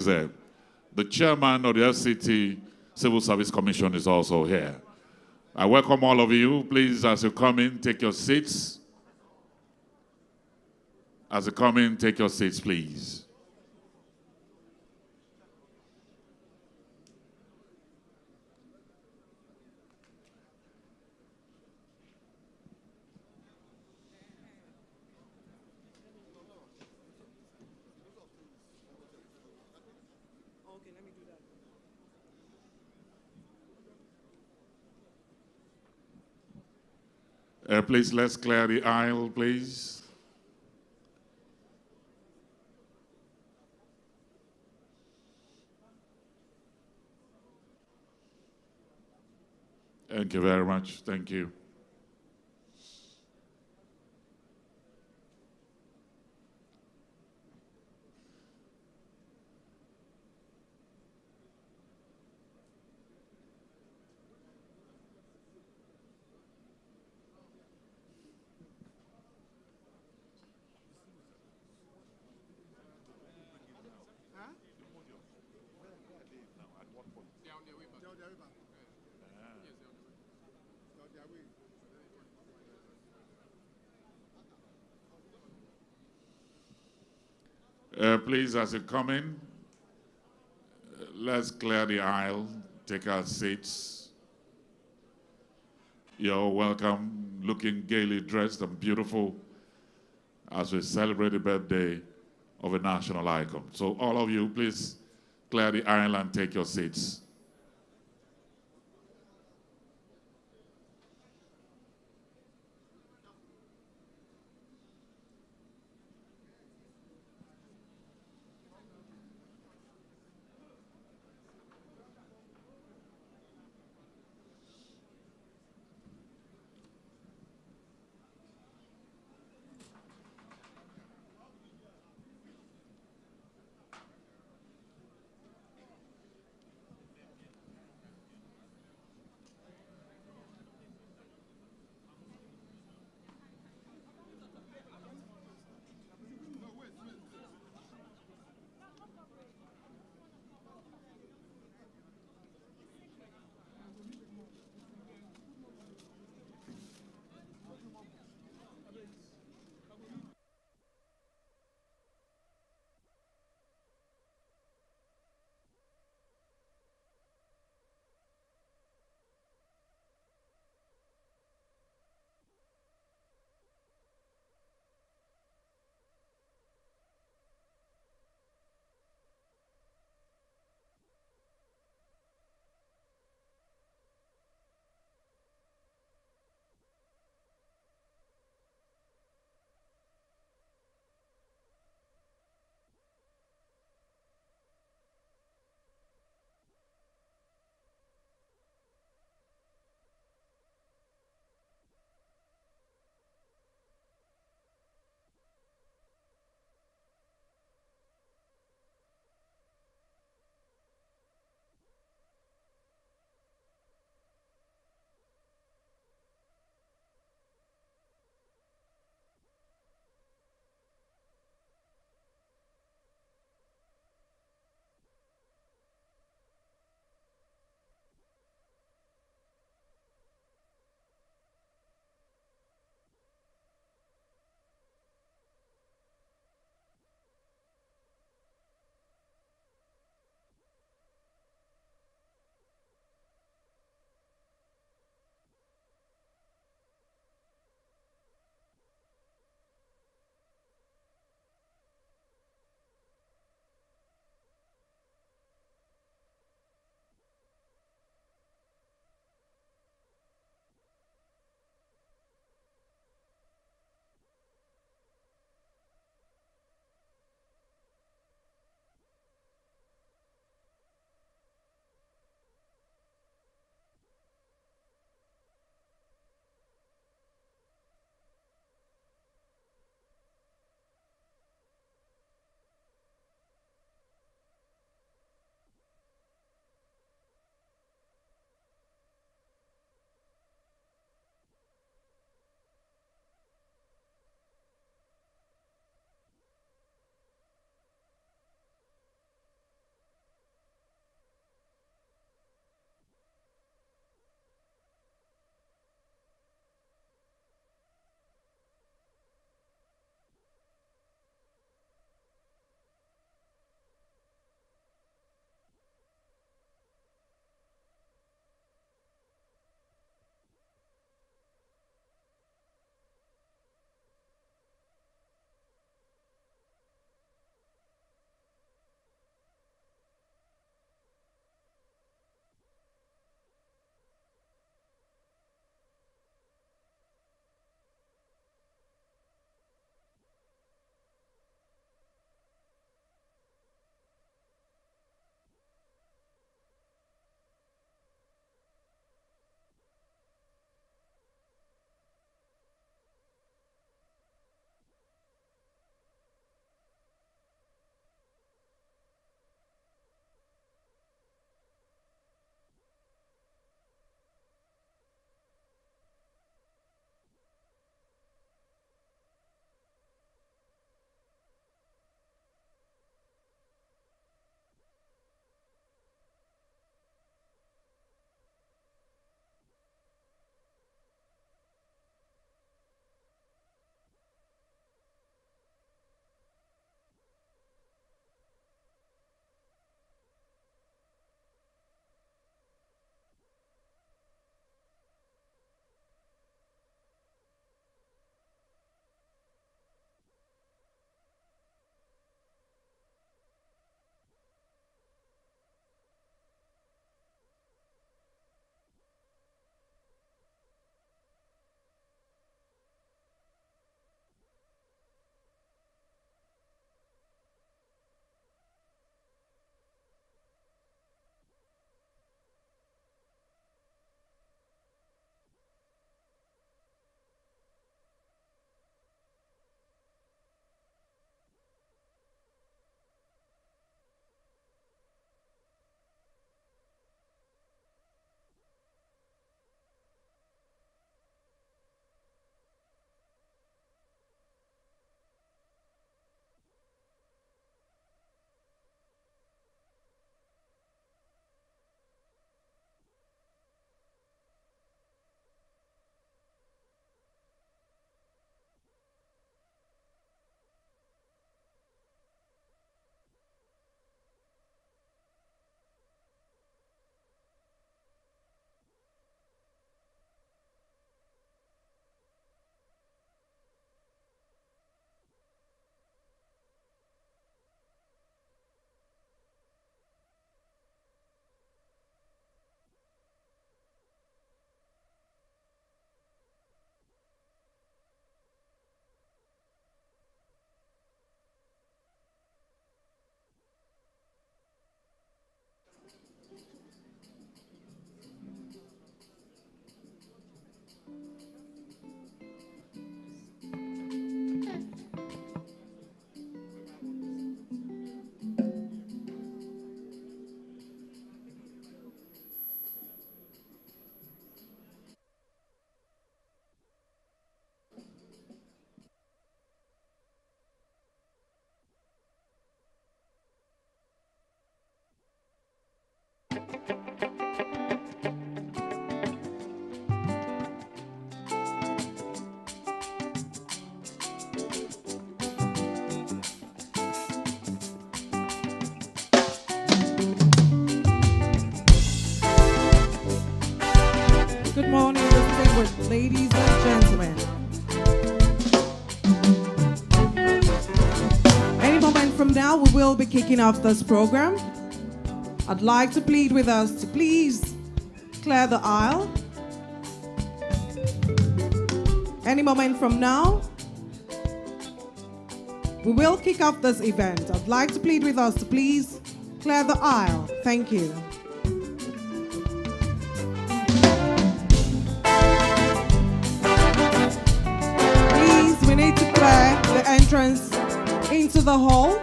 The chairman of the FCT Civil Service Commission is also here. I welcome all of you. Please, as you come in, take your seats. As you come in, take your seats, please. Please, let's clear the aisle, please. Thank you very much. Thank you. Please, as you come in, let's clear the aisle, take our seats. You're welcome, looking gaily dressed and beautiful as we celebrate the birthday of a national icon. So all of you, please clear the aisle and take your seats. will be kicking off this program. I'd like to plead with us to please clear the aisle. Any moment from now, we will kick off this event. I'd like to plead with us to please clear the aisle. Thank you. Please, we need to clear the entrance into the hall.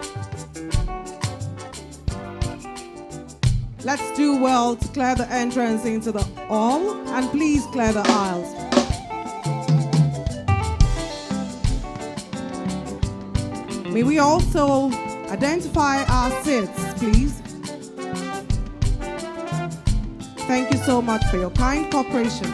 Let's do well to clear the entrance into the hall, and please clear the aisles. May we also identify our seats, please. Thank you so much for your kind cooperation.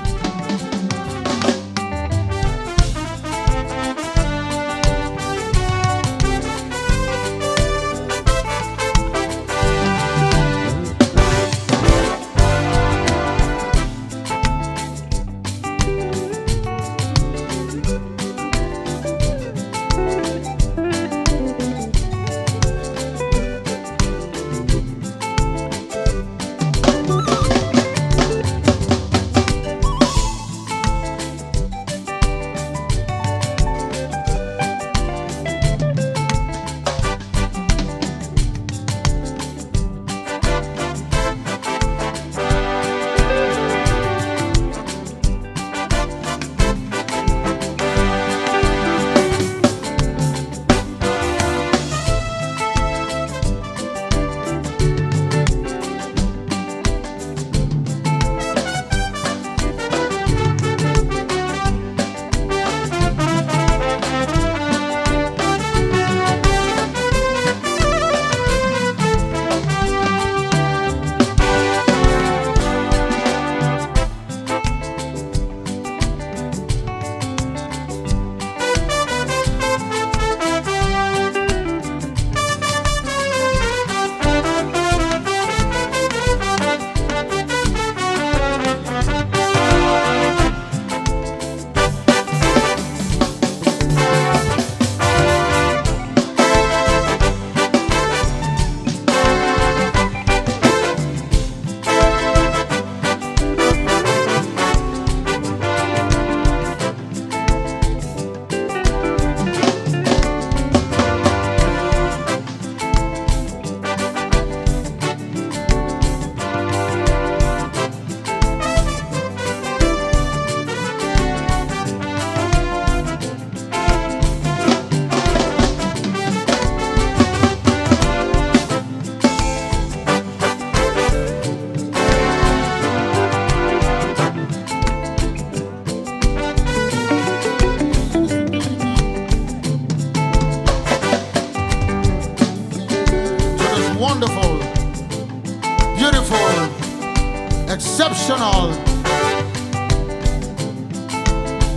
Exceptional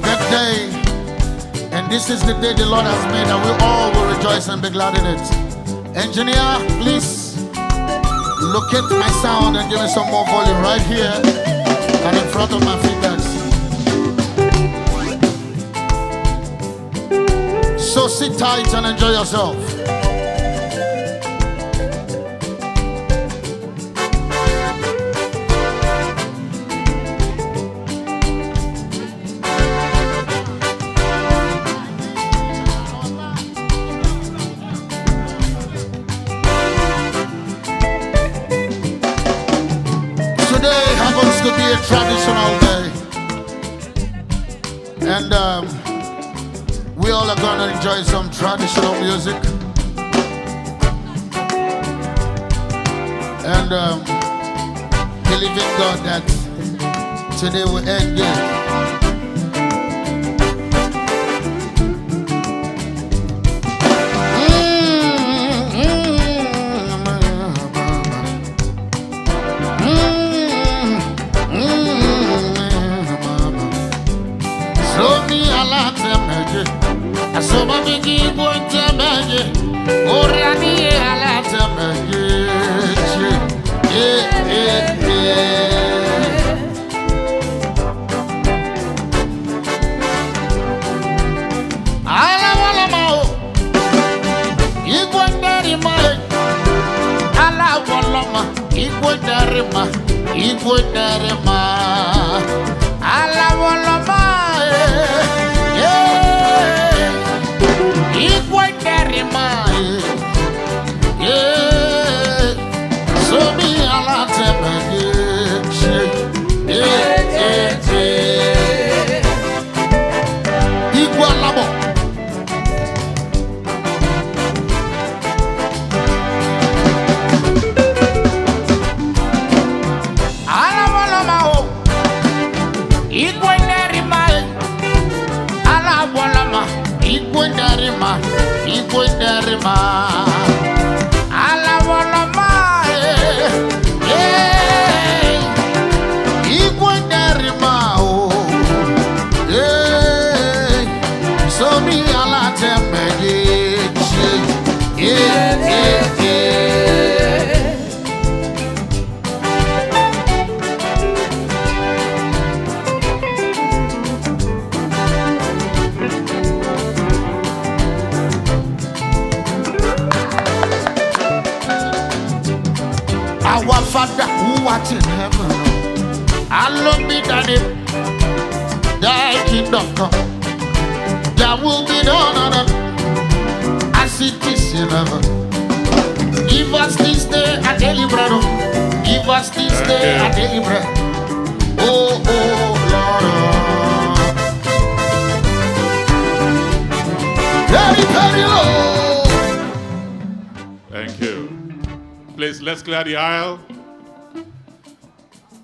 that day, and this is the day the Lord has made, and we all will rejoice and be glad in it. Engineer, please locate my sound and give me some more volume right here and in front of my feedbacks. So sit tight and enjoy yourself. To be a traditional day, and we all are going to enjoy some traditional music, and believing God that today will end good. Asoba bigi bonta baje, orani alata baje, Ala wala mao, igwandari mai, Alaboloma, Iguadarima, Iguadarima. Alaboloma, Iguadarima, so me alatema, Igualabo. Iguadarima, Alaboloma, Iguadarima, so me alatema, Our Father who art in heaven, hallowed be thy name. Thy kingdom come, thy will be done on earth as it is in heaven. Give us this day our daily bread. Give us this day our daily bread. Oh, Lord. Very, very low. Thank you. Please, let's clear the aisle.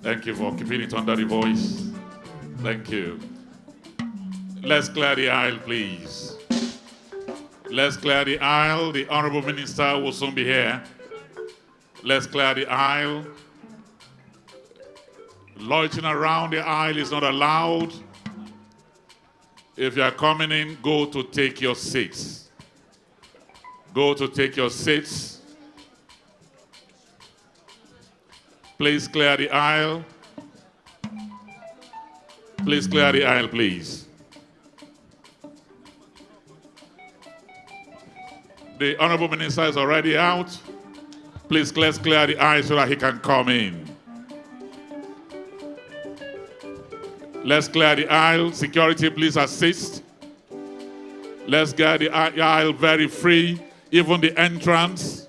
Thank you for keeping it under the voice. Thank you. Let's clear the aisle, please. Let's clear the aisle. The Honourable Minister will soon be here. Let's clear the aisle. Loitering around the aisle is not allowed. If you are coming in, go to take your seats. Go to take your seats. Please clear the aisle. Please clear the aisle, please. The Honourable Minister is already out. Please, let's clear the aisle so that he can come in. Let's clear the aisle. Security, please assist. Let's get the aisle very free, even the entrance.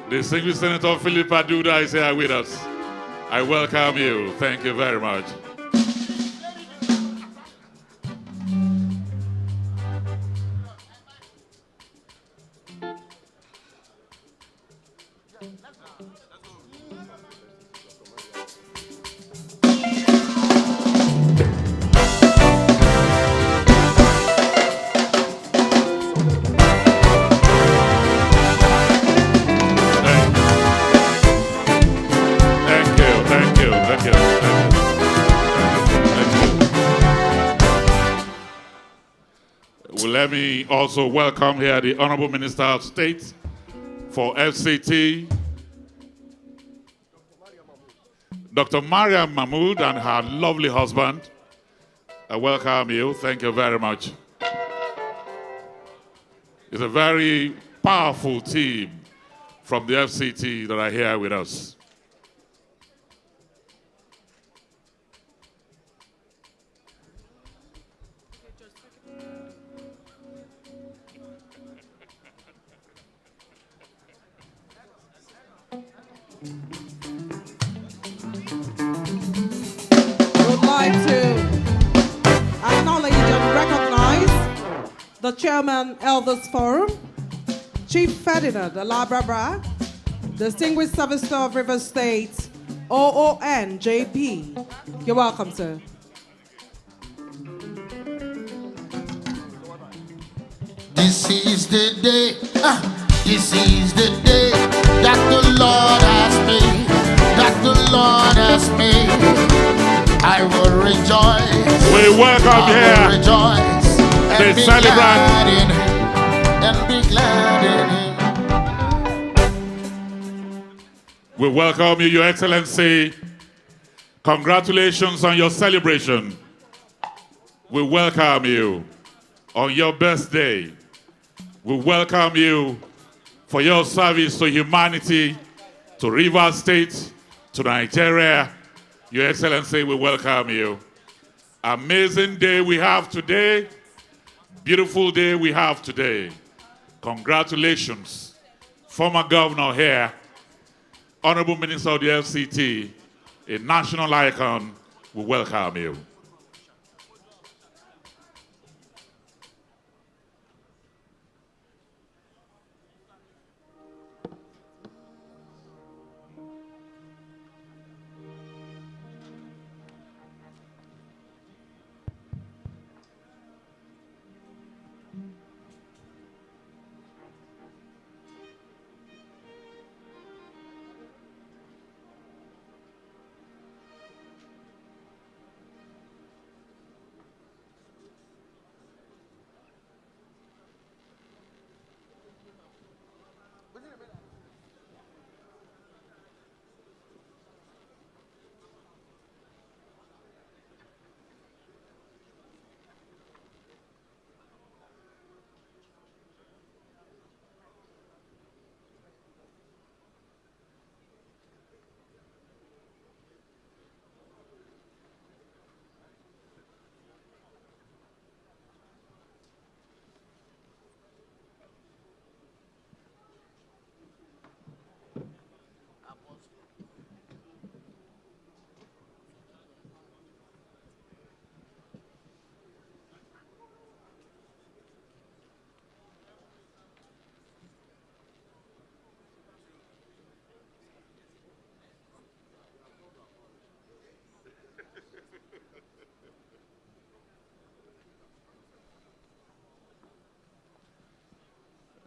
The Distinguished Senator Philip Aduda is here with us. I welcome you. Thank you very much. Let me also welcome here the Honourable Minister of State for FCT, Dr. Mariam Mahmood and her lovely husband. I welcome you. Thank you very much. It's a very powerful team from the FCT that are here with us. The Chairman, Elders Forum, Chief Ferdinand Alabrabra, Distinguished Service of River State, OON JP. You're welcome, sir. This is the day, this is the day that the Lord has made, that the Lord has made. I will rejoice. We welcome here. Rejoice. They celebrate and be glad in him. We welcome you, Your Excellency, Congratulations on your celebration. We welcome you on your birthday. We welcome you for your service to humanity, to Rivers State, to Nigeria. Your Excellency, we welcome you. Amazing day we have today. Beautiful day we have today. Congratulations. Former governor here, Honourable Minister of the FCT, a national icon, we welcome you.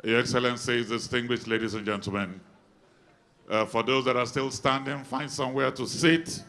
Your Excellencies, distinguished ladies and gentlemen, for those that are still standing, find somewhere to sit.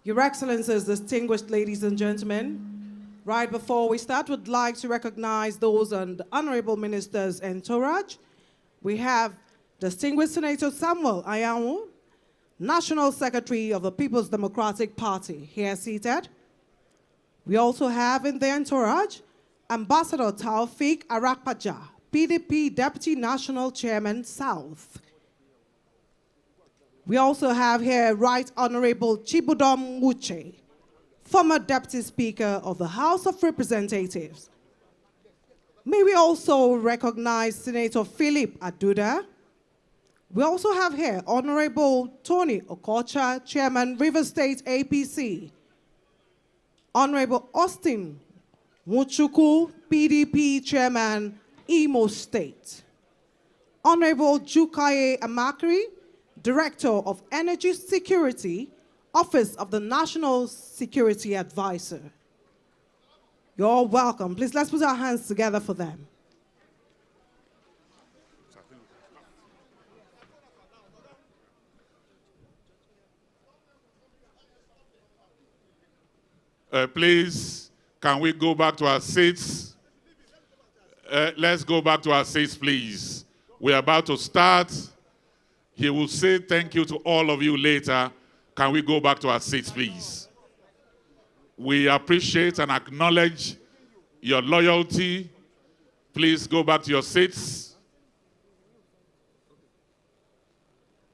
Your Excellencies, distinguished ladies and gentlemen, right before we start, would like to recognize those and the Honourable Minister's entourage. We have distinguished Senator Samuel Ayamu, National Secretary of the People's Democratic Party, here seated. We also have in the entourage Ambassador Taufik Arakpaja, PDP Deputy National Chairman, South. We also have here Right Honourable Chibudom Wuche, former Deputy Speaker of the House of Representatives. May we also recognize Senator Philip Aduda. We also have here Honourable Tony Okocha, Chairman, River State APC. Honourable Austin Muchuku, PDP Chairman, Imo State. Honourable Jukaye Amakri, Director of Energy Security, Office of the National Security Advisor. You're all welcome. Please, let's put our hands together for them. Please, can we go back to our seats? Let's go back to our seats, please. We're about to start. He will say thank you to all of you later. Can we go back to our seats, please? We appreciate and acknowledge your loyalty. Please go back to your seats.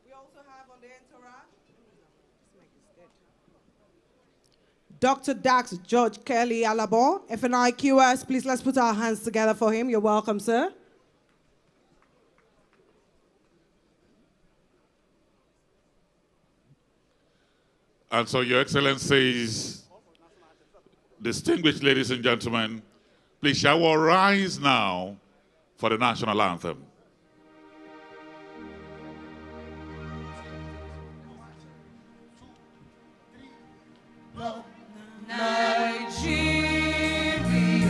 We also have on the entourage Dr. Dax George Kelly Alabo, FNIQS. Please, let's put our hands together for him. You're welcome, sir. And so, Your Excellencies, distinguished ladies and gentlemen, please shall we rise now for the national anthem. Nigeria, we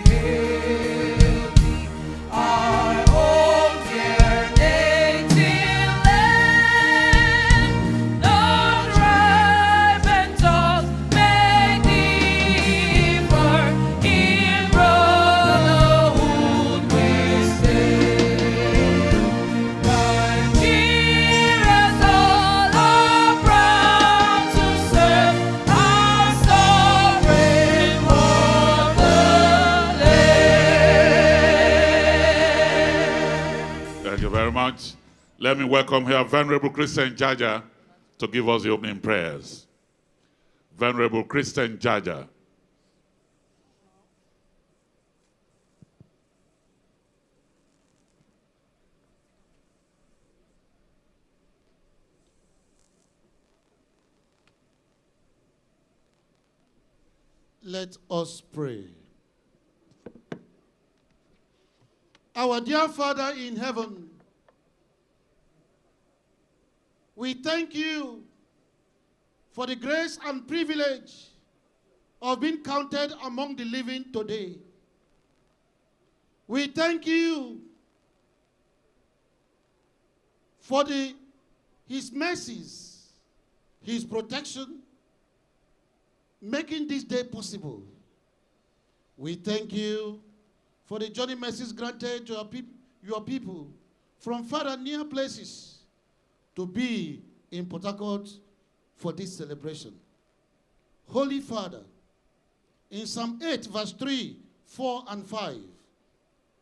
hail thee. very much. Let me welcome here Venerable Christian Jaja to give us the opening prayers. Venerable Christian Jaja. Let us pray. Our dear Father in heaven, we thank you for the grace and privilege of being counted among the living today. We thank you for his mercies, his protection, making this day possible. We thank you for the journey mercies granted to your people from far and near places to be in Port Harcourt for this celebration. Holy Father, in Psalm 8, verse 3, 4, and 5,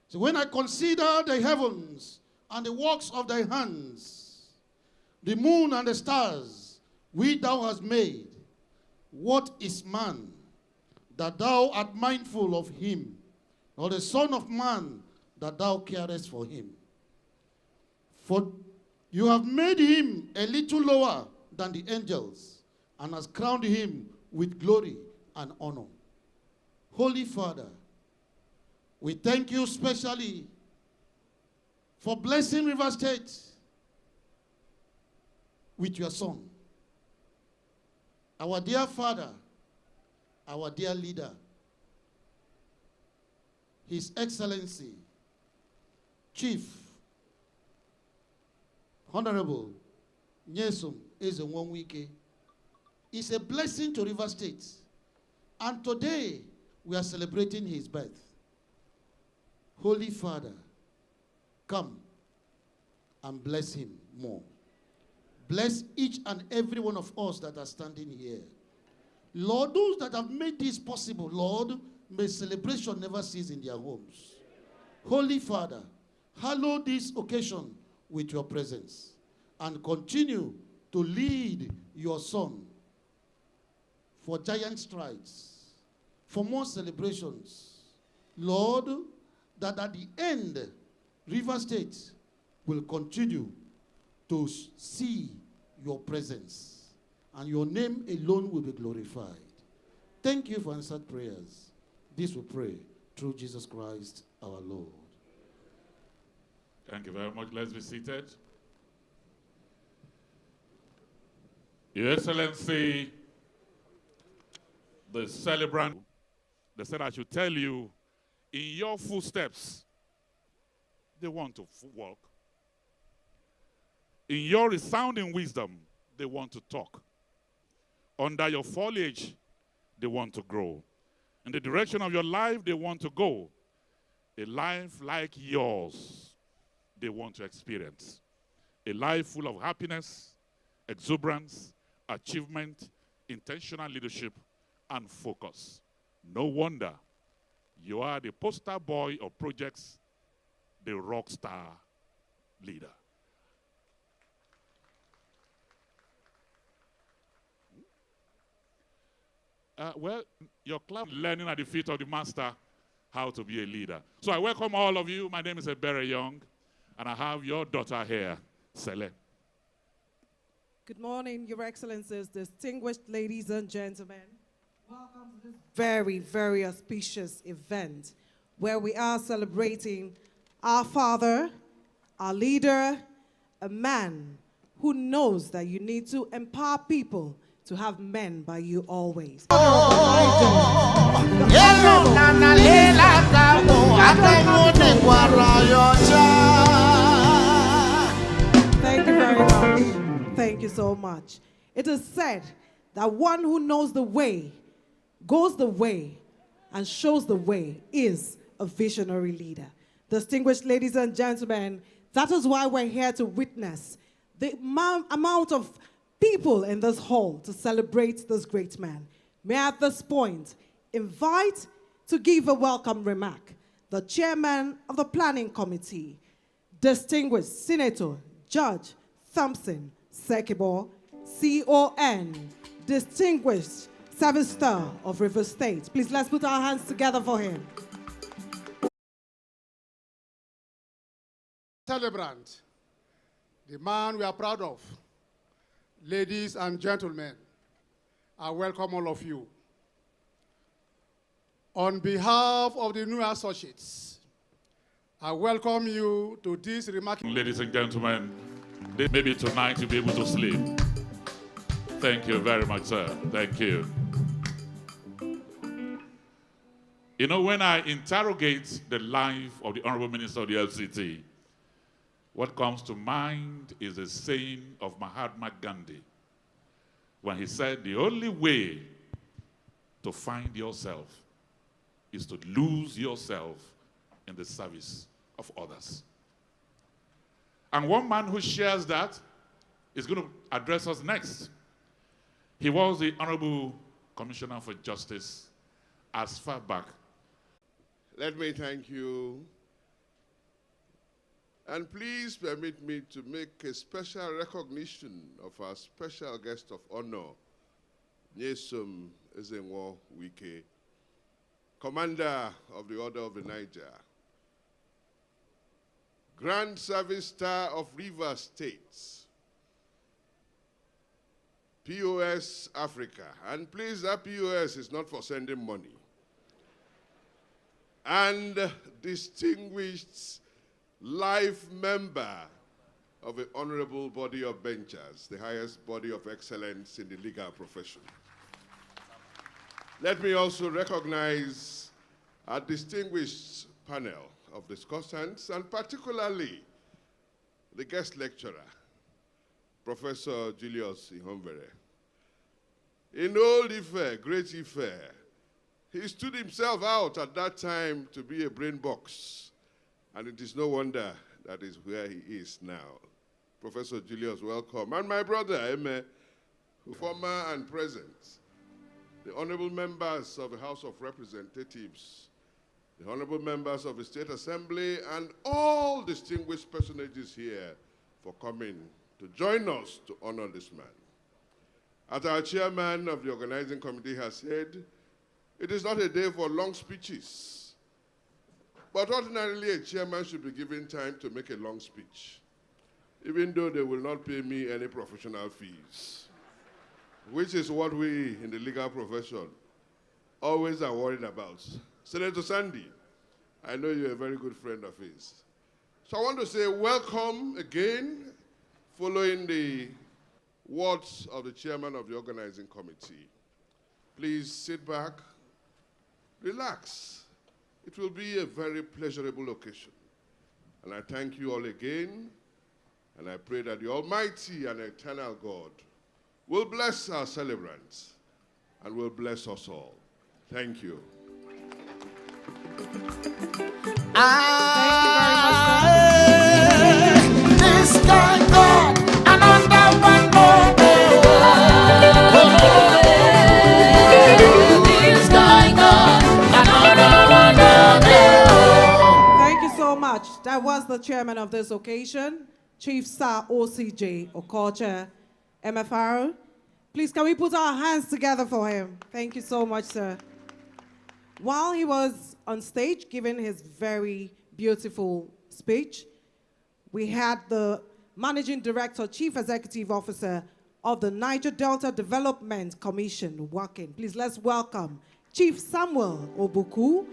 so when I consider the heavens and the works of thy hands, the moon and the stars, which thou hast made, what is man that thou art mindful of him, or the son of man that thou carest for him? For you have made him a little lower than the angels, and has crowned him with glory and honor. Holy Father, we thank you specially for blessing River State with your son. Our dear Father, our dear leader, His Excellency, Chief, Honourable NYESOM EZENWO WIKE, is a blessing to River State. And today, we are celebrating his birth. Holy Father, come and bless him more. Bless each and every one of us that are standing here. Lord, those that have made this possible, Lord, may celebration never cease in their homes. Holy Father, hallow this occasion with your presence and continue to lead your son for giant strides, for more celebrations. Lord, that at the end, River State will continue to see your presence, and your name alone will be glorified. Thank you for answered prayers. This we pray through Jesus Christ our Lord. Thank you very much. Let's be seated. Your Excellency, the celebrant, they said I should tell you, in your footsteps, they want to walk. In your resounding wisdom, they want to talk. Under your foliage, they want to grow. In the direction of your life, they want to go. A life like yours, they want to experience. A life full of happiness, exuberance, achievement, intentional leadership, and focus. No wonder you are the poster boy of projects, the rock star leader. Well, your club learning at the feet of the master how to be a leader. So I welcome all of you. My name is Ebere Young, and I have your daughter here, Sele. Good morning, Your Excellencies, distinguished ladies and gentlemen. Welcome to this very, very auspicious event where we are celebrating our father, our leader, a man who knows that you need to empower people to have men by you always. Thank you very much. Thank you so much. It is said that one who knows the way, goes the way, and shows the way is a visionary leader. Distinguished ladies and gentlemen, that is why we're here to witness the amount of people in this hall to celebrate this great man. May I at this point invite to give a welcome remark the chairman of the planning committee, Distinguished Senator Judge Thompson Sekibo, CON, Distinguished Service Star of Rivers State. Please let's put our hands together for him. Celebrant, the man we are proud of. Ladies and gentlemen, I welcome all of you. On behalf of the new associates, I welcome you to this remarkable... Ladies and gentlemen, maybe tonight you'll be able to sleep. Thank you very much, sir. Thank you. You know, when I interrogate the life of the Honourable Minister of the FCT, what comes to mind is a saying of Mahatma Gandhi when he said, the only way to find yourself is to lose yourself in the service of others. And one man who shares that is going to address us next. He was the Honourable Commissioner for Justice as far back. Let me thank you. And please permit me to make a special recognition of our special guest of honor, NYESOM EZENWO WIKE, Commander of the Order of the Niger, Grand Service Star of Rivers States, POS Africa. And please, that POS is not for sending money. And distinguished life member of the Honourable Body of Benchers, the highest body of excellence in the legal profession. Let me also recognize our distinguished panel of discussants, and particularly the guest lecturer, Professor Julius Ihonvere. In Old Ife, Great Ife, he stood himself out at that time to be a brain box. And it is no wonder that is where he is now. Professor Julius, welcome. And my brother, Eme, former and present, the honorable members of the House of Representatives, the honorable members of the State Assembly, and all distinguished personages here for coming to join us to honor this man. As our chairman of the organizing committee has said, it is not a day for long speeches. But ordinarily, a chairman should be given time to make a long speech, even though they will not pay me any professional fees, which is what we in the legal profession always are worried about. Senator Sandy, I know you're a very good friend of his. So I want to say welcome again, following the words of the chairman of the organizing committee. Please sit back, relax. It will be a very pleasurable occasion. And I thank you all again, and I pray that the Almighty and eternal God will bless our celebrants and will bless us all. Thank you. This guy got another one more. This guy got another one more. Thank you so much. That was the chairman of this occasion, Chief Sir OCJ Okocha, MFR. Please, can we put our hands together for him? Thank you so much, sir. While he was on stage giving his very beautiful speech, we had the Managing Director, Chief Executive Officer of the Niger Delta Development Commission working. Please, let's welcome Chief Samuel Obuku,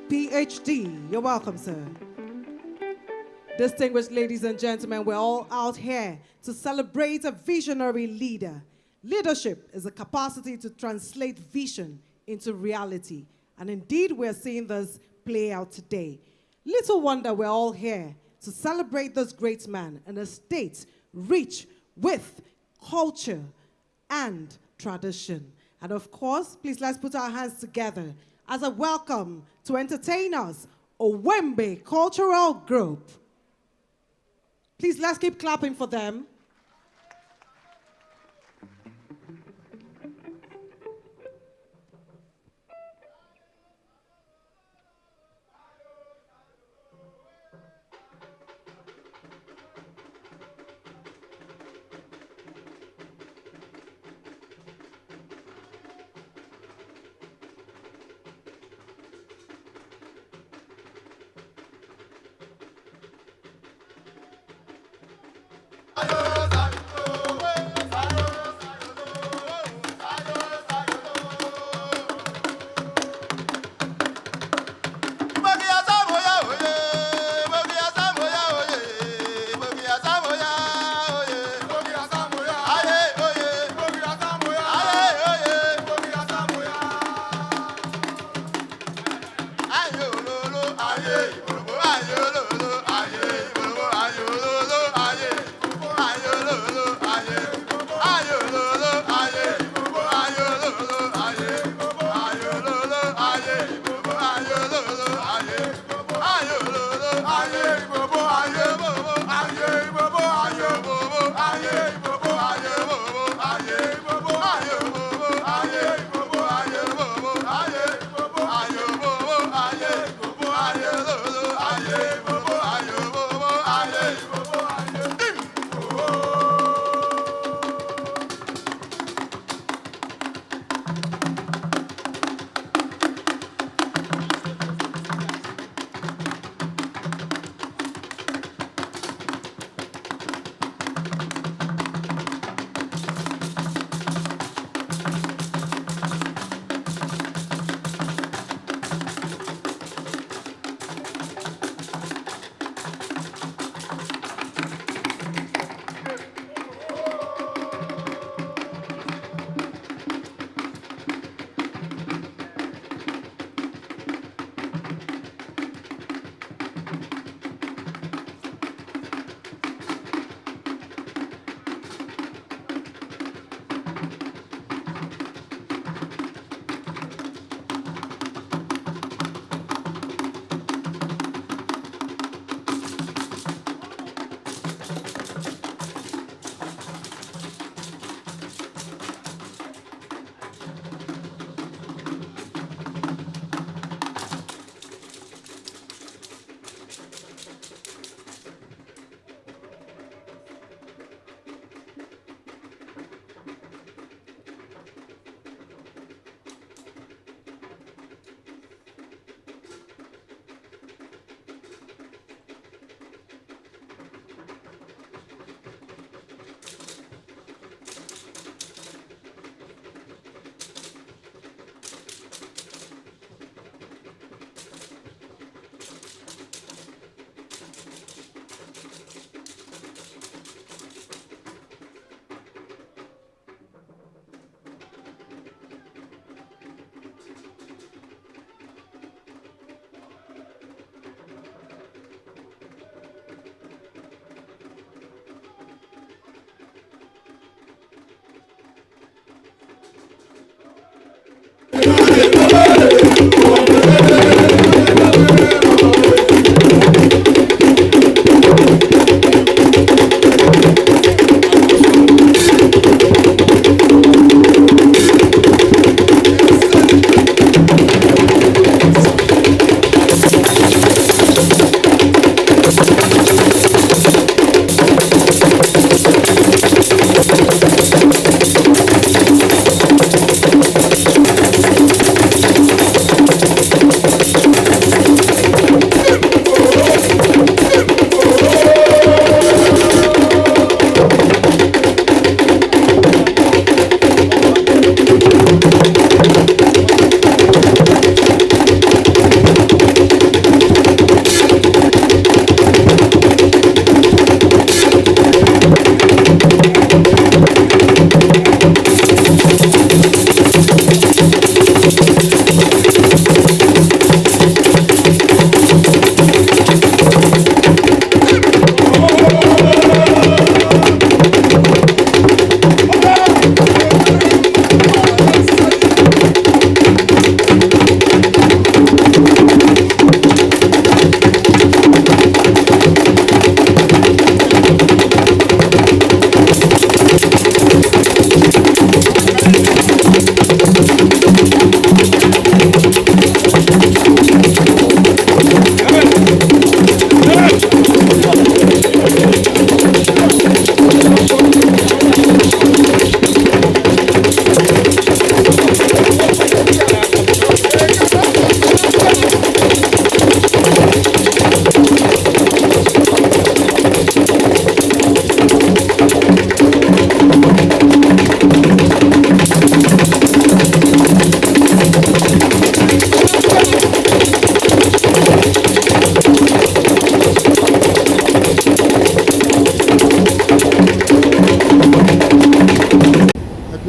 PhD. You're welcome, sir. Distinguished ladies and gentlemen, we're all out here to celebrate a visionary leader. Leadership is a capacity to translate vision into reality. And indeed, we're seeing this play out today. Little wonder we're all here to celebrate this great man in a state rich with culture and tradition. And of course, please let's put our hands together as a welcome to entertain us, Owembe Cultural Group. Please let's keep clapping for them.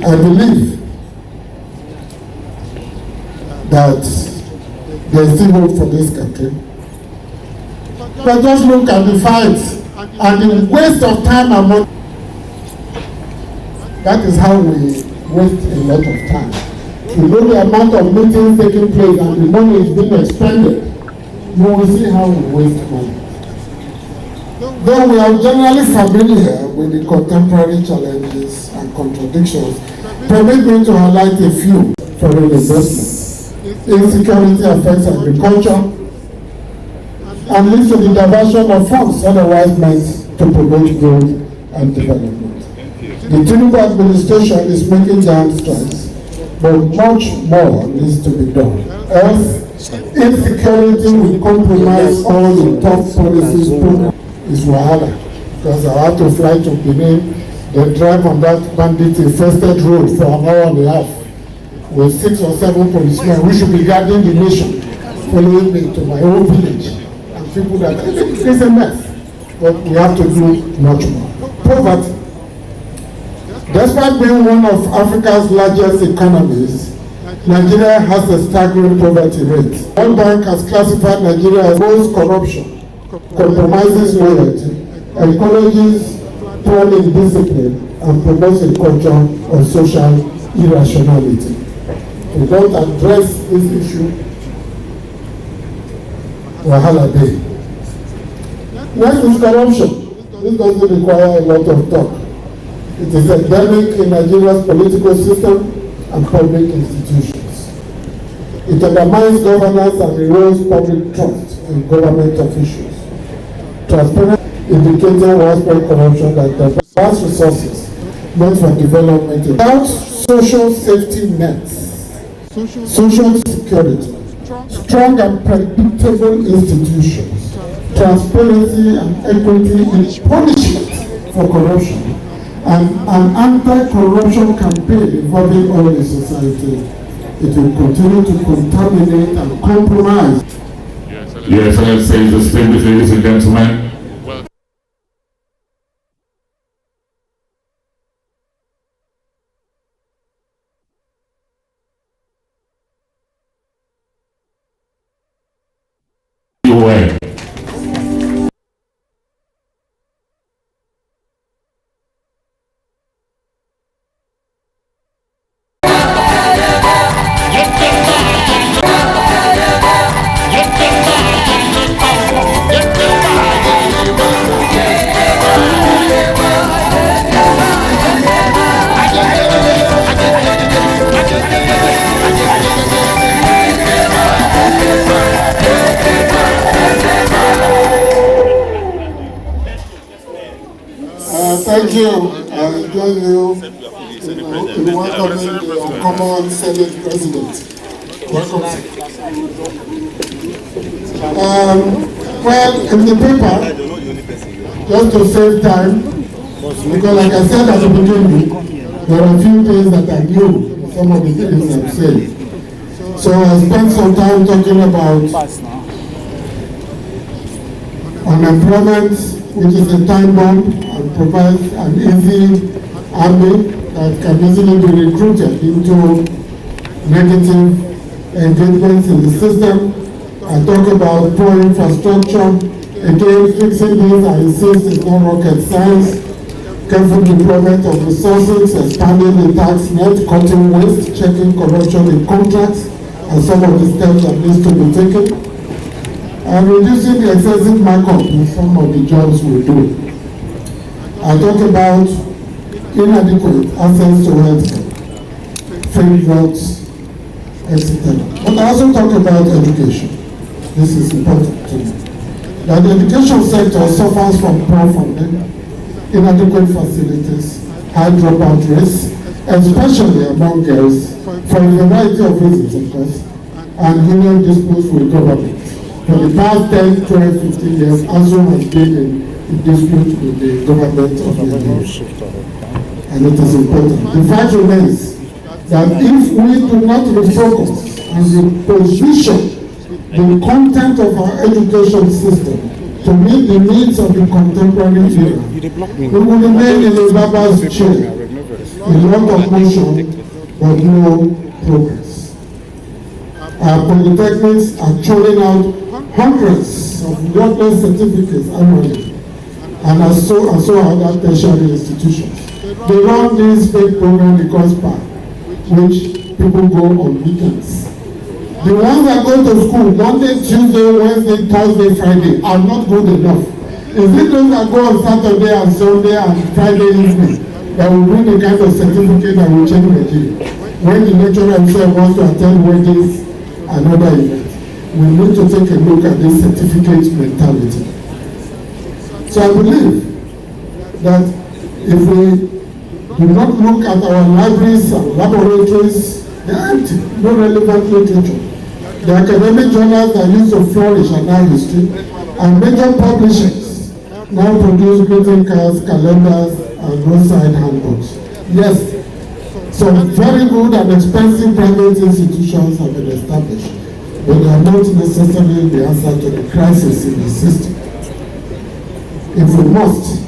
I believe that there is still hope for this country. But just look at the fights and the waste of time and money. That is how we waste a lot of time. You know the amount of meetings taking place and the money is being expended. You will see how we waste money. Though we are generally familiar with the contemporary challenges and contradictions, permit me to highlight a few. Foreign investment. Insecurity affects agriculture and leads to the diversion of funds otherwise meant to promote growth and development. The Tinubu administration is making giant strides, but much more needs to be done. Else, insecurity will compromise all the top policies program. Is wahala, because I have to fly to Benin, then drive on that bandit-infested road for an hour and a half with 6 or 7 policemen. We should be guarding the nation, following me to my own village, and people that it's a mess. But we have to do much more. Poverty. Despite being one of Africa's largest economies, Nigeria has a staggering poverty rate. One bank has classified Nigeria as most corruption, compromises loyalty, encourages poor discipline, and promotes a culture of social irrationality. We don't address this issue, wahala dey. Next is corruption. This doesn't require a lot of talk. It is endemic in Nigeria's political system and public institutions. It undermines governance and erodes public trust in government officials. Transparent indicator widespread corruption that diverse resources meant for development without social safety nets, social security, strong and predictable institutions, transparency and equity in punishment for corruption, and an anti-corruption campaign involving all the society. It will continue to contaminate and compromise. Your Excellency, distinguished ladies and gentlemen. Thank you. I join you in welcoming the Uncommon Senate President. Welcome. Well, in the paper, just to save time, because like I said at the beginning, there are a few things that I knew, some of the things I've said. So I spent some time talking about unemployment, which is a time bomb and provides an easy army that can easily be recruited into negative engagements in the system. I talk about poor infrastructure. Again, fixing this, I insist, is not rocket science. Careful deployment of resources, expanding the tax net, cutting waste, checking corruption in contracts, and some of the steps that needs to be taken. And reducing the excessive markup in some of the jobs we do. I talk about inadequate access to healthcare, free drugs, etc. But I also talk about education. This is important to me. That the education sector suffers from poor funding, inadequate facilities, high dropout rates, especially among girls, for a variety of reasons, of course, and union disputes with government. For the past 10, 12, 15 years, ASU has been in dispute with the government of Nigeria. And it is important. The fact remains that if we do not refocus and reposition the content of our education system to to meet the needs of the contemporary era. We will remain in a barber's chair, a lot of motion, but no progress. Our polytechnics are churning out hundreds of worthless certificates annually, and so are other tertiary institutions. They run these fake programs because part, which people go on weekends. The ones that go to school Monday, Tuesday, Wednesday, Thursday, Friday are not good enough. Is it those that go on Saturday and Sunday and Friday evening that will bring the kind of certificate that will change Nigeria? When the lecturer himself wants to attend weddings and other events, we need to take a look at this certificate mentality. So I believe that if we do not look at our libraries and laboratories, they are empty, no relevant literature. The academic journals that used to flourish are now history, and major publishers now produce greeting cards, calendars, and roadside handbooks. Yes, some very good and expensive private institutions have been established, but they are not necessarily the answer to the crisis in the system. If we must,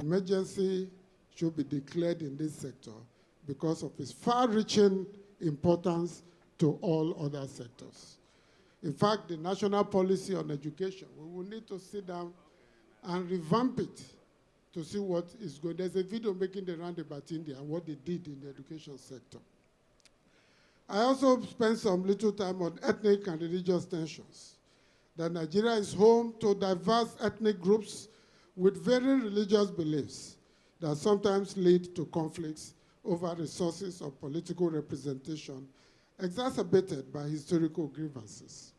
emergency should be declared in this sector because of its far-reaching importance to all other sectors. In fact, the national policy on education, we will need to sit down and revamp it to see what is going. There's a video making the round about India and what they did in the education sector. I also spent some little time on ethnic and religious tensions. That Nigeria is home to diverse ethnic groups with varying religious beliefs that sometimes lead to conflicts over resources of political representation exacerbated by historical grievances.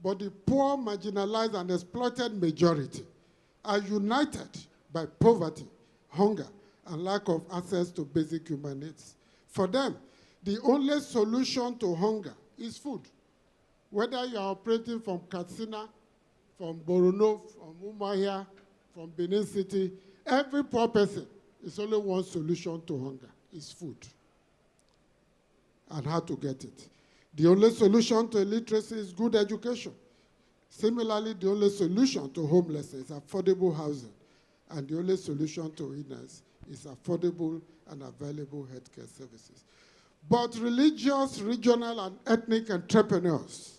But the poor, marginalized, and exploited majority are united by poverty, hunger, and lack of access to basic human needs. For them, the only solution to hunger is food. Whether you are operating from Katsina, from Borno, from Umuahia, from Benin City, every poor person is only one solution to hunger, is food. And how to get it. The only solution to illiteracy is good education. Similarly, the only solution to homelessness is affordable housing. And the only solution to illness is affordable and available healthcare services. But religious, regional, and ethnic entrepreneurs,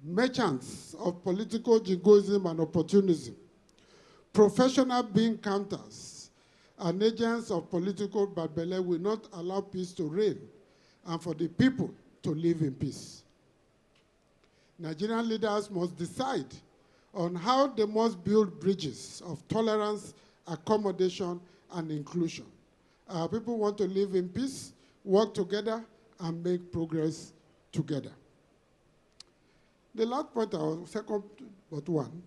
merchants of political jingoism and opportunism, professional bean counters, and agents of political barbelé will not allow peace to reign and for the people to live in peace. Nigerian leaders must decide on how they must build bridges of tolerance, accommodation, and inclusion. Our people want to live in peace, work together, and make progress together. The last point, or second but one,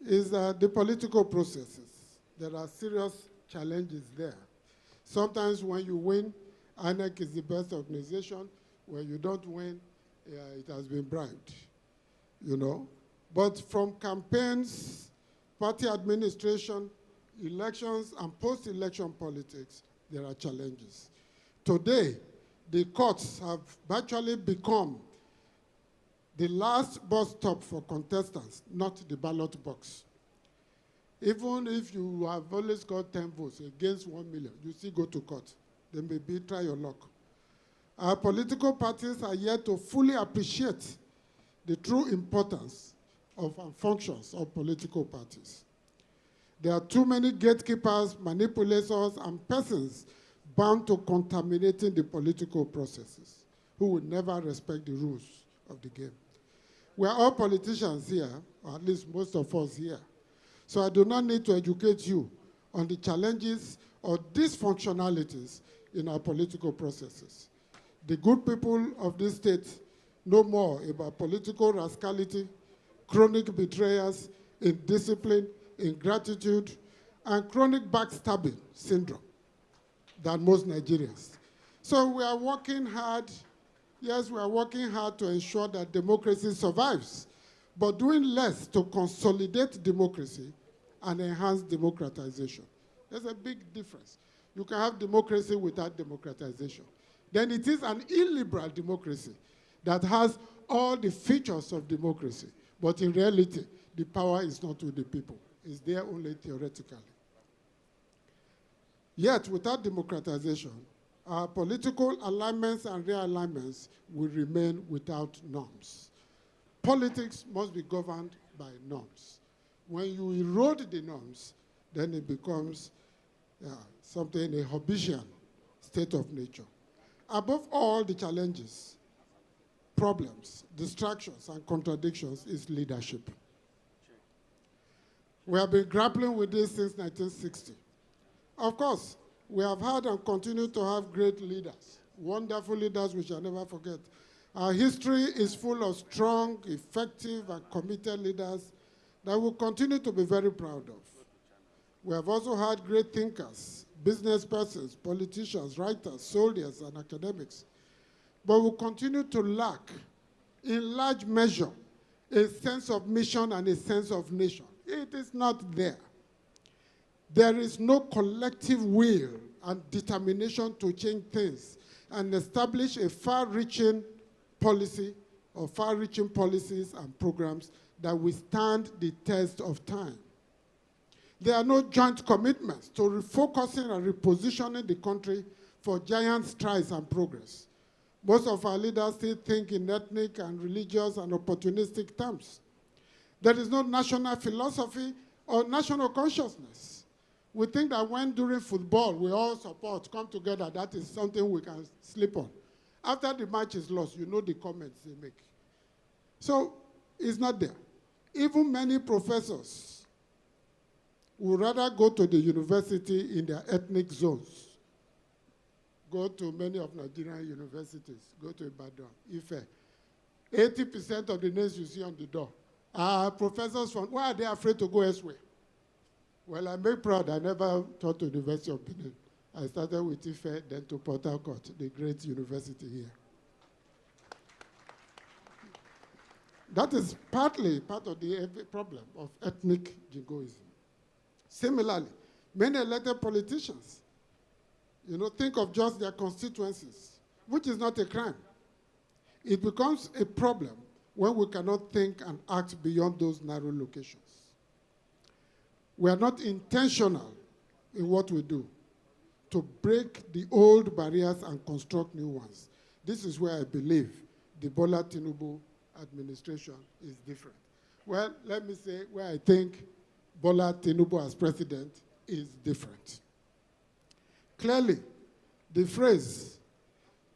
is the political processes. There are serious challenges there. Sometimes when you win, INEC is the best organization. When you don't win, it has been bribed, you know. But from campaigns, party administration, elections, and post-election politics, there are challenges. Today, the courts have virtually become the last bus stop for contestants, not the ballot box. Even if you have always got 10 votes against 1 million, you still go to court. Then maybe try your luck. Our political parties are yet to fully appreciate the true importance of and functions of political parties. There are too many gatekeepers, manipulators, and persons bound to contaminating the political processes who will never respect the rules of the game. We are all politicians here, or at least most of us here. So I do not need to educate you on the challenges or dysfunctionalities in our political processes. The good people of this state know more about political rascality, chronic betrayals, indiscipline, ingratitude, and chronic backstabbing syndrome than most Nigerians. So we are working hard. Yes, we are working hard to ensure that democracy survives, but doing less to consolidate democracy and enhance democratization. There's a big difference. You can have democracy without democratization. Then it is an illiberal democracy that has all the features of democracy, but in reality, the power is not with the people. It's there only theoretically. Yet, without democratization, our political alignments and realignments will remain without norms. Politics must be governed by norms. When you erode the norms, then it becomes something, a Hobbesian state of nature. Above all the challenges, problems, distractions, and contradictions is leadership. We have been grappling with this since 1960. Of course, we have had and continue to have great leaders, wonderful leaders we shall never forget. Our history is full of strong, effective, and committed leaders that we'll continue to be very proud of. We have also had great thinkers, business persons, politicians, writers, soldiers, and academics. But we continue to lack, in large measure, a sense of mission and a sense of nation. It is not there. There is no collective will and determination to change things and establish a far-reaching policy or far-reaching policies and programs that withstand the test of time. There are no joint commitments to refocusing and repositioning the country for giant strides and progress. Most of our leaders still think in ethnic and religious and opportunistic terms. There is no national philosophy or national consciousness. We think that when during football we all support, come together, that is something we can sleep on. After the match is lost, you know the comments they make. So it's not there. Even many professors would rather go to the university in their ethnic zones. Go to many of Nigerian universities. Go to Ibadan, Ife. 80% of the names you see on the door are professors from, why are they afraid to go elsewhere? Well, I'm very proud I never taught to the University of Benin. I started with Ife, then to Port Harcourt, the great university here. That is partly part of the problem of ethnic jingoism. Similarly, many elected politicians, think of just their constituencies, which is not a crime. It becomes a problem when we cannot think and act beyond those narrow locations. We are not intentional in what we do to break the old barriers and construct new ones. This is where I believe the Bola Tinubu administration is different. Well, let me say where I think Bola Tinubu as president is different. Clearly, the phrase,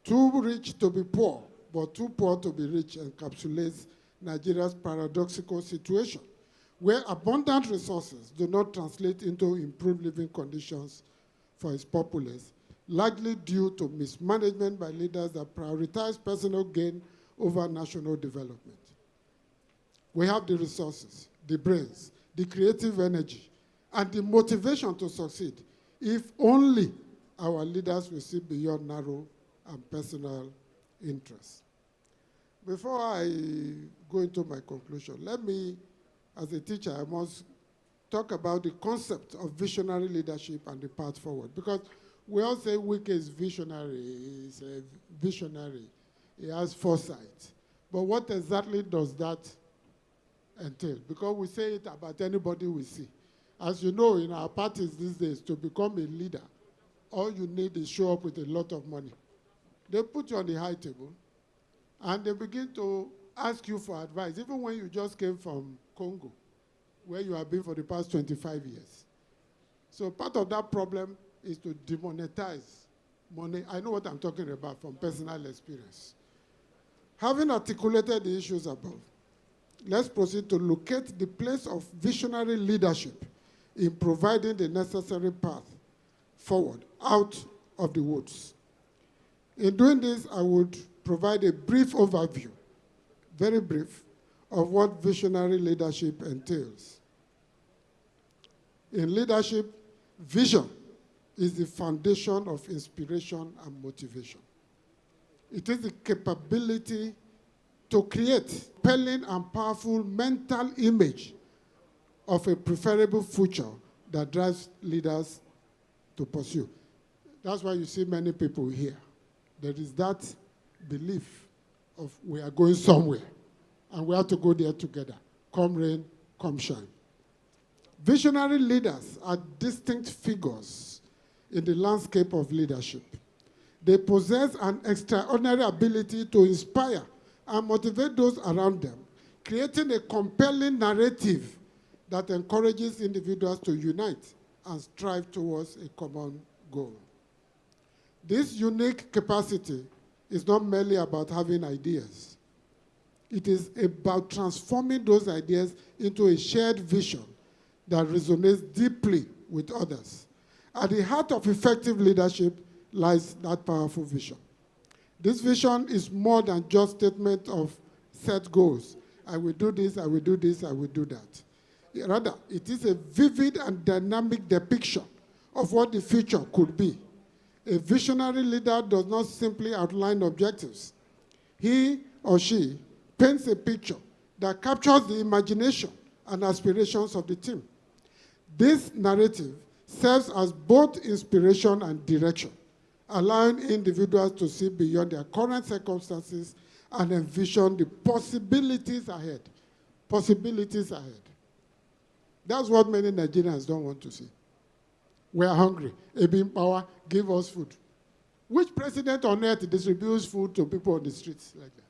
too rich to be poor, but too poor to be rich, encapsulates Nigeria's paradoxical situation, where abundant resources do not translate into improved living conditions for its populace, largely due to mismanagement by leaders that prioritize personal gain over national development. We have the resources, the brains, the creative energy, and the motivation to succeed if only our leaders will see beyond narrow and personal interests. Before I go into my conclusion, let me, as a teacher, I must talk about the concept of visionary leadership and the path forward. Because we all say WIKE is visionary, he's a visionary, he has foresight. But what exactly does that entail? Because we say it about anybody we see. As you know, in our parties these days, to become a leader, all you need is show up with a lot of money. They put you on the high table, and they begin to ask you for advice, even when you just came from Congo, where you have been for the past 25 years. So part of that problem is to demonetize money. I know what I'm talking about from personal experience. Having articulated the issues above, let's proceed to locate the place of visionary leadership in providing the necessary path forward out of the woods. In doing this, I would provide a brief overview, very brief, of what visionary leadership entails. In leadership, vision is the foundation of inspiration and motivation. It is the capability to create compelling and powerful mental image of a preferable future that drives leaders to pursue. That's why you see many people here. There is that belief of we are going somewhere, and we have to go there together, come rain, come shine. Visionary leaders are distinct figures in the landscape of leadership. They possess an extraordinary ability to inspire and motivate those around them, creating a compelling narrative that encourages individuals to unite and strive towards a common goal. This unique capacity is not merely about having ideas. It is about transforming those ideas into a shared vision that resonates deeply with others. At the heart of effective leadership lies that powerful vision. This vision is more than just statement of set goals. I will do this, I will do this, I will do that. Rather, it is a vivid and dynamic depiction of what the future could be. A visionary leader does not simply outline objectives. He or she paints a picture that captures the imagination and aspirations of the team. This narrative serves as both inspiration and direction, allowing individuals to see beyond their current circumstances and envision the possibilities ahead. Possibilities ahead. That's what many Nigerians don't want to see. We are hungry. Ebin power, give us food. Which president on earth distributes food to people on the streets like that?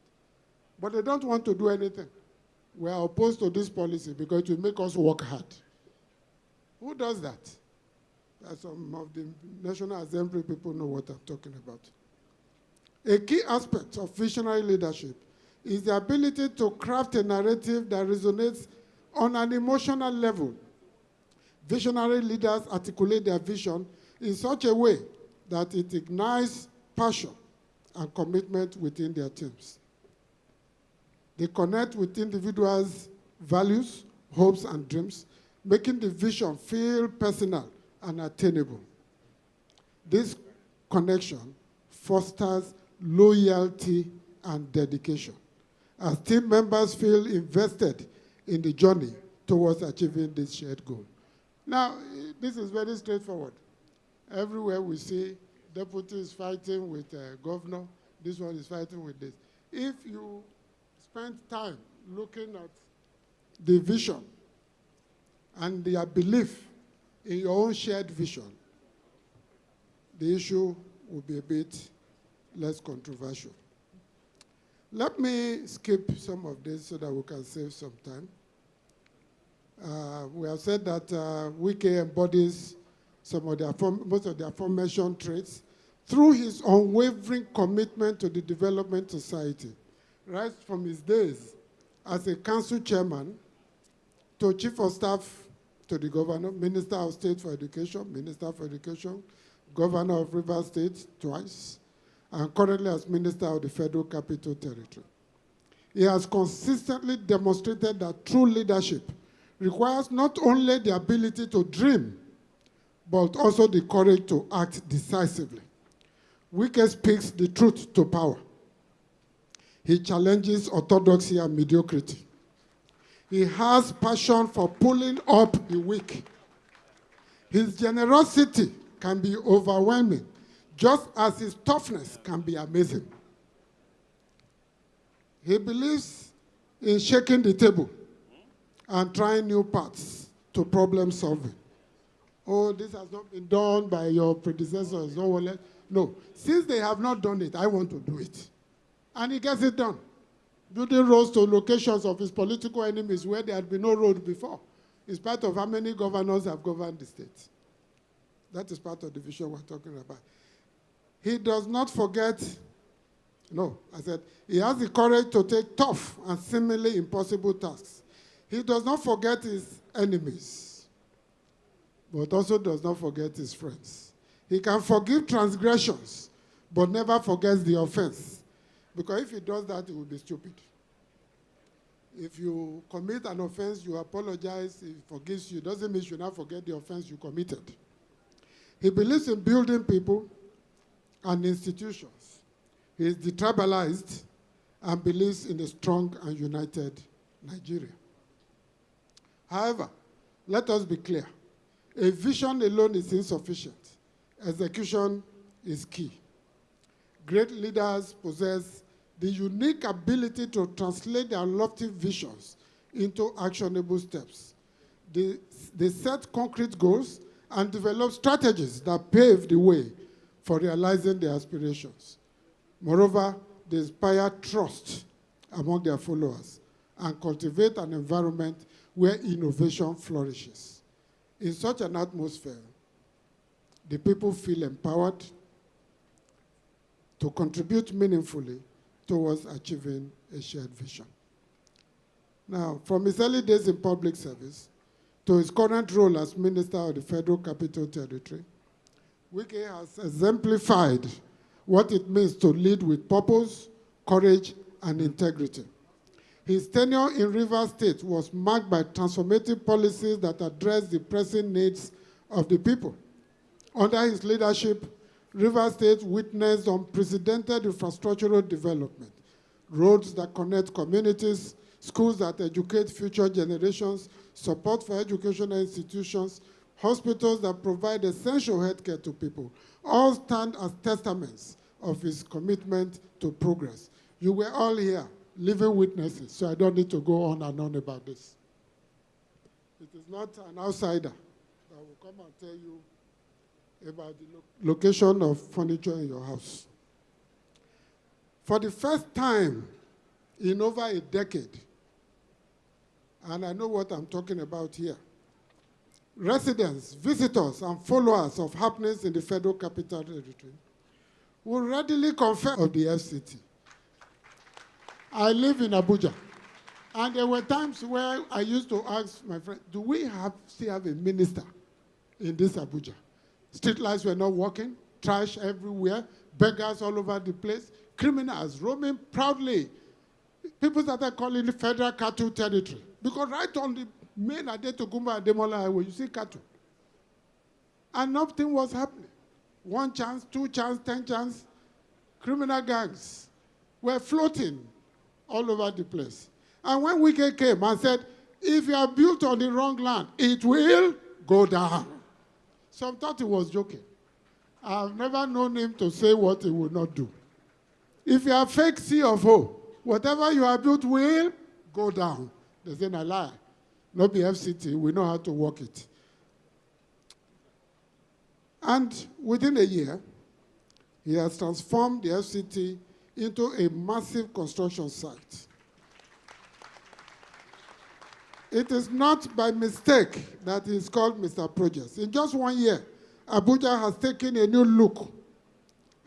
But they don't want to do anything. We are opposed to this policy because it will make us work hard. Who does that? Some of the National Assembly people know what I'm talking about. A key aspect of visionary leadership is the ability to craft a narrative that resonates on an emotional level. Visionary leaders articulate their vision in such a way that it ignites passion and commitment within their teams. They connect with individuals' values, hopes, and dreams, making the vision feel personal and attainable. This connection fosters loyalty and dedication, as team members feel invested in the journey towards achieving this shared goal. Now, this is very straightforward. Everywhere we see deputy is fighting with governor, this one is fighting with this. If you spend time looking at the vision and their belief in your own shared vision, the issue will be a bit less controversial. Let me skip some of this so that we can save some time. We have said that WIKE embodies most of the aforementioned traits through his unwavering commitment to the development society, right from his days as a council chairman to chief of staff to the governor, Minister of State for Education, Minister for Education, Governor of Rivers State twice, and currently as Minister of the Federal Capital Territory. He has consistently demonstrated that true leadership requires not only the ability to dream, but also the courage to act decisively. WIKE speaks the truth to power. He challenges orthodoxy and mediocrity. He has passion for pulling up the weak. His generosity can be overwhelming, just as his toughness can be amazing. He believes in shaking the table and trying new paths to problem solving. Oh, this has not been done by your predecessors. No, since they have not done it, I want to do it. And he gets it done. Building roads to locations of his political enemies where there had been no road before, in spite of how many governors have governed the state. That is part of the vision we're talking about. He does not forget, he has the courage to take tough and seemingly impossible tasks. He does not forget his enemies, but also does not forget his friends. He can forgive transgressions, but never forgets the offense. Because if he does that, it will be stupid. If you commit an offense, you apologize, he forgives you. Doesn't mean you should not forget the offense you committed. He believes in building people and institutions. He is detribalized and believes in a strong and united Nigeria. However, let us be clear. A vision alone is insufficient. Execution is key. Great leaders possess the unique ability to translate their lofty visions into actionable steps. They set concrete goals and develop strategies that pave the way for realizing their aspirations. Moreover, they inspire trust among their followers and cultivate an environment where innovation flourishes. In such an atmosphere, the people feel empowered to contribute meaningfully towards achieving a shared vision. Now, from his early days in public service to his current role as Minister of the Federal Capital Territory, WIKE has exemplified what it means to lead with purpose, courage, and integrity. His tenure in Rivers State was marked by transformative policies that addressed the pressing needs of the people. Under his leadership, Rivers State witnessed unprecedented infrastructural development, roads that connect communities, schools that educate future generations, support for educational institutions, hospitals that provide essential healthcare to people, all stand as testaments of his commitment to progress. You were all here, living witnesses, so I don't need to go on and on about this. It is not an outsider that will come and tell you about the location of furniture in your house. For the first time in over a decade, and I know what I'm talking about here, residents, visitors, and followers of happenings in the Federal Capital Territory will readily confirm of the FCT. I live in Abuja, and there were times where I used to ask my friend, do we still have a minister in this Abuja? Street lights were not working, trash everywhere, beggars all over the place, criminals roaming proudly. People started calling it Federal Cattle Territory, because right on the main Adetokunbo and Demola Highway, you see cattle. And nothing was happening. 1 chance, 2 chance, 10 chance. Criminal gangs were floating all over the place. And when WIKE came and said, if you are built on the wrong land, it will go down. Some thought he was joking. I've never known him to say what he would not do. If you are fake CFO, whatever you have built will go down. They say, I lie. Not the FCT, we know how to work it. And within a year, he has transformed the FCT into a massive construction site. It is not by mistake that he is called Mr. Projects. In just 1 year, Abuja has taken a new look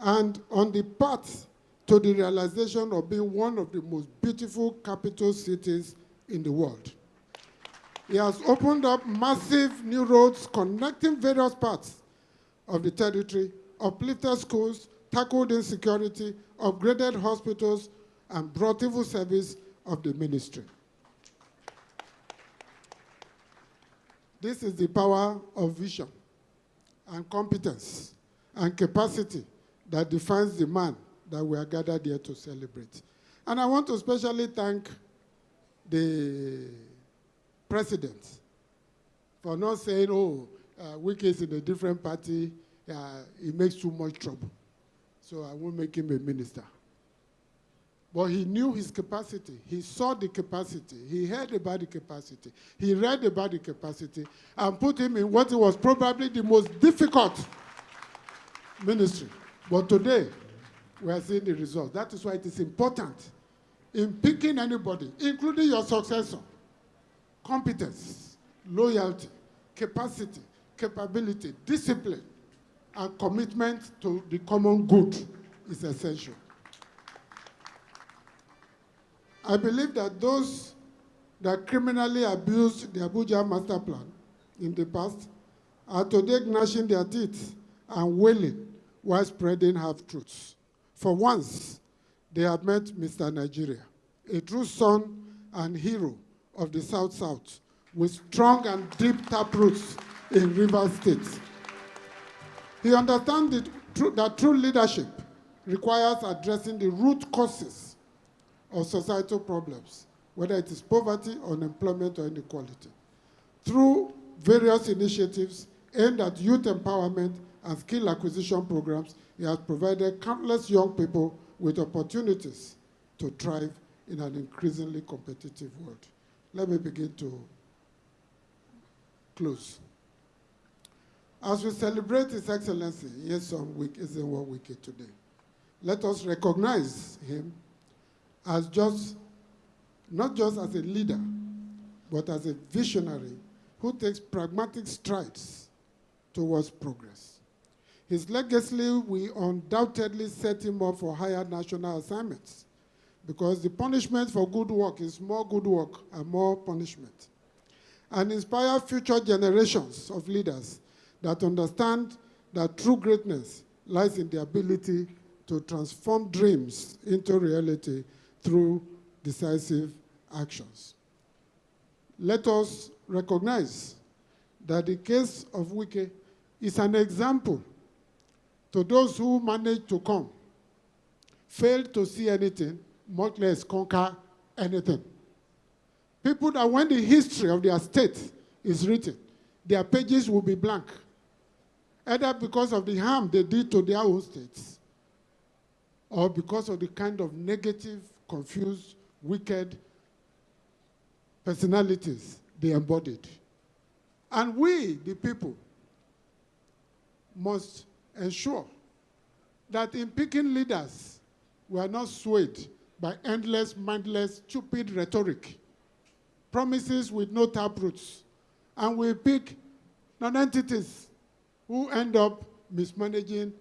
and on the path to the realization of being one of the most beautiful capital cities in the world. He has opened up massive new roads connecting various parts of the territory, uplifted schools, tackled insecurity, upgraded hospitals, and brought civil service of the ministry. This is the power of vision and competence and capacity that defines the man that we are gathered here to celebrate. And I want to especially thank the president for not saying, oh, WIKE is in a different party, he makes too much trouble, so I won't make him a minister. But he knew his capacity. He saw the capacity. He heard about the capacity. He read about the capacity and put him in what was probably the most difficult ministry. But today, we are seeing the results. That is why it is important in picking anybody, including your successor, competence, loyalty, capacity, capability, discipline, and commitment to the common good is essential. I believe that those that criminally abused the Abuja master plan in the past are today gnashing their teeth and wailing while spreading half-truths. For once, they have met Mr. Nigeria, a true son and hero of the South-South, with strong and deep taproots in Rivers State. He understands that true leadership requires addressing the root causes of societal problems, whether it is poverty, unemployment, or inequality. Through various initiatives aimed at youth empowerment and skill acquisition programs, he has provided countless young people with opportunities to thrive in an increasingly competitive world. let me begin to close. As we celebrate His Excellency NYESOM Week, EZENWO WIKE today, let us recognize him as not just as a leader, but as a visionary who takes pragmatic strides towards progress. His legacy will undoubtedly set him up for higher national assignments, because the punishment for good work is more good work and more punishment, and inspire future generations of leaders that understand that true greatness lies in the ability to transform dreams into reality through decisive actions. Let us recognize that the case of WIKE is an example to those who managed to come, failed to see anything, much less conquer anything. People that when the history of their state is written, their pages will be blank, either because of the harm they did to their own states, or because of the kind of negative, confused, wicked personalities they embodied. And we, the people, must ensure that in picking leaders, we are not swayed by endless, mindless, stupid rhetoric, promises with no taproots, and we pick non-entities who end up mismanaging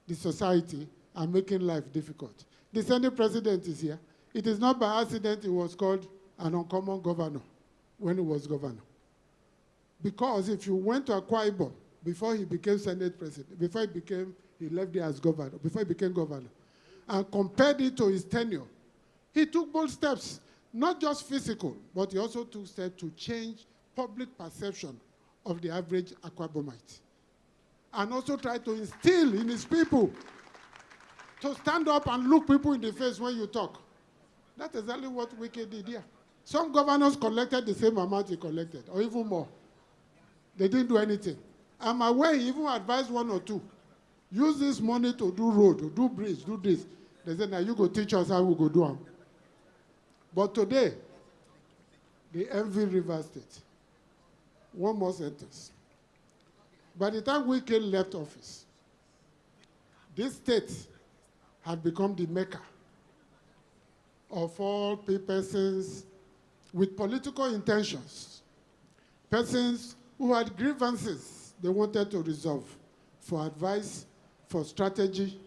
the society and making life difficult. The Senate president is here. It is not by accident he was called an uncommon governor when he was governor. Because if you went to Akwa Ibom before he became Senate president, before he left there as governor, before he became governor, and compared it to his tenure, he took bold steps, not just physical, but he also took steps to change public perception of the average Akwa Ibomite. And also tried to instill in his people to stand up and look people in the face when you talk. That's exactly what WIKE did here. Some governors collected the same amount he collected, or even more. They didn't do anything. I'm aware he even advised one or two, use this money to do road, to do bridge, do this. They said, now you go teach us how we go do them. But today, they envy River State. One more sentence. By the time WIKE left office, this state had become the mecca of all persons with political intentions, persons who had grievances they wanted to resolve, for advice, for strategy,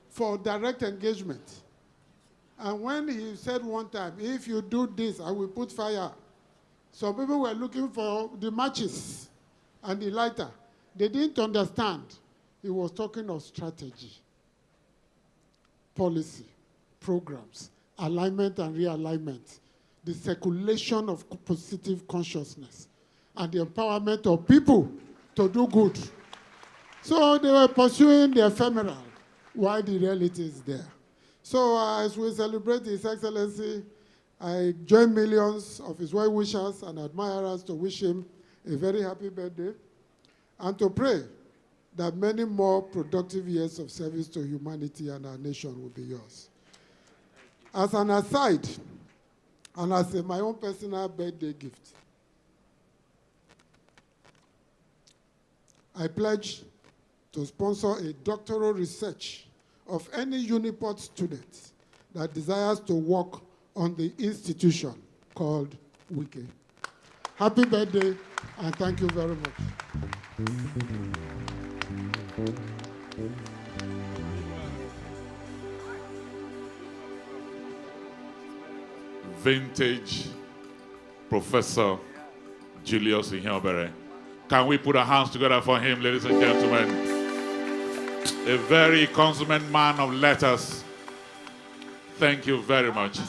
for direct engagement. And when he said one time, if you do this, I will put fire. Some people were looking for the matches and the lighter. They didn't understand. He was talking of strategy, policy, programs, alignment and realignment, the circulation of positive consciousness, and the empowerment of people to do good. So they were pursuing the ephemeral while the reality is there. So as we celebrate His Excellency, I join millions of his well-wishers and admirers to wish him a very happy birthday and to pray that many more productive years of service to humanity and our nation will be yours. As an aside, and as my own personal birthday gift, I pledge to sponsor a doctoral research of any Uniport student that desires to work on the institution called WIKE. Happy birthday, and thank you very much. Vintage Professor Julius Ihiobere. Can we put our hands together for him, ladies and gentlemen? A very consummate man of letters. Thank you very much.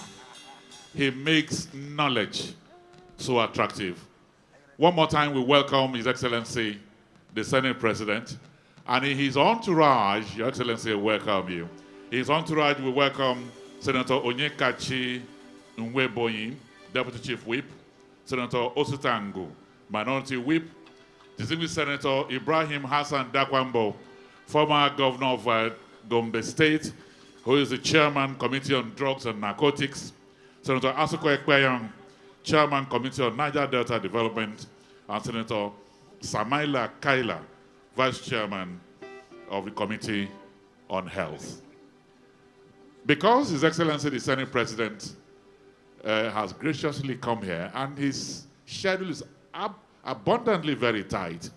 He makes knowledge so attractive. One more time, we welcome His Excellency, the Senate President. And in his entourage, Your Excellency, we welcome you. In his entourage, we welcome Senator Onyekachi Nweboyim, Deputy Chief Whip, Senator Osutangu, Minority Whip, Distinguished Senator Ibrahim Hassan Dakwambo, former governor of Gombe State, who is the chairman, Committee on Drugs and Narcotics, Senator Asuko Ekpeyong, Chairman, Committee on Niger Delta Development, and Senator Samaila Kaila, Vice Chairman of the Committee on Health. Because His Excellency the Senate President has graciously come here and his schedule is abundantly very tight,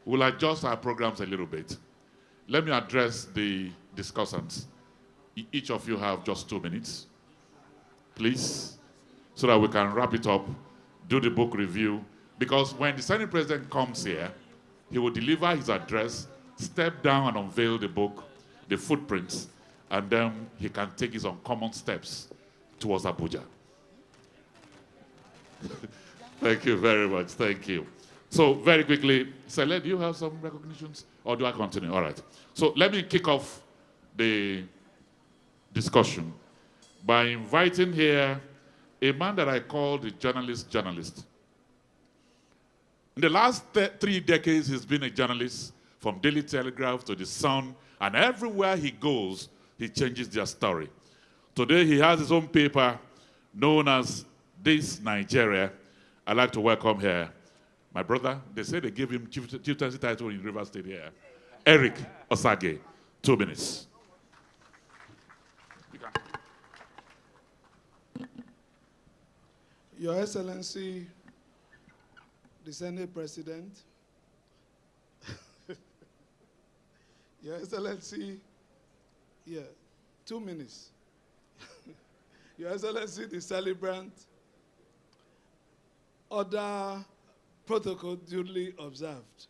we'll adjust our programs a little bit. Let me address the discussants. Each of you have just 2 minutes, please, so that we can wrap it up, do the book review, because when the Senate President comes here, he will deliver his address, step down and unveil the book, the footprints, and then he can take his uncommon steps towards Abuja. Thank you very much, thank you. So very quickly, Sele, do you have some recognitions or do I continue? All right. So let me kick off the discussion by inviting here a man that I call the journalist. In the last 3 decades, he's been a journalist from Daily Telegraph to The Sun, and everywhere he goes, he changes their story. Today, he has his own paper known as This Nigeria. I'd like to welcome here my brother. They say they gave him chieftaincy title in River State here. Eric Osage, 2 minutes. Your Excellency, the Senate President, Your Excellency, 2 minutes. Your Excellency, the celebrant, other protocol duly observed.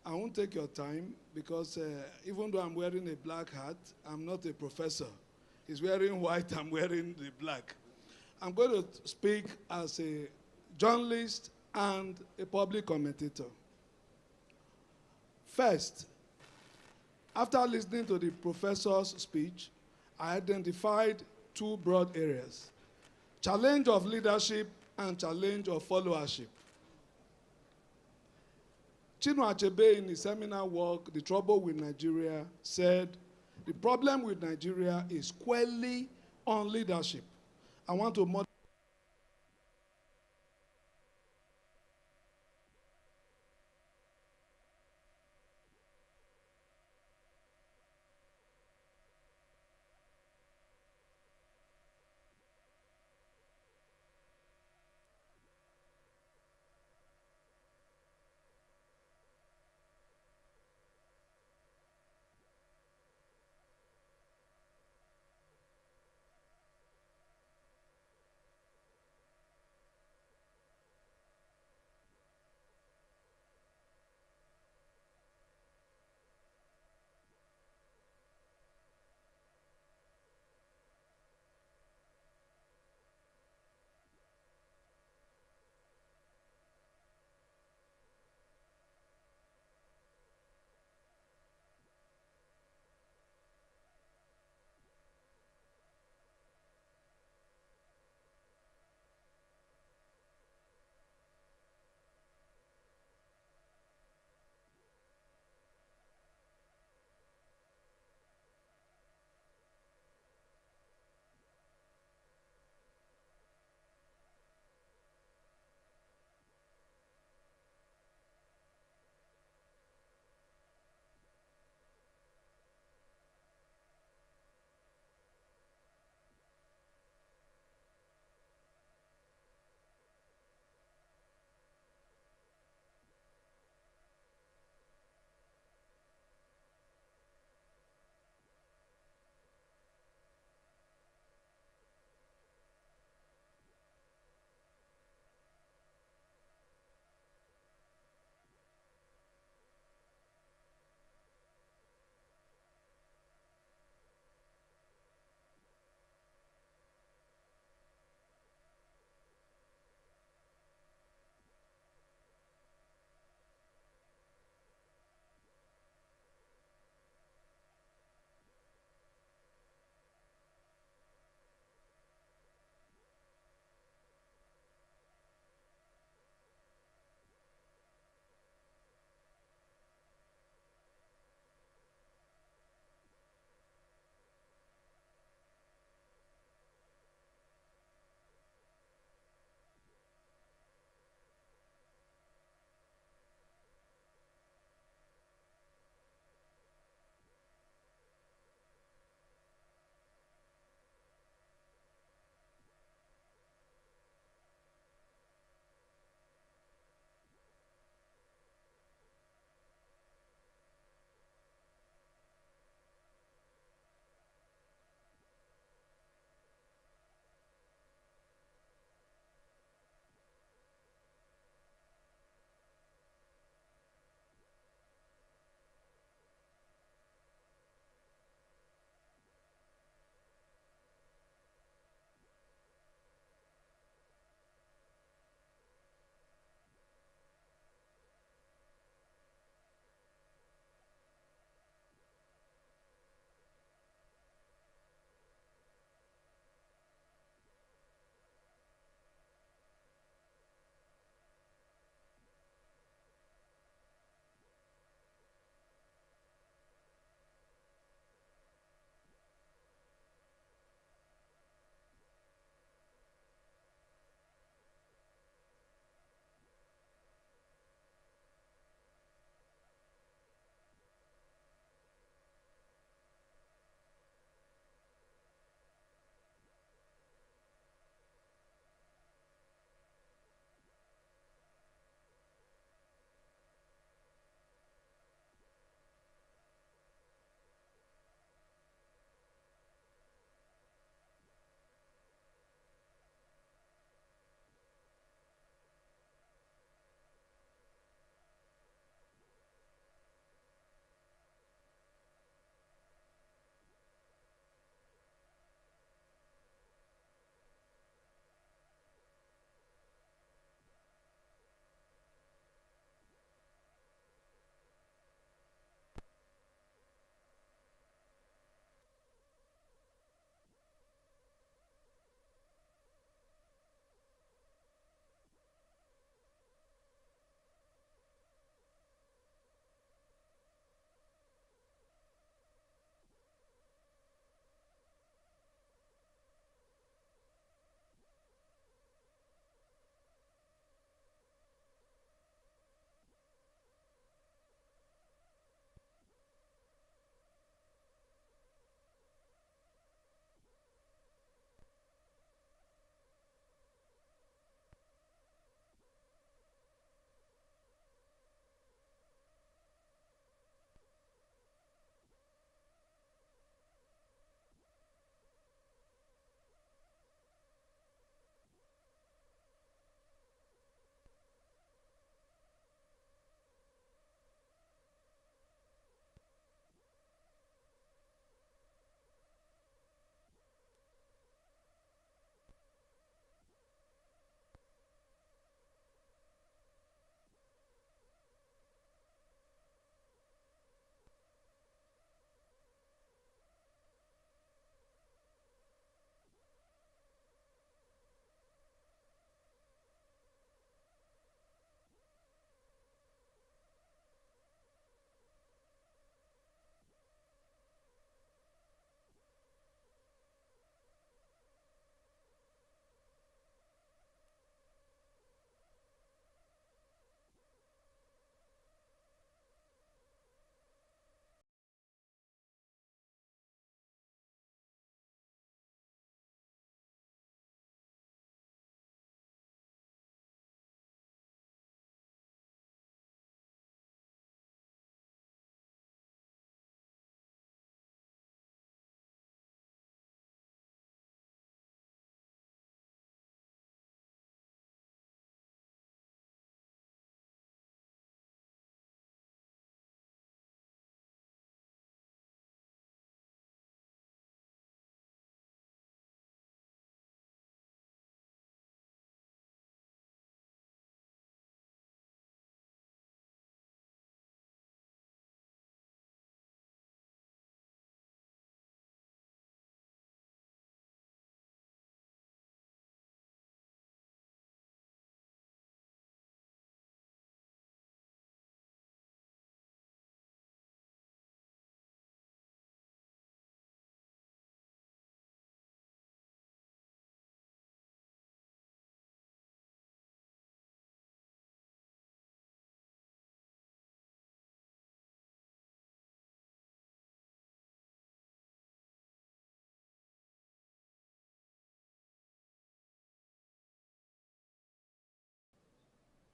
I won't take your time because even though I'm wearing a black hat, I'm not a professor. He's wearing white, I'm wearing the black. I'm going to speak as a journalist and a public commentator. First, after listening to the professor's speech, I identified 2 broad areas: challenge of leadership and challenge of followership. Chinua Achebe, in his seminal work, The Trouble with Nigeria, said, the problem with Nigeria is squarely on leadership. I want to model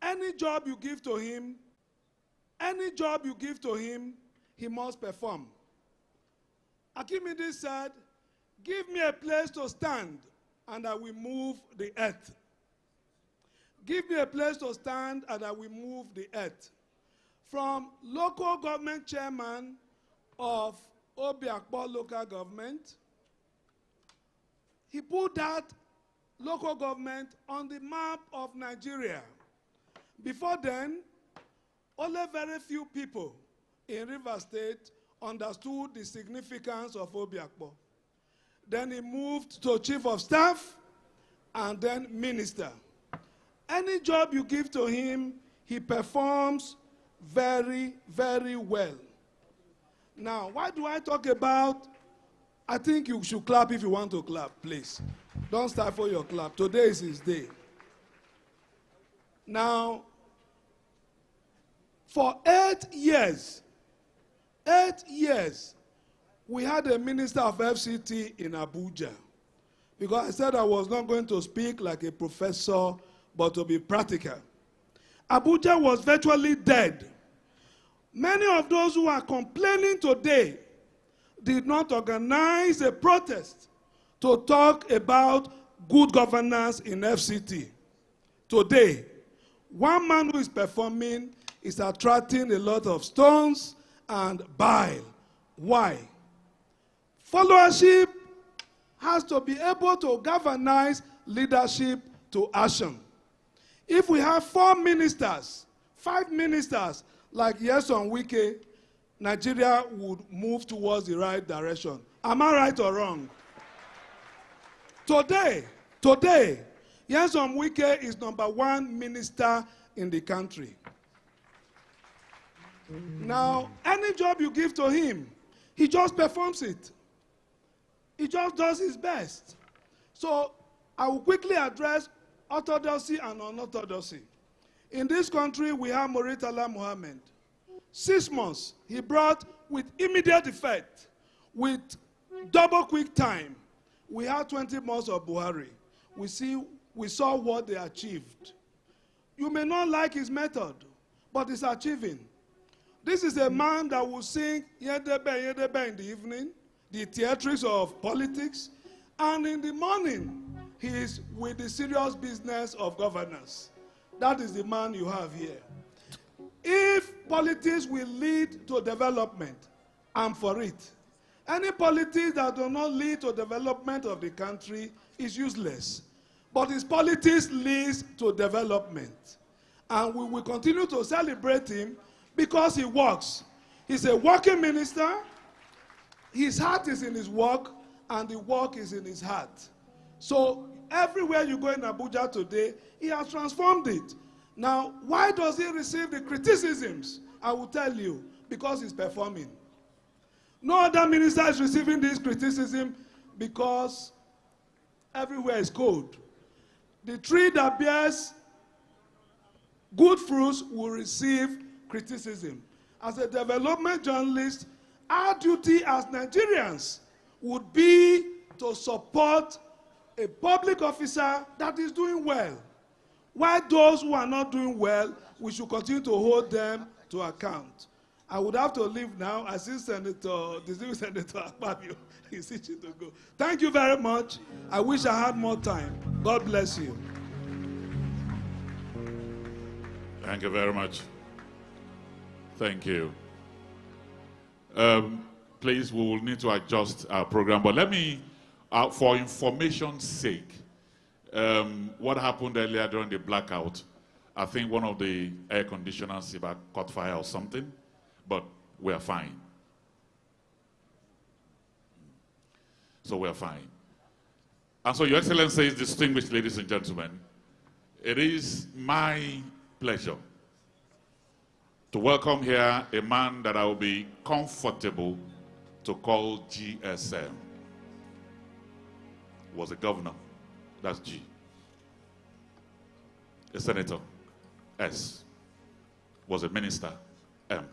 any job you give to him, he must perform. Akimidi said, give me a place to stand and I will move the earth. Give me a place to stand and I will move the earth. From local government chairman of Obiakpo local government, he put that local government on the map of Nigeria. Before then, only very few people in Rivers State understood the significance of Obiakpo. Then he moved to chief of staff and then minister. Any job you give to him, he performs very, very well. Now, why do I talk about, I think you should clap if you want to clap, please. Don't stifle your clap. Today is his day. Now, for 8 years, we had a minister of FCT in Abuja, because I said I was not going to speak like a professor, but to be practical. Abuja was virtually dead. Many of those who are complaining today did not organize a protest to talk about good governance in FCT. Today, one man who is performing is attracting a lot of stones and bile. Why? Followership has to be able to galvanize leadership to action. If we have 4 ministers, 5 ministers, like NYESOM WIKE, Nigeria would move towards the right direction. Am I right or wrong? Today, NYESOM WIKE is #1 minister in the country. Now, any job you give to him, he just performs it. He just does his best. So I will quickly address orthodoxy and unorthodoxy. In this country, we have Muritala Muhammad. 6 months, he brought with immediate effect, with double quick time. We had 20 months of Buhari. We saw what they achieved. You may not like his method, but he's achieving. This is a man that will sing Yedebe, Yedebe in the evening, the theatrics of politics, and in the morning, he is with the serious business of governance. That is the man you have here. If politics will lead to development, I'm for it. Any politics that do not lead to development of the country is useless. But his politics leads to development. And we will continue to celebrate him because he works. He's a working minister. His heart is in his work, and the work is in his heart. So everywhere you go in Abuja today, he has transformed it. Now, why does he receive the criticisms? I will tell you, because he's performing. No other minister is receiving this criticism because everywhere is cold. The tree that bears good fruits will receive criticism. As a development journalist, our duty as Nigerians would be to support a public officer that is doing well. While those who are not doing well, we should continue to hold them to account. I would have to leave now. I see the distinguished Senator Akpabio is itching to go. Thank you very much. I wish I had more time. God bless you. Thank you very much. Thank you. Please, we will need to adjust our program, but let me, for information's sake, what happened earlier during the blackout, I think one of the air conditioners caught fire or something, but we are fine. So we are fine. And so, Your Excellencies, distinguished ladies and gentlemen, it is my pleasure to welcome here a man that I will be comfortable to call GSM. Was a governor, that's G. A senator, S. Was a minister, M.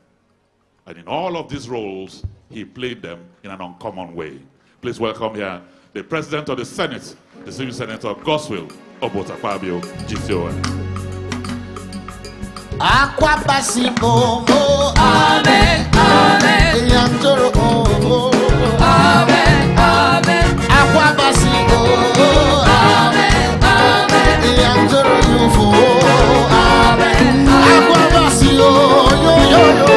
And in all of these roles, he played them in an uncommon way. Please welcome here the President of the Senate, the Senior Senator Goswill Obota Fabio GCON. Aquabasi bomo, amen, amen. Yantoro oh, amen, amen. Aquabasi oh, amen, amen. Yantoro yufo, amen, aquabasi oh, yo yo yo,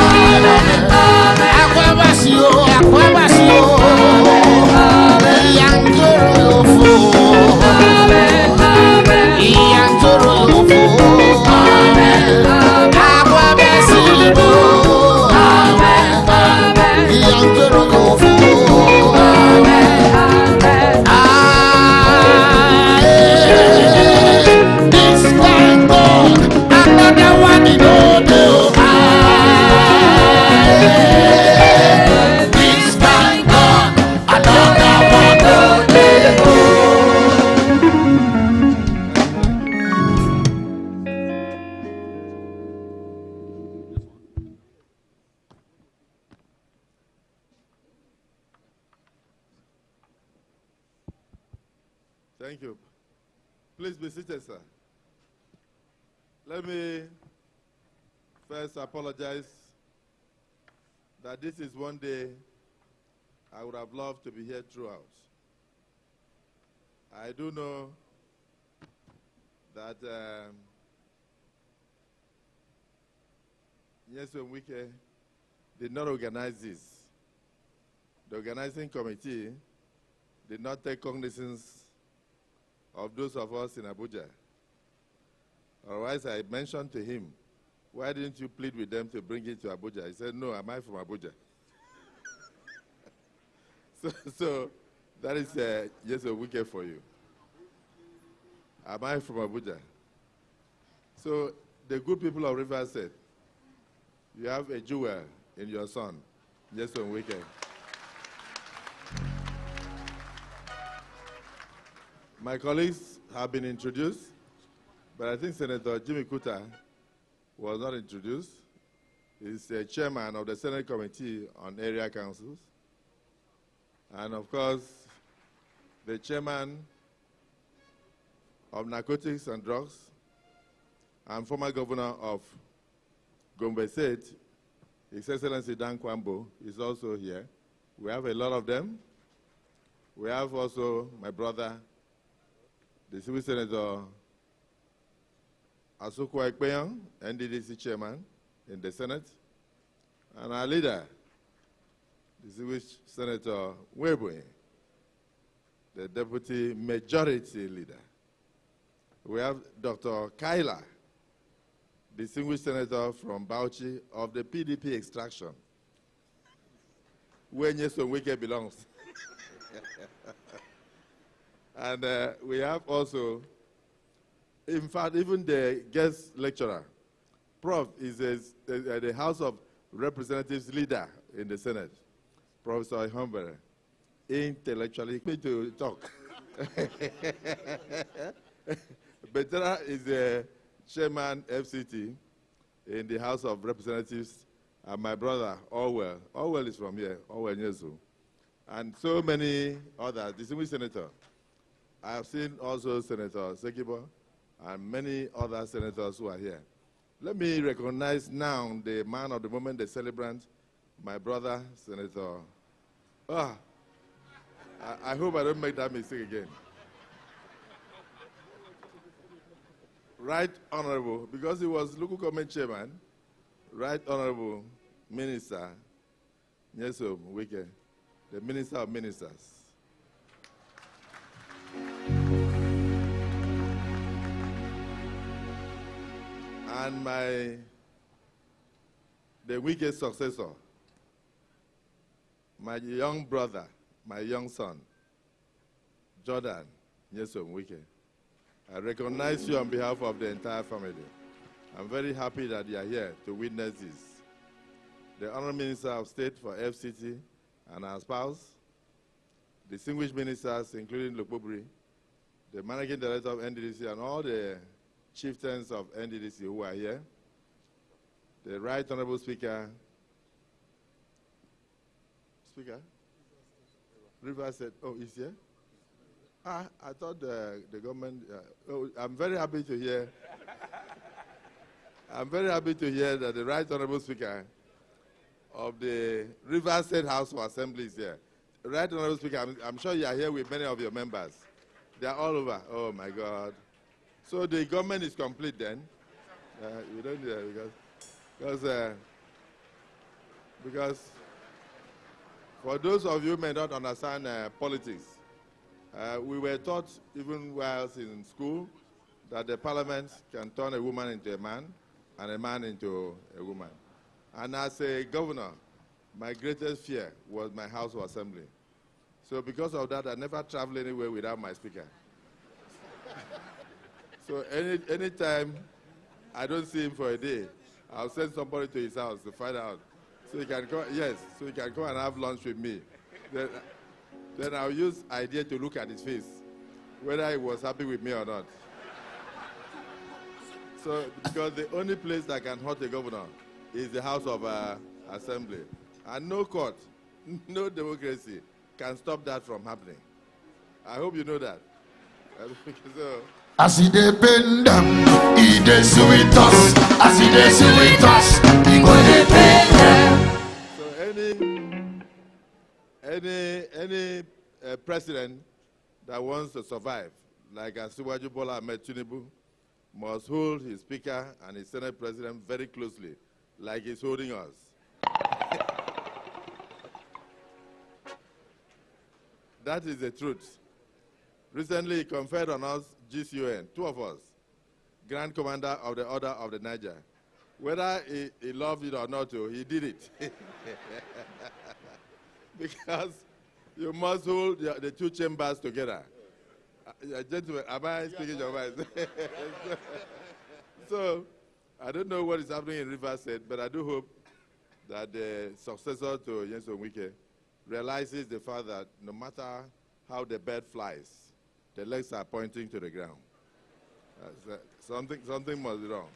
amen, amen. Aquabasi oh, amen, yantoro yufo, amen, amen. Yantoro yufo. Thank you. Please be seated, sir. Let me first apologize that this is one day I would have loved to be here throughout. I do know that NYESOM WIKE did not organize this. The organizing committee did not take cognizance of those of us in Abuja. Otherwise, I mentioned to him, why didn't you plead with them to bring it to Abuja? He said, no, am I from Abuja? so that is NYESOM WIKE for you. Am I from Abuja? So the good people of Rivers said, you have a jewel in your son, NYESOM WIKE. My colleagues have been introduced, but I think Senator Jimmy Kuta was not introduced. He's the chairman of the Senate Committee on Area Councils. And of course, the chairman of Narcotics and Drugs and former governor of Gombe State, His Excellency Dan Kwambo, is also here. We have a lot of them. We have also my brother, the Civil Senator Asukwa Ekpeyon, NDDC chairman in the Senate, and our leader, the Civil Senator Webwe, the deputy majority leader. We have Dr. Kaila, distinguished senator from Bauchi of the PDP extraction, where NYESOM WIKE belongs. And we have also, in fact, even the guest lecturer, Prof. is the House of Representatives leader in the Senate, Professor Honourable, intellectually quick to talk. Betera is the chairman FCT in the House of Representatives, and my brother, Orwell. Orwell is from here, Orwell Nyesu. And so many others, distinguished senator. I have seen also Senator Sekibo and many other senators who are here. Let me recognize now the man of the moment, the celebrant, my brother, Senator. I hope I don't make that mistake again. Right Honourable, because he was local government chairman, Right Honourable Minister NYESOM WIKE, the Minister of Ministers. And the WIKE successor, my young brother, my young son, Jordan NYESOM WIKE. I recognize you on behalf of the entire family. I'm very happy that you are here to witness this. The Honourable Minister of State for FCT and our spouse, distinguished ministers, including Lukbubri, the Managing Director of NDDC, and all the chieftains of NDDC who are here, the Right Honourable Speaker, Rivers said, oh, he's here? I thought the government, I'm very happy to hear. I'm very happy to hear that the Right Honourable Speaker of the Rivers State House of Assembly is here. Right Honourable Speaker, I'm sure you are here with many of your members. They are all over. Oh, my God. So the government is complete then? You don't hear because for those of you who may not understand politics, we were taught even whilst in school that the parliament can turn a woman into a man and a man into a woman. And as a governor, my greatest fear was my House of Assembly. So because of that, I never travel anywhere without my speaker. So anytime I don't see him for a day, I'll send somebody to his house to find out. So he can come, yes, so he can come and have lunch with me. Then I'll use idea to look at his face, whether he was happy with me or not. So, because the only place that can hurt a governor is the House of Assembly. And no court, no democracy can stop that from happening. I hope you know that. So, as he dey pain them, he dey sweet us. As he dey sweet us, he go dey pain them. So any president that wants to survive, like Asiwaju Bola Ahmed Tinubu, must hold his speaker and his Senate president very closely, like he's holding us. That is the truth. Recently, he conferred on us GCON, two of us, Grand Commander of the Order of the Niger. Whether he loved it or not, he did it. Because you must hold the two chambers together. Gentlemen, am I speaking your mind? So, I don't know what is happening in Rivers State, but I do hope that the successor to NYESOM realizes the fact that no matter how the bird flies, the legs are pointing to the ground. Something must be wrong.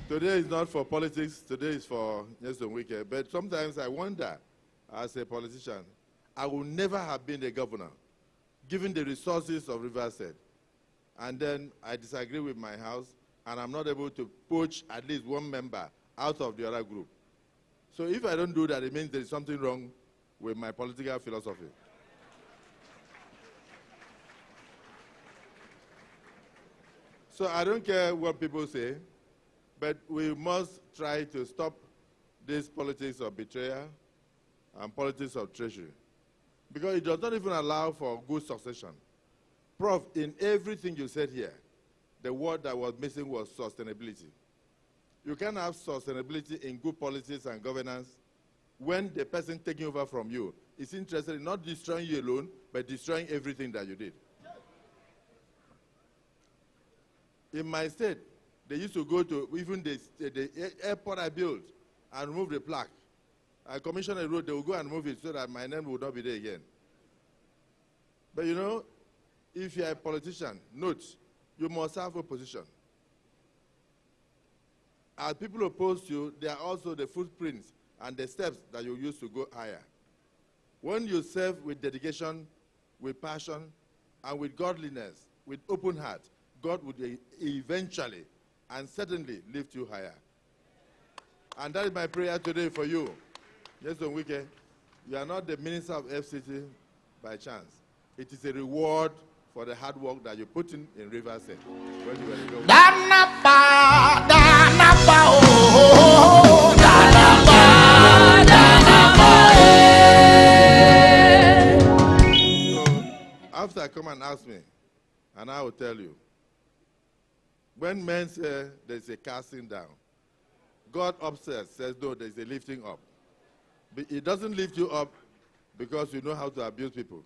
Today is not for politics, today is for NYESOM. But sometimes I wonder, as a politician, I would never have been a governor, given the resources of Rivers State. And then I disagree with my house, and I'm not able to poach at least one member out of the other group. So if I don't do that, it means there is something wrong with my political philosophy. So I don't care what people say, but we must try to stop this politics of betrayal and politics of treasury, because it does not even allow for good succession. Prof, in everything you said here, the word that was missing was sustainability. You can have sustainability in good policies and governance when the person taking over from you is interested in not destroying you alone, but destroying everything that you did. In my state, they used to go to even the airport I built and remove the plaque. I commissioned a road, they will go and move it so that my name would not be there again. But you know, if you're a politician, note, you must have a position. As people oppose you, there are also the footprints and the steps that you use to go higher. When you serve with dedication, with passion, and with godliness, with open heart, God would eventually and certainly lift you higher. And that is my prayer today for you. NYESOM WIKE, you are not the minister of FCT by chance. It is a reward for the hard work that you put in Rivers State. When you were in So, after come and ask me, and I will tell you, when men say there's a casting down, God upstairs says, no, there's a lifting up. But it doesn't lift you up because you know how to abuse people.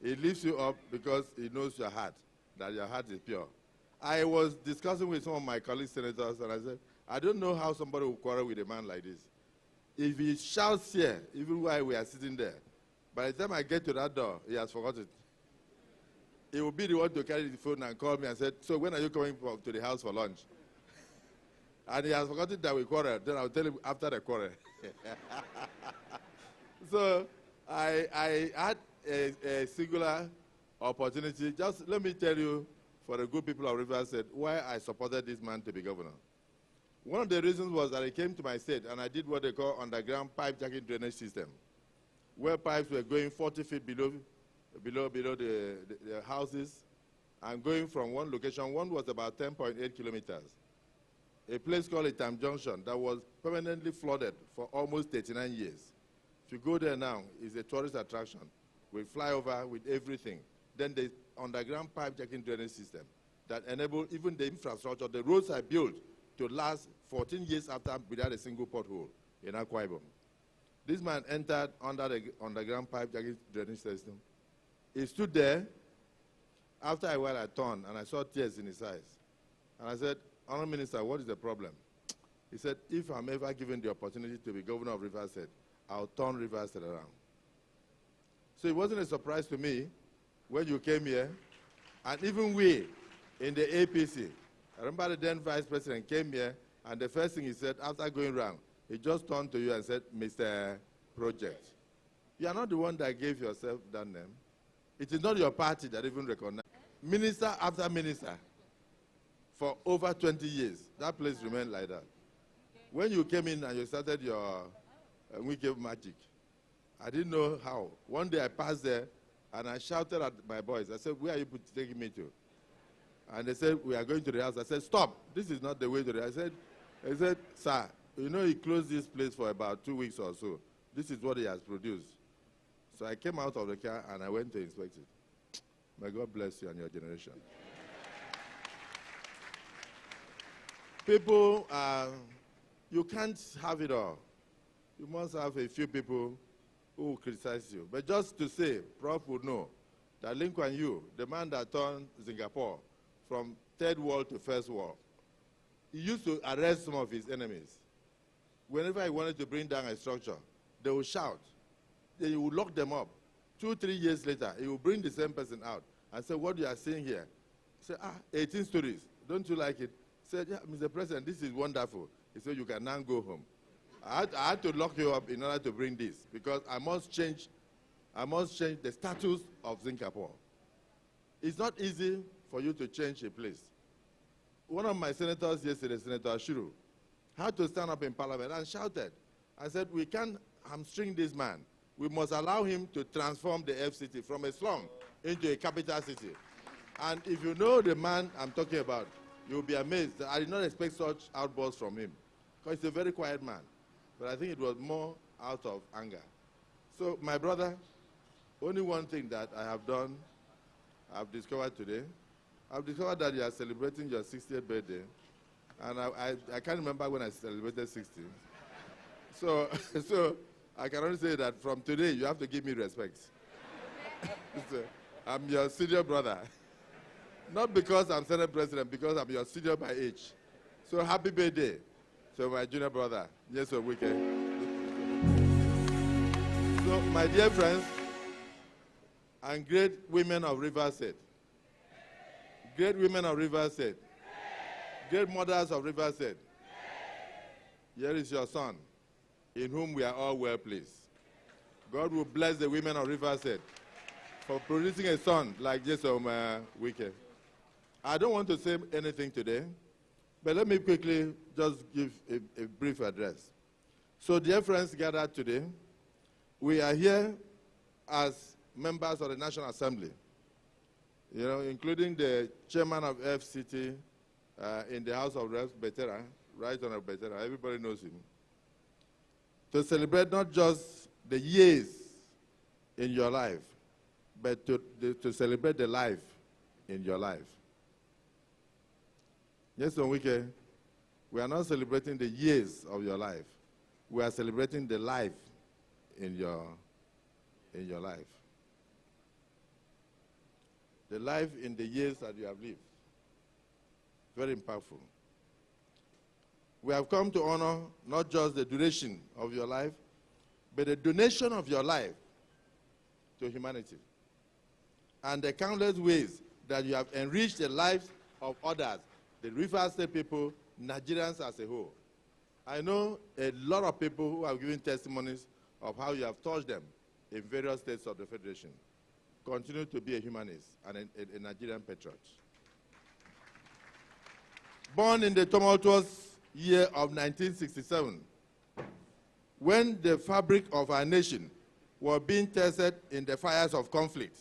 It lifts you up because it knows your heart, that your heart is pure. I was discussing with some of my colleague senators, and I said, I don't know how somebody will quarrel with a man like this. If he shouts here, even while we are sitting there, by the time I get to that door, he has forgotten. He will be the one to carry the phone and call me and said, so when are you coming to the house for lunch? And he has forgotten that we quarreled. Then I'll tell him after the quarrel. So I had a singular opportunity. Just let me tell you, for the good people of Rivers State, why I supported this man to be governor. One of the reasons was that I came to my state and I did what they call underground pipe jacking drainage system, where pipes were going 40 feet below the houses and going from one location. One was about 10.8 kilometers. A place called Itam Junction that was permanently flooded for almost 39 years. If you go there now, it's a tourist attraction with flyover, with everything. Then the underground pipe jacking drainage system that enable even the infrastructure, the roads are built to last 14 years after without a single pothole in Akwa Ibom. This man entered under the underground pipe jacking drainage system. He stood there. After a while, I turned and I saw tears in his eyes. And I said, Honourable Minister, what is the problem? He said, if I'm ever given the opportunity to be governor of Rivers State, I'll turn Rivers State around. So it wasn't a surprise to me when you came here, and even we in the APC, I remember the then Vice President came here, and the first thing he said after going around, he just turned to you and said, Mr. Project. You are not the one that gave yourself that name. It is not your party that even recognized. Minister after minister, for over 20 years, that place remained like that. When you came in and you started your WIKE magic, I didn't know how. One day I passed there and I shouted at my boys. I said, where are you taking me to? And they said, we are going to the house. I said, stop. This is not the way to the house. I said, sir, you know he closed this place for about 2 weeks or so. This is what he has produced. So I came out of the car and I went to inspect it. May God bless you and your generation. People, you can't have it all. You must have a few people who will criticize you. But just to say, Prof would know that Lee Kuan Yew, the man that turned Singapore from third world to first world, he used to arrest some of his enemies. Whenever he wanted to bring down a structure, they would shout. He would lock them up. 2, 3 years later, he would bring the same person out and say, what you are seeing here? He said, 18 stories. Don't you like it? He said, yeah, Mr. President, this is wonderful. He said, you can now go home. I had to lock you up in order to bring this because I must change the status of Singapore. It's not easy for you to change a place. One of my senators yesterday, Senator Ashuru, had to stand up in Parliament and shouted. I said, we can't hamstring this man. We must allow him to transform the FCT from a slum into a capital city. And if you know the man I'm talking about, you'll be amazed that I did not expect such outbursts from him because he's a very quiet man. But I think it was more out of anger. So, my brother, only one thing that I have done, I've discovered today, I've discovered that you are celebrating your 60th birthday. And I can't remember when I celebrated 60. So I can only say that from today, you have to give me respect. So, I'm your senior brother. Not because I'm Senate President, because I'm your senior by age. So happy birthday to my junior brother, NYESOM WIKE. So my dear friends, and great women of Rivers State, great women of Rivers State, great mothers of Rivers State, here is your son, in whom we are all well pleased. God will bless the women of Rivers State for producing a son like NYESOM WIKE. I don't want to say anything today, but let me quickly just give a brief address. So, dear friends gathered today, we are here as members of the National Assembly, you know, including the chairman of FCT in the House of Reps, Betera, Right Honourable Betera, everybody knows him, to celebrate not just the years in your life, but to celebrate the life in your life. NYESOM WIKE, we are not celebrating the years of your life. We are celebrating the life in your life. The life in the years that you have lived. Very impactful. We have come to honor not just the duration of your life, but the donation of your life to humanity. And the countless ways that you have enriched the lives of others, the Rivers State people, Nigerians as a whole. I know a lot of people who have given testimonies of how you have touched them in various states of the Federation. Continue to be a humanist and a Nigerian patriot. Born in the tumultuous year of 1967, when the fabric of our nation was being tested in the fires of conflict.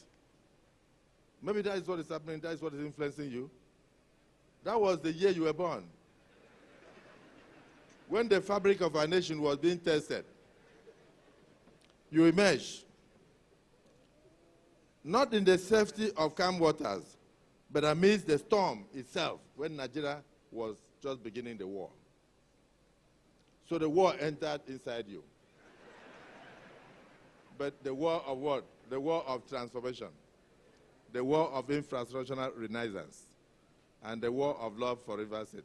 Maybe that is what is happening, that is what is influencing you. That was the year you were born. When the fabric of our nation was being tested, you emerged, not in the safety of calm waters, but amidst the storm itself, when Nigeria was just beginning the war. So the war entered inside you. But the war of what? The war of transformation, the war of infrastructural renaissance, and the war of love for Rivers State.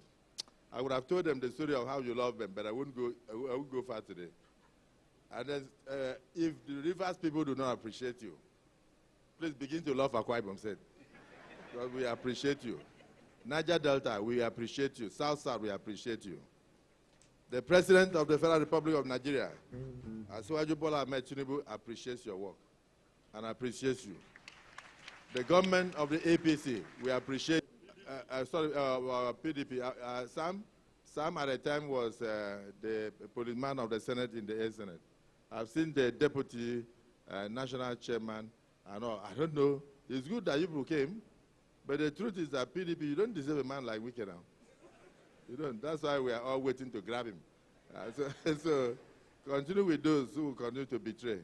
I would have told them the story of how you love them, but I wouldn't go far today. And then, if the Rivers people do not appreciate you, please begin to love Akwa Ibom State. Because we appreciate you. Niger Delta, we appreciate you. South South, we appreciate you. The President of the Federal Republic of Nigeria, Asiwaju Bola Ahmed Tinubu, appreciates your work and appreciates you. The government of the APC, we appreciate, PDP. Sam at the time was the policeman of the Senate in the Senate. I've seen the deputy national chairman and all. I don't know. It's good that you came, but the truth is that PDP, you don't deserve a man like WIKE now. You don't. That's why we are all waiting to grab him. So continue with those who will continue to betray.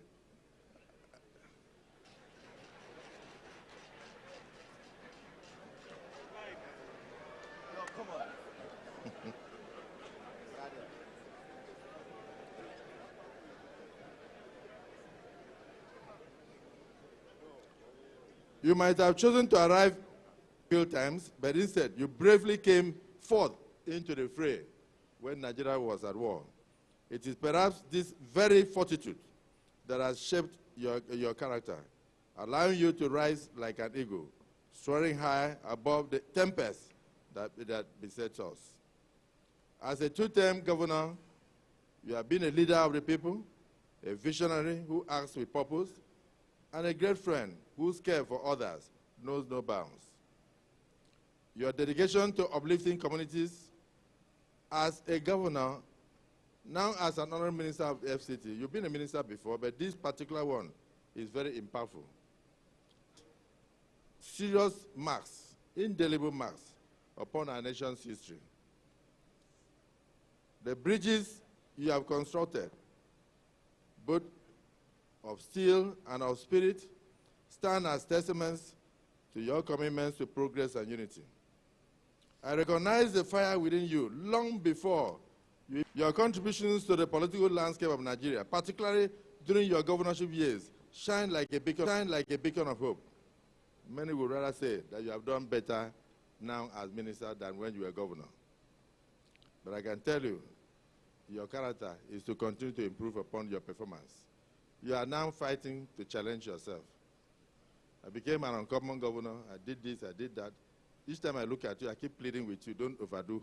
You might have chosen to arrive a few times, but instead you bravely came forth into the fray when Nigeria was at war. It is perhaps this very fortitude that has shaped your character, allowing you to rise like an eagle, soaring high above the tempest that besets us. As a two-term governor, you have been a leader of the people, a visionary who acts with purpose, and a great friend whose care for others knows no bounds. Your dedication to uplifting communities as a governor, now as an honorary minister of the FCT, you've been a minister before, but this particular one is very impactful. Serious marks, indelible marks upon our nation's history. The bridges you have constructed, both of steel and of spirit, stand as testaments to your commitments to progress and unity. I recognize the fire within you long before your contributions to the political landscape of Nigeria, particularly during your governorship years, shine like a beacon of hope. Many would rather say that you have done better now as minister than when you were governor. But I can tell you, your character is to continue to improve upon your performance. You are now fighting to challenge yourself. I became an uncommon governor. I did this, I did that. Each time I look at you, I keep pleading with you, don't overdo.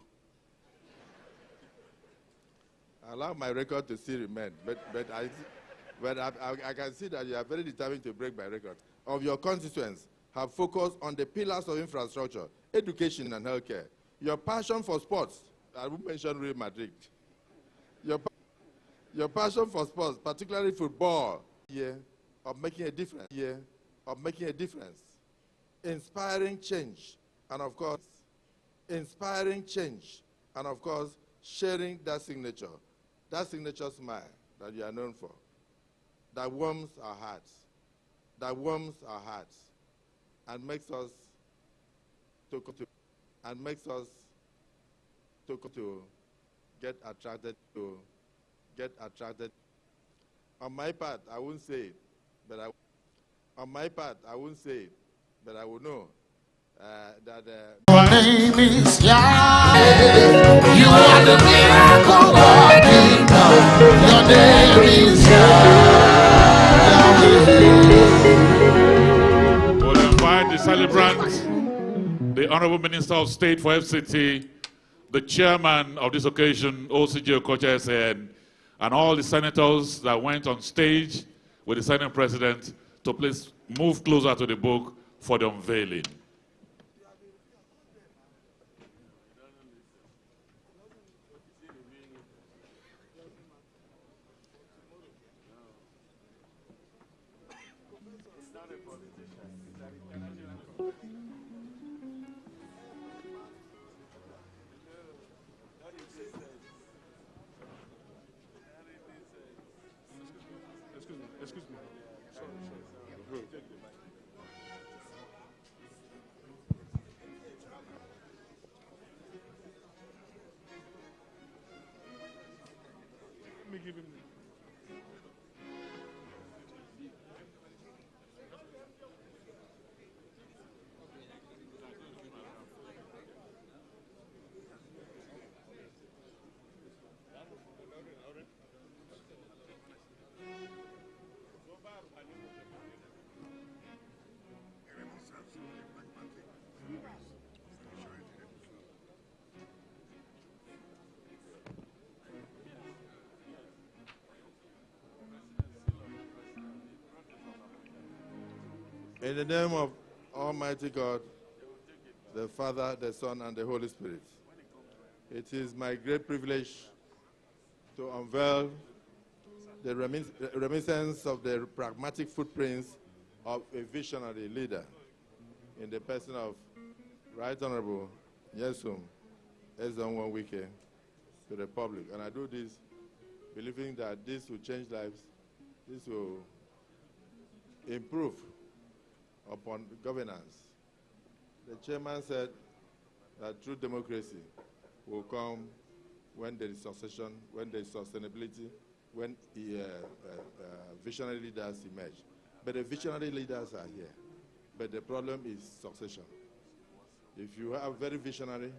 I allow my record to still remain, but I can see that you are very determined to break my record. Of your constituents have focused on the pillars of infrastructure, education and healthcare. Your passion for sports, I won't mention Real Madrid. Your passion for sports, particularly football, of making a difference, inspiring change, and of course, sharing that signature smile that you are known for, that warms our hearts, and makes us to get attracted. On my part, I won't say it, but I will know that. Your name is Yahweh. You are the miracle working God. Your name is Yahweh. We'll invite the celebrant, the Honourable Minister of State for FCT, the chairman of this occasion, OCJ Okocha SAN, and all the senators that went on stage with the Senate President to please move closer to the book for the unveiling. Excuse me. Sorry. Let me give him. In the name of Almighty God, the Father, the Son, and the Holy Spirit, it is my great privilege to unveil the reminiscence of the pragmatic footprints of a visionary leader in the person of Right Honourable NYESOM EZENWO WIKE to the public. And I do this believing that this will change lives, this will improve upon governance. The chairman said that true democracy will come when there is succession, when there is sustainability, when visionary leaders emerge. But the visionary leaders are here. But the problem is succession. If you are very visionary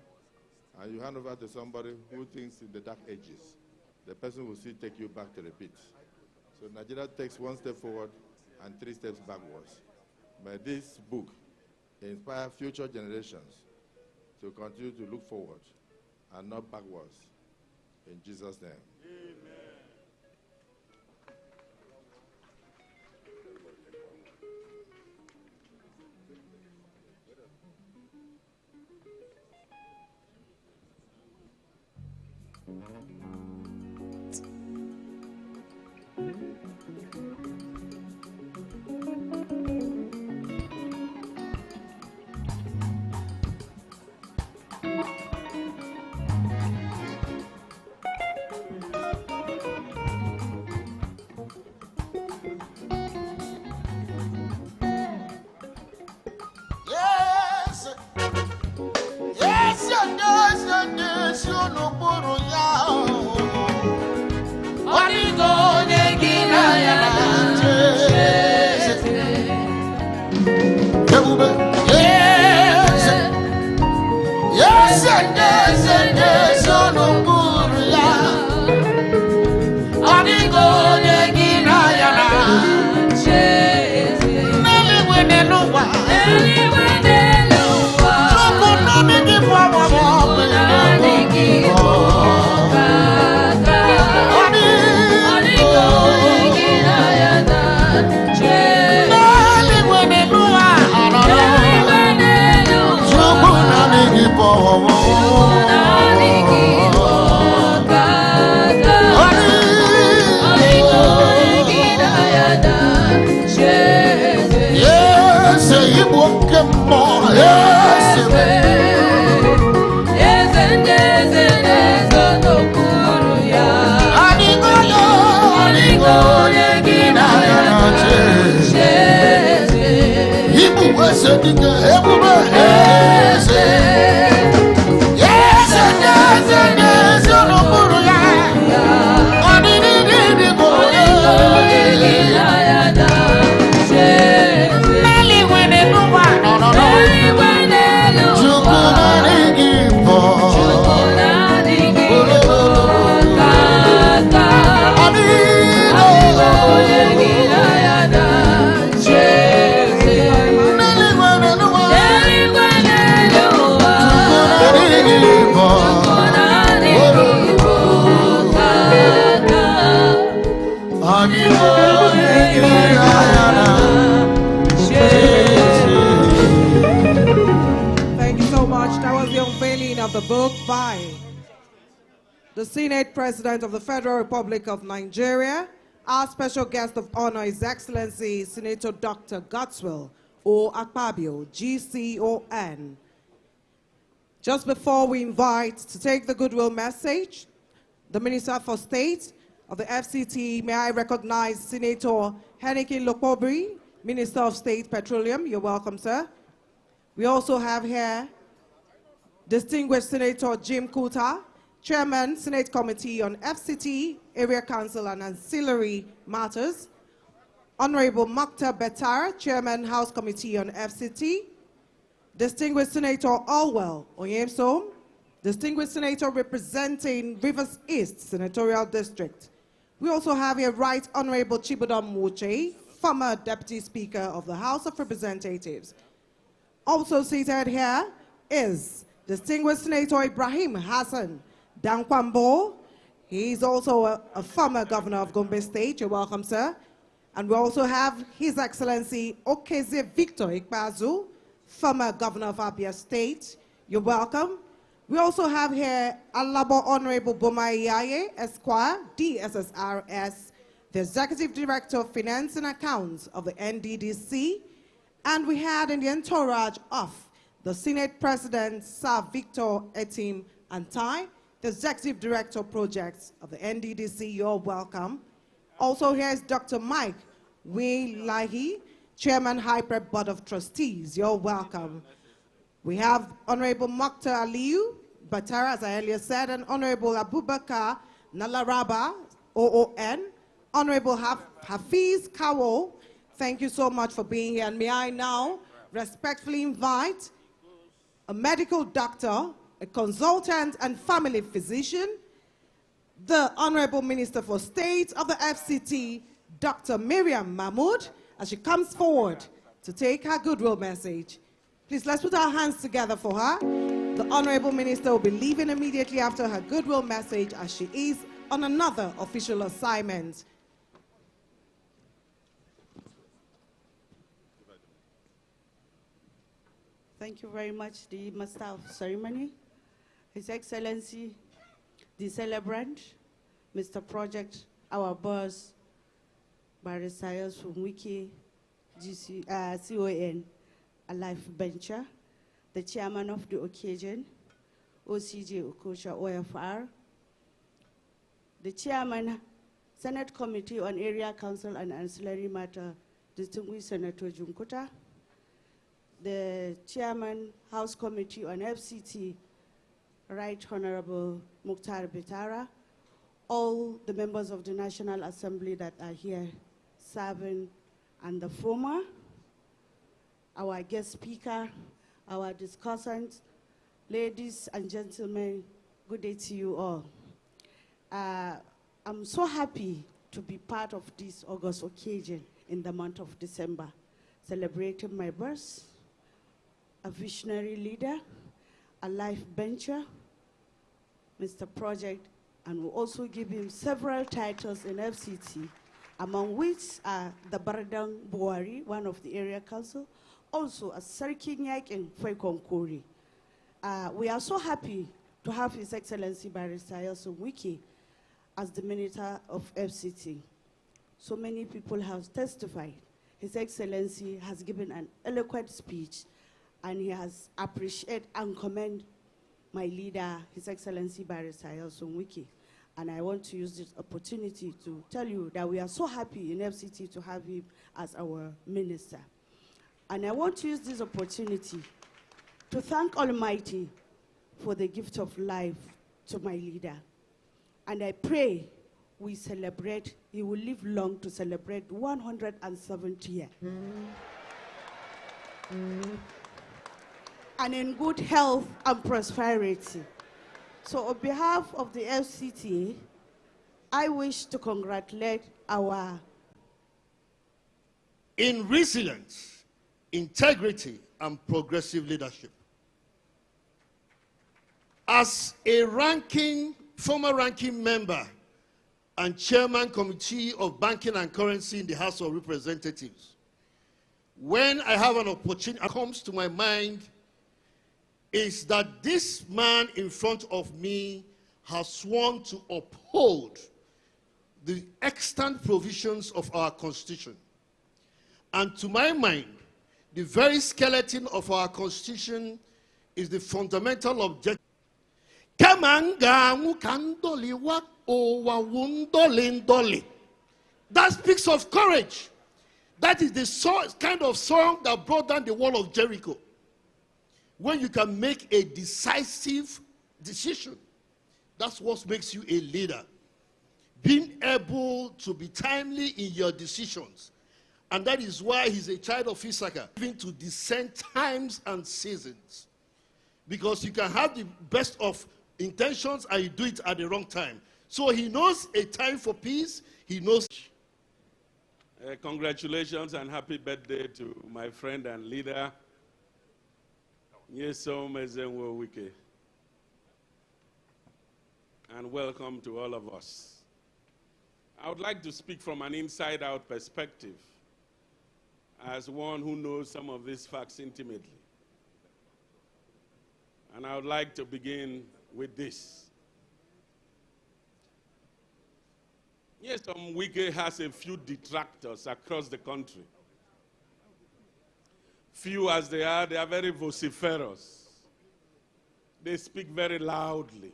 and you hand over to somebody who thinks in the dark ages, the person will still take you back to the pit. So Nigeria takes one step forward and 3 steps backwards. May this book inspire future generations to continue to look forward and not backwards. In Jesus' name. of the book by the Senate President of the Federal Republic of Nigeria. Our special guest of honor is Excellency Senator Dr. Godswill O. Akpabio, GCON. Just before we invite to take the goodwill message, the Minister for State of the FCT, may I recognize Senator Heneke Lokobri, Minister of State Petroleum. You're welcome, sir. We also have here distinguished Senator Jim Kuta, Chairman, Senate Committee on FCT, Area Council and Ancillary Matters. Honourable Makta Betar, Chairman, House Committee on FCT. Distinguished Senator Alwell Oyemsom, Distinguished Senator representing Rivers East Senatorial District. We also have here Right Honourable Chibudom Wuche, former Deputy Speaker of the House of Representatives. Also seated here is Distinguished Senator Ibrahim Hassan Dankwambo. He's also a former Governor of Gombe State. You're welcome, sir. And we also have His Excellency Okeze Victor Ikbazu, former Governor of Abia State. You're welcome. We also have here Alabo Honorable Bomaiyaye Esquire, DSSRS, the Executive Director of Finance and Accounts of the NDDC. And we had in the entourage of the Senate President, Sir Victor Etim Antai, the Executive Director of Projects of the NDDC. You're welcome. Also here is Dr. Mike Wilahi, Chairman Hyprep Board of Trustees. You're welcome. We have Honorable Mokhtar Aliyu Batara, as I earlier said, and Honorable Abubakar Nalaraba, OON, Honorable Hafiz Kawo. Thank you so much for being here. And may I now respectfully invite a medical doctor, a consultant and family physician, the Honorable Minister for State of the FCT, Dr. Miriam Mahmood, as she comes forward to take her goodwill message. Please, let's put our hands together for her. The Honorable Minister will be leaving immediately after her goodwill message as she is on another official assignment. Thank you very much, the Master of Ceremony, His Excellency, the celebrant, Mr. Project, our boss, Barrister from WIKE, CON, a life venture, the chairman of the occasion, OCJ Okosha OFR, the chairman, Senate Committee on Area Council and Ancillary Matter, distinguished Senator Junkuta, the chairman, House Committee on FCT, Right Honourable Mukhtar Betara, all the members of the National Assembly that are here serving, and the former, our guest speaker, our discussants, ladies and gentlemen, good day to you all. I'm so happy to be part of this August occasion in the month of December, celebrating my birth, a visionary leader, a life venture, Mr. Project, and we'll also give him several titles in FCT, among which are the Baradang Buari, one of the area council, also a Sarki Nyak and Fwekonkori. We are so happy to have His Excellency Barrister Yelson Wiki as the Minister of FCT. So many people have testified. His Excellency has given an eloquent speech, and he has appreciated and commended my leader, His Excellency Barrister Yelson Wiki. And I want to use this opportunity to tell you that we are so happy in FCT to have him as our minister. And I want to use this opportunity to thank Almighty for the gift of life to my leader. And I pray we celebrate, he will live long to celebrate 170 years. And in good health and prosperity. So on behalf of the FCT, I wish to congratulate our... In resilience, integrity, and progressive leadership. As a former ranking member and chairman committee of banking and currency in the House of Representatives, when I have an opportunity, it comes to my mind is that this man in front of me has sworn to uphold the extant provisions of our Constitution. And to my mind, the very skeleton of our Constitution is the fundamental objective. That speaks of courage. That is the kind of song that brought down the wall of Jericho. When you can make a decisive decision, that's what makes you a leader. Being able to be timely in your decisions. And that is why he's a child of Issachar, even to discern times and seasons. Because you can have the best of intentions and you do it at the wrong time. So he knows a time for peace. He knows. Congratulations and happy birthday to my friend and leader, NYESOM EZENWO WIKE. And welcome to all of us. I would like to speak from an inside-out perspective as one who knows some of these facts intimately. And I would like to begin with this. NYESOM WIKE has a few detractors across the country. Few as they are very vociferous. They speak very loudly.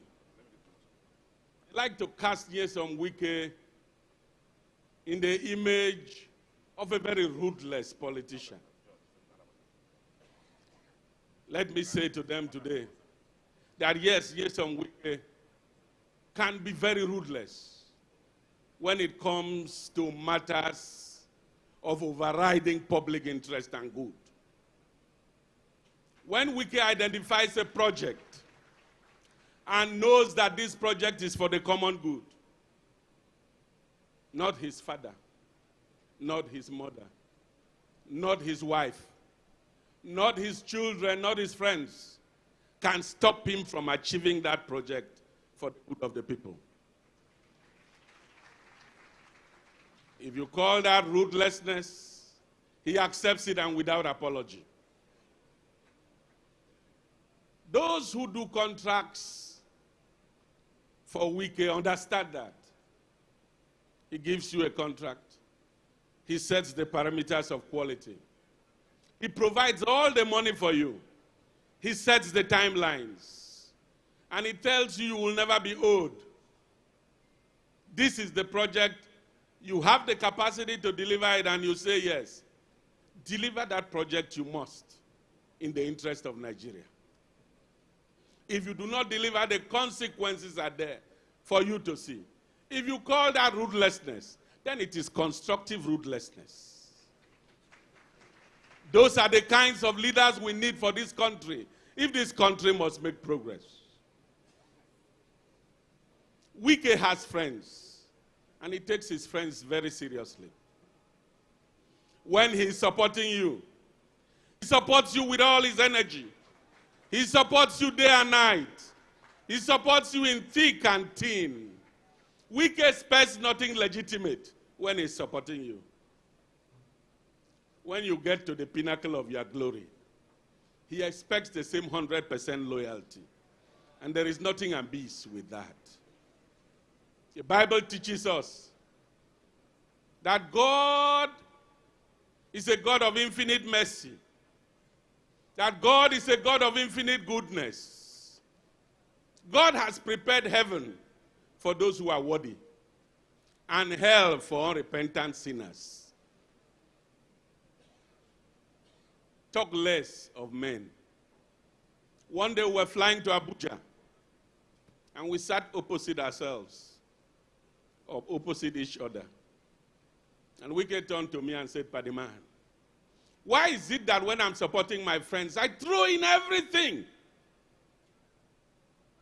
They like to cast NYESOM WIKE in the image of a very ruthless politician. Let me say to them today that yes, NYESOM WIKE can be very ruthless when it comes to matters of overriding public interest and good. When WIKE identifies a project and knows that this project is for the common good, not his father, not his mother, not his wife, not his children, not his friends, can stop him from achieving that project for the good of the people. If you call that ruthlessness, he accepts it and without apology. Those who do contracts for WIKE understand that. He gives you a contract. He sets the parameters of quality. He provides all the money for you. He sets the timelines. And he tells you you will never be owed. This is the project. You have the capacity to deliver it and you say yes. Deliver that project you must in the interest of Nigeria. If you do not deliver, the consequences are there for you to see. If you call that ruthlessness, then it is constructive ruthlessness. Those are the kinds of leaders we need for this country, if this country must make progress. WIKE has friends, and he takes his friends very seriously. When he is supporting you, he supports you with all his energy. He supports you day and night. He supports you in thick and thin. WIKE expects nothing legitimate when he's supporting you. When you get to the pinnacle of your glory, he expects the same 100% loyalty. And there is nothing amiss with that. The Bible teaches us that God is a God of infinite mercy. That God is a God of infinite goodness. God has prepared heaven for those who are worthy and hell for unrepentant sinners. Talk less of men. One day we were flying to Abuja and we sat opposite ourselves, or opposite each other. And WIKE turned to me and said, "Padiman, why is it that when I'm supporting my friends, I throw in everything?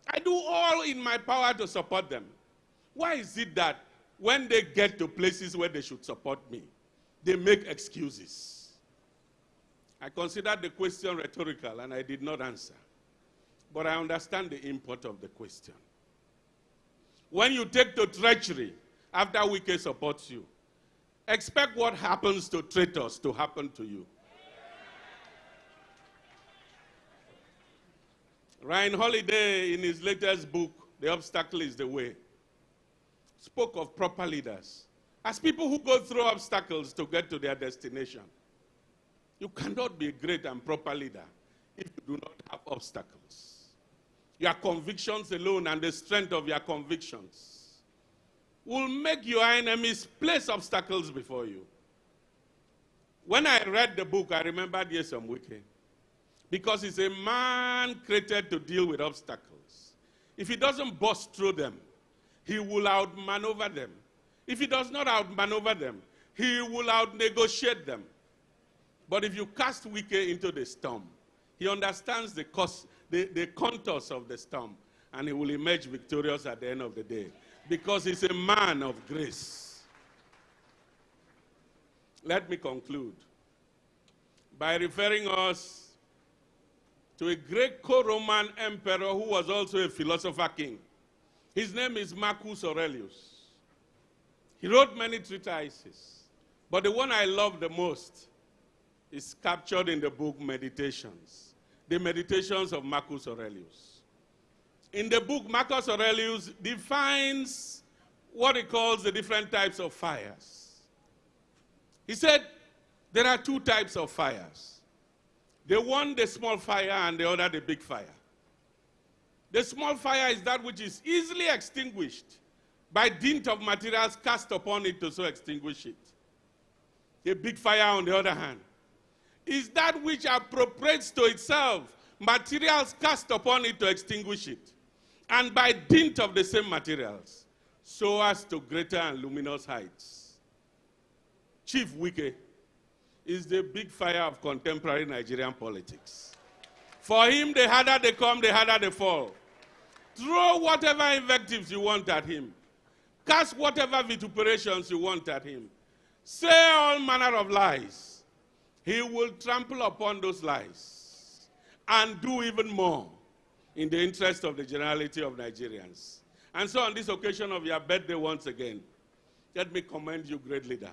I do all in my power to support them. Why is it that when they get to places where they should support me, they make excuses?" I considered the question rhetorical and I did not answer. But I understand the import of the question. When you take to treachery after WIKE supports you, expect what happens to traitors to happen to you. Ryan Holiday, in his latest book, The Obstacle is the Way, spoke of proper leaders as people who go through obstacles to get to their destination. You cannot be a great and proper leader if you do not have obstacles. Your convictions alone and the strength of your convictions will make your enemies place obstacles before you. When I read the book, I remembered NYESOM WIKE, because he's a man created to deal with obstacles. If he doesn't bust through them, he will outmaneuver them. If he does not outmaneuver them, he will outnegotiate them. But if you cast WIKE into the storm, he understands the contours of the storm, and he will emerge victorious at the end of the day, because he's a man of grace. Let me conclude by referring us to a great co-Roman emperor who was also a philosopher king. His name is Marcus Aurelius. He wrote many treatises, but the one I love the most is captured in the book Meditations, the Meditations of Marcus Aurelius. In the book, Marcus Aurelius defines what he calls the different types of fires. He said there are two types of fires. The one, the small fire, and the other, the big fire. The small fire is that which is easily extinguished by dint of materials cast upon it to so extinguish it. The big fire, on the other hand, is that which appropriates to itself materials cast upon it to extinguish it, and by dint of the same materials, so as to greater and luminous heights. Chief WIKE is the big fire of contemporary Nigerian politics. For him, the harder they come, the harder they fall. Throw whatever invectives you want at him. Cast whatever vituperations you want at him. Say all manner of lies. He will trample upon those lies and do even more in the interest of the generality of Nigerians. And so on this occasion of your birthday once again, let me commend you, great leader.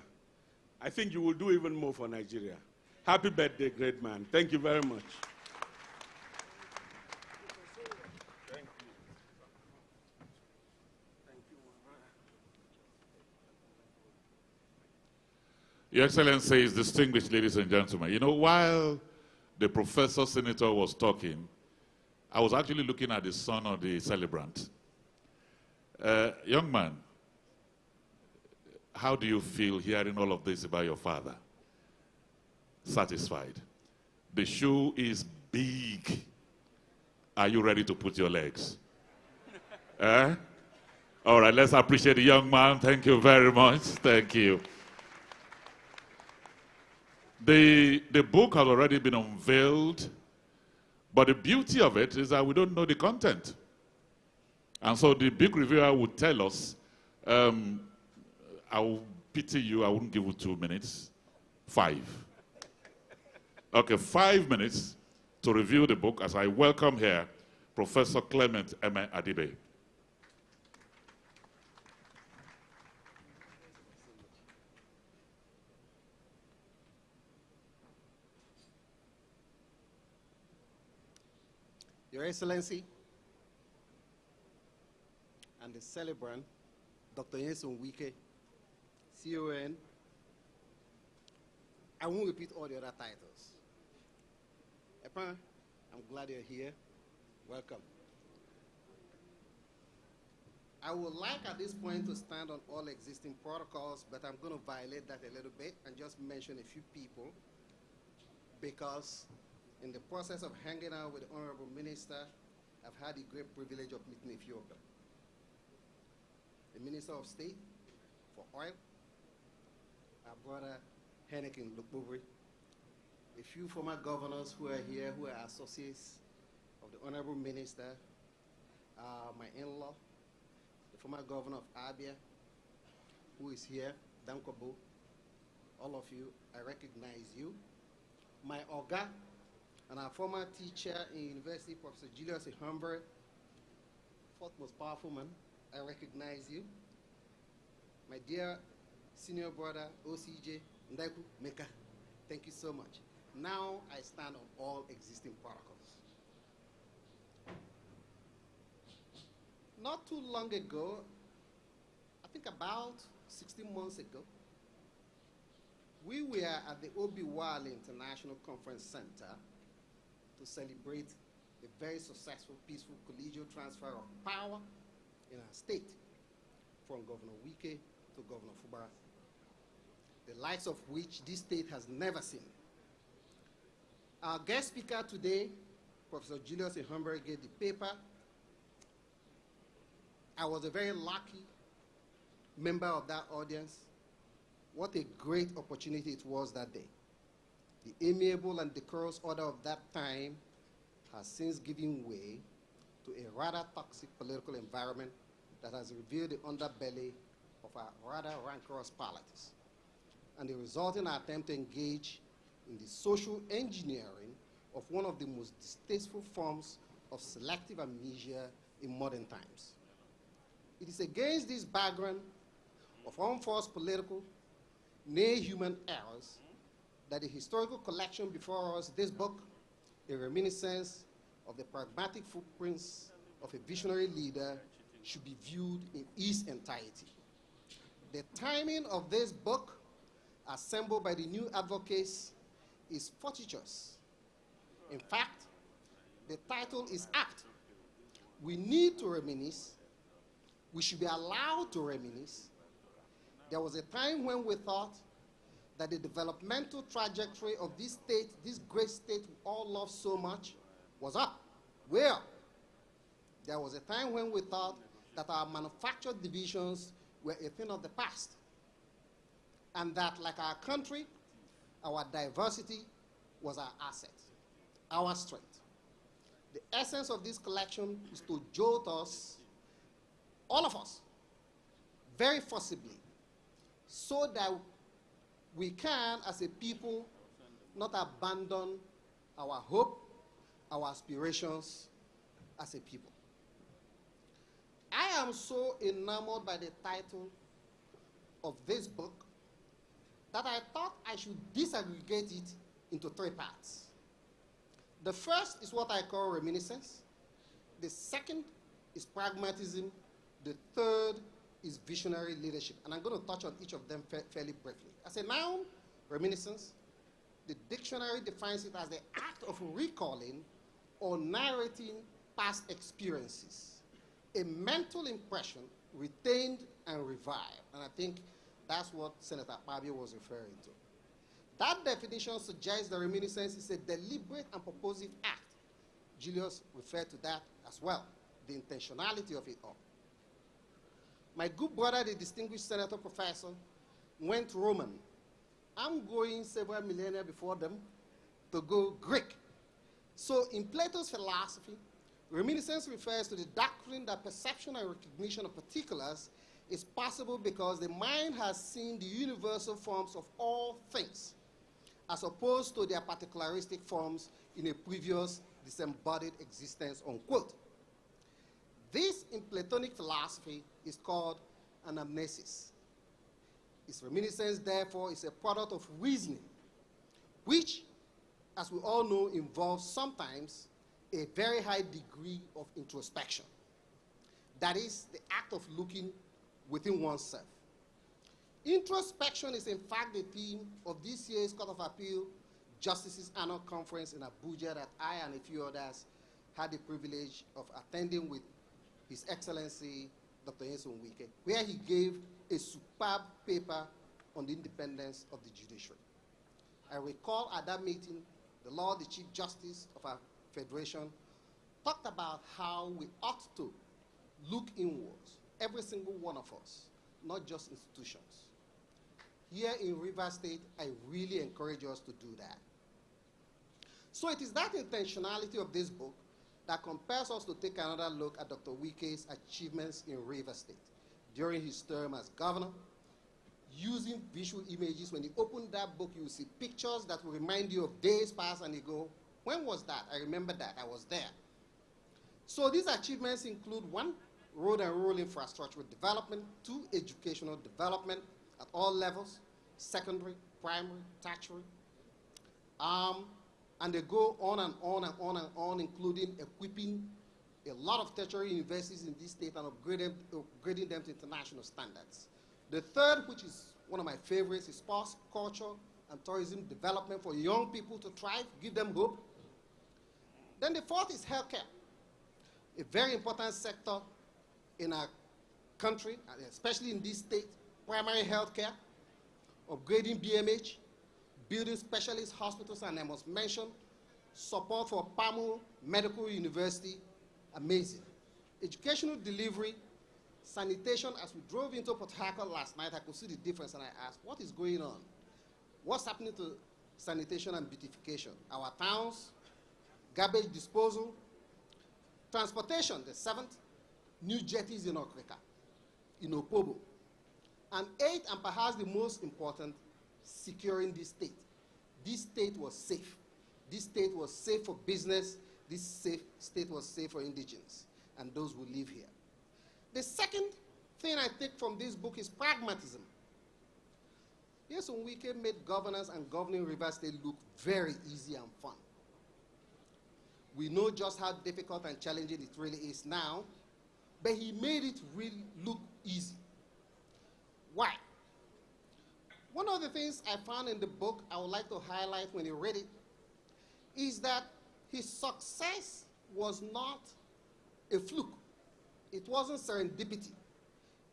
I think you will do even more for Nigeria. Happy birthday, great man. Thank you very much. Your Excellencies, distinguished ladies and gentlemen, you know, while the Professor Senator was talking, I was actually looking at the son of the celebrant. Young man, how do you feel hearing all of this about your father? Satisfied? The shoe is big. Are you ready to put your legs? All right, let's appreciate the young man. Thank you very much. Thank you. The book has already been unveiled, but the beauty of it is that we don't know the content. And so the big reviewer would tell us, I will pity you, I wouldn't give you 2 minutes, 5. Okay, 5 minutes to review the book as I welcome here Professor Clement M. Adibe. Your Excellency, and the celebrant, Dr. NYESOM WIKE, CON. I won't repeat all the other titles. Epa, I'm glad you're here. Welcome. I would like at this point to stand on all existing protocols, but I'm going to violate that a little bit and just mention a few people, because in the process of hanging out with the Honourable Minister, I've had the great privilege of meeting a few of them. The Minister of State for Oil, our brother Henneken Lukbobri, a few former governors who are here, who are associates of the Honourable Minister, my in-law, the former governor of Abia, who is here, Dankobo, all of you, I recognize you. My Oga, and our former teacher in university, Professor Julius Ihambere, fourth most powerful man, I recognize you. My dear senior brother, OCJ, Ndaiku Meka, thank you so much. Now I stand on all existing protocols. not too long ago, I think about 16 months ago, we were at the Obiwale International Conference Center to celebrate a very successful, peaceful, collegial transfer of power in our state from Governor WIKE to Governor Fubara, the likes of which this state has never seen. Our guest speaker today, Professor Julius Ihonvbere, gave the paper. I was a very lucky member of that audience. What a great opportunity it was that day. The amiable and decorous order of that time has since given way to a rather toxic political environment that has revealed the underbelly of our rather rancorous politics and the resulting attempt to engage in the social engineering of one of the most distasteful forms of selective amnesia in modern times. It is against this background of unforced political, nay human errors, that the historical collection before us, this book, a reminiscence of the pragmatic footprints of a visionary leader, should be viewed in its entirety. The timing of this book, assembled by the new advocates, is fortuitous. In fact, the title is apt. We need to reminisce. We should be allowed to reminisce. There was a time when we thought that the developmental trajectory of this state, this great state we all love so much, was up, way up. There was a time when we thought that our manufactured divisions were a thing of the past, and that, like our country, our diversity was our asset, our strength. The essence of this collection is to jolt us, all of us, very forcibly, so that we can, as a people, not abandon our hope, our aspirations as a people. I am so enamored by the title of this book that I thought I should disaggregate it into three parts. The first is what I call reminiscence. The second is pragmatism. The third is visionary leadership. And I'm going to touch on each of them fairly briefly. As a noun, reminiscence, the dictionary defines it as the act of recalling or narrating past experiences, a mental impression retained and revived. And I think that's what Senator Akpabio was referring to. That definition suggests that reminiscence is a deliberate and purposive act. Julius referred to that as well, the intentionality of it all. My good brother, the distinguished senator professor, went Roman. I'm going several millennia before them to go Greek. So in Plato's philosophy, reminiscence refers to the doctrine that perception and recognition of particulars is possible because the mind has seen the universal forms of all things, as opposed to their particularistic forms in a previous disembodied existence, unquote. This, in Platonic philosophy, is called anamnesis. Its reminiscence, therefore, is a product of reasoning, which, as we all know, involves sometimes a very high degree of introspection. That is, the act of looking within oneself. Introspection is, in fact, the theme of this year's Court of Appeal Justices Annual Conference in Abuja that I and a few others had the privilege of attending with His Excellency Dr. NYESOM, where he gave a superb paper on the independence of the judiciary. I recall at that meeting, the Lord, the Chief Justice of our Federation, talked about how we ought to look inwards, every single one of us, not just institutions. Here in Rivers State, I really encourage us to do that. So it is that intentionality of this book that compels us to take another look at Dr. WIKE's achievements in Rivers State during his term as governor, using visual images. When you open that book, you will see pictures that will remind you of days past, and you go, when was that? I remember that, I was there. So these achievements include 1, road and rural infrastructure development, 2, educational development at all levels, secondary, primary, tertiary, and they go on and on and on and on, including equipping a lot of tertiary universities in this state and upgrading them to international standards. The third, which is one of my favorites, is sports, culture, and tourism development for young people to thrive, give them hope. Then the fourth is healthcare, a very important sector in our country, especially in this state. Primary healthcare, upgrading BMH, building specialist hospitals, and I must mention support for PAMU Medical University, amazing. Educational delivery, sanitation. As we drove into Port Harcourt last night, I could see the difference, and I asked, what is going on? What's happening to sanitation and beautification? Our towns, garbage disposal, transportation, the seventh, new jetties in Okrika, in Opobo. And eighth, and perhaps the most important, securing this state. This state was safe. This state was safe for business. This state was safe for indigents and those who live here. The second thing I take from this book is pragmatism. NYESOM WIKE made governance and governing Rivers State look very easy and fun. We know just how difficult and challenging it really is now, but he made it really look easy. Why? One of the things I found in the book I would like to highlight when you read it is that his success was not a fluke. It wasn't serendipity.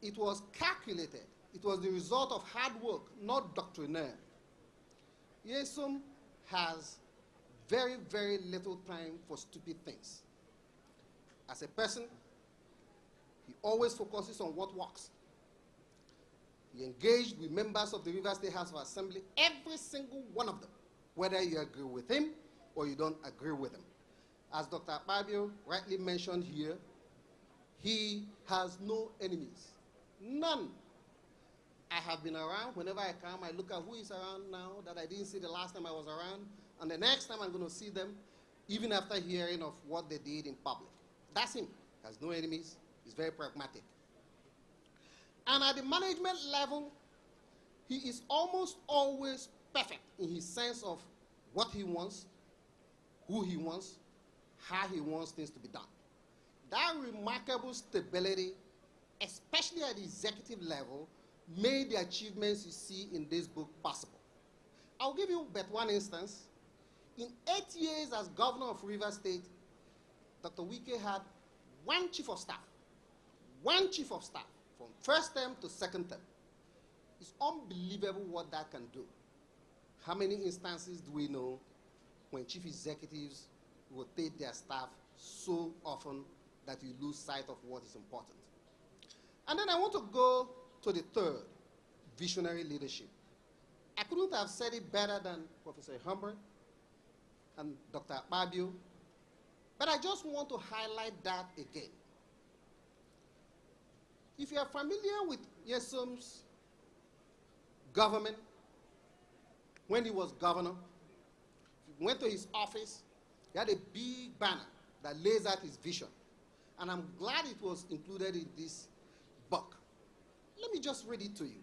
It was calculated. It was the result of hard work, not doctrinaire. NYESOM has very, very little time for stupid things. As a person, he always focuses on what works. He engaged with members of the Rivers State House of Assembly, every single one of them, whether you agree with him or you don't agree with him. As Dr. Akpabio rightly mentioned here, he has no enemies, none. I have been around. Whenever I come, I look at who is around now that I didn't see the last time I was around, and the next time I'm going to see them, even after hearing of what they did in public. That's him. He has no enemies. He's very pragmatic. And at the management level, he is almost always perfect in his sense of what he wants, who he wants, how he wants things to be done. That remarkable stability, especially at the executive level, made the achievements you see in this book possible. I'll give you but one instance. In 8 years as governor of Rivers State, Dr. WIKE had one chief of staff. One chief of staff, from first term to second term. It's unbelievable what that can do. How many instances do we know when chief executives rotate their staff so often that you lose sight of what is important? And then I want to go to the third, visionary leadership. I couldn't have said it better than Professor Humbert and Dr. Akpabio, but I just want to highlight that again. If you are familiar with NYESOM's government, when he was governor, if you went to his office, he had a big banner that lays out his vision. And I'm glad it was included in this book. Let me just read it to you.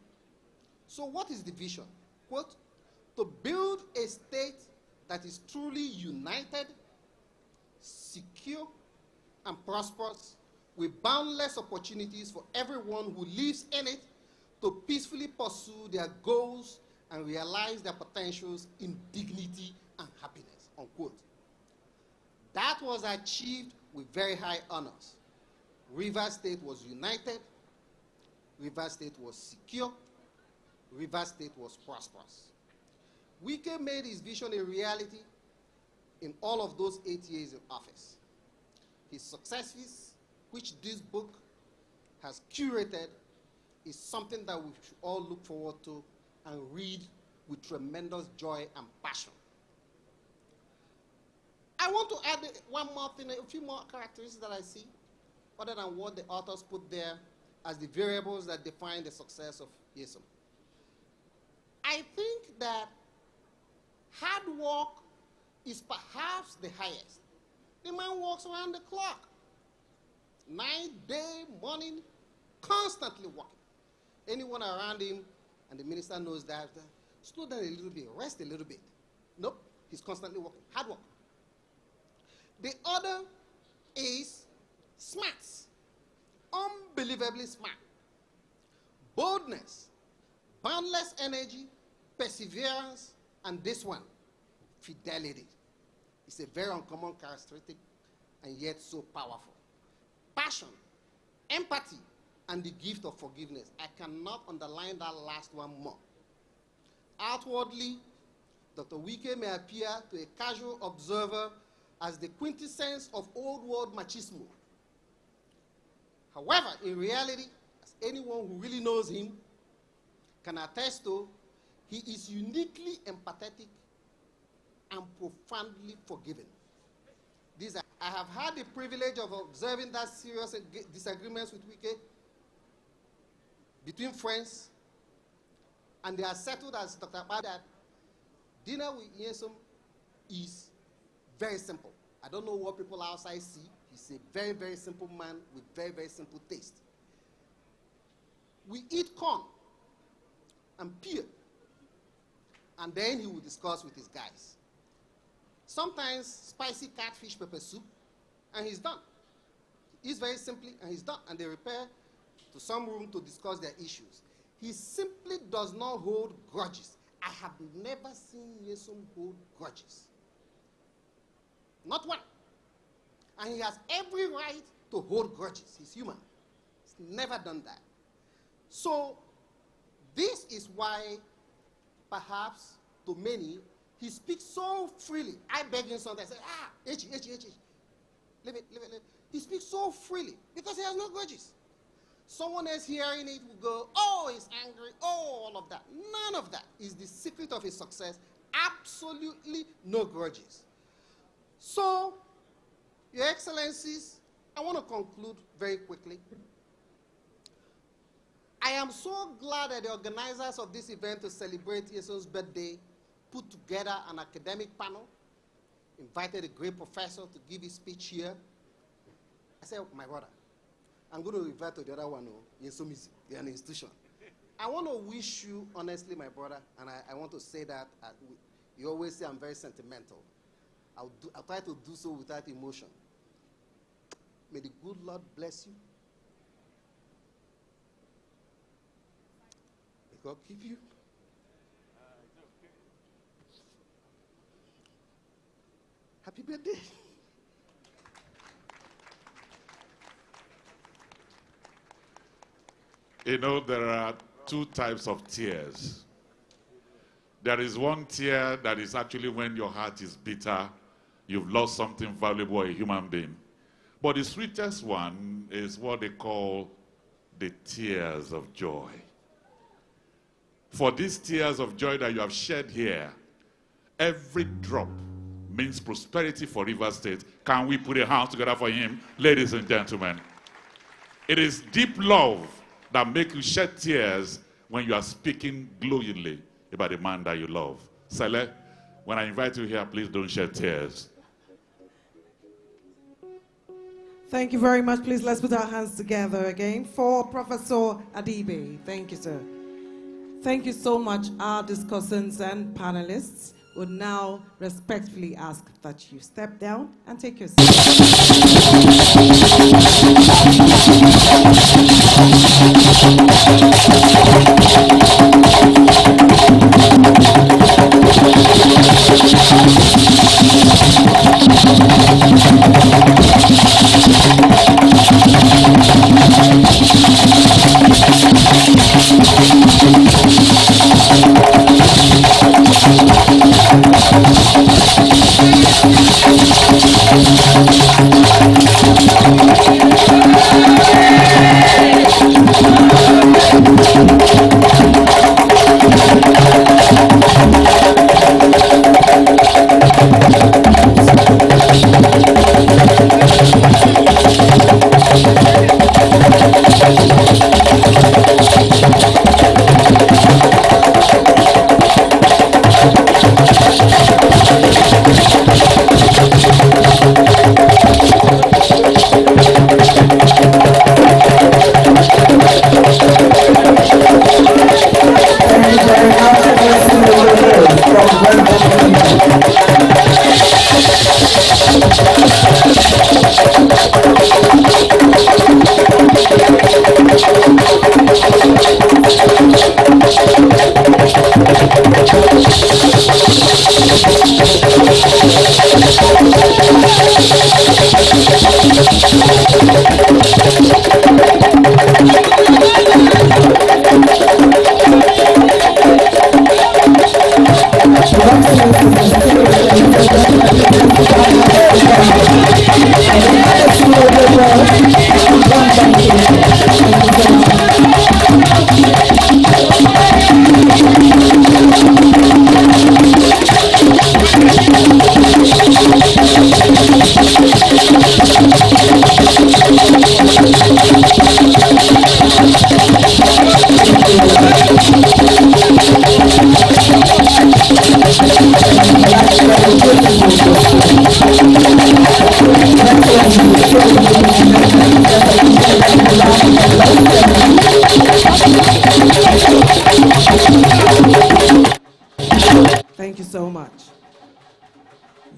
So what is the vision? Quote, to build a state that is truly united, secure, and prosperous, with boundless opportunities for everyone who lives in it to peacefully pursue their goals and realize their potentials in dignity and happiness, unquote. That was achieved with very high honors. Rivers State was united, Rivers State was secure, Rivers State was prosperous. WIKE made his vision a reality in all of those 8 years in office. His successes, which this book has curated, is something that we should all look forward to and read with tremendous joy and passion. I want to add one more thing, a few more characteristics that I see, other than what the authors put there as the variables that define the success of NYESOM. I think that hard work is perhaps the highest. The man works around the clock, night, day, morning, constantly working. Anyone around him, and the minister knows that, slow down a little bit, rest a little bit. Nope, he's constantly working, hard work. The other is charisma, boldness, boundless energy, perseverance, and this one, fidelity. It's a very uncommon characteristic and yet so powerful. Passion, empathy, and the gift of forgiveness. I cannot underline that last one more. Outwardly, Dr. WIKE may appear to a casual observer as the quintessence of old world machismo. However, in reality, as anyone who really knows him can attest to, he is uniquely empathetic and profoundly forgiving. I have had the privilege of observing that serious disagreements with WIKE between friends, and they are settled, as Dr. Abba, that dinner with NYESOM is very simple. I don't know what people outside see. He's a very, very simple man with very, very simple taste. We eat corn and pear, and then he will discuss with his guys. Sometimes spicy catfish pepper soup, and he's done. He eats very simply, and he's done. And they repair to some room to discuss their issues. He simply does not hold grudges. I have never seen NYESOM hold grudges. Not one. And he has every right to hold grudges. He's human. He's never done that. So this is why, perhaps, to many, he speaks so freely. I beg him sometimes, I say, H. Leave it. He speaks so freely because he has no grudges. Someone else hearing it will go, oh, he's angry, oh, all of that. None of that is the secret of his success. Absolutely no grudges. So, Your Excellencies, I want to conclude very quickly. I am so glad that the organizers of this event to celebrate NYESOM's birthday put together an academic panel, invited a great professor to give his speech here. I said, my brother, I'm going to revert to the other one. NYESOM is an institution. I want to wish you, honestly, my brother, and I want to say that you always say I'm very sentimental. I'll try to do so without emotion. May the good Lord bless you. May God keep you. Happy birthday. You know, there are two types of tears. There is one tear that is actually when your heart is bitter, you've lost something valuable, a human being. But the sweetest one is what they call the tears of joy. For these tears of joy that you have shed here, every drop means prosperity for Rivers State. Can we put a hand together for him, ladies and gentlemen? It is deep love that makes you shed tears when you are speaking glowingly about the man that you love. Sele, when I invite you here, please don't shed tears. Thank you very much. Please, let's put our hands together again for Professor Adibe. Thank you, sir. Thank you so much. Our discussants and panelists would now respectfully ask that you step down and take your seat.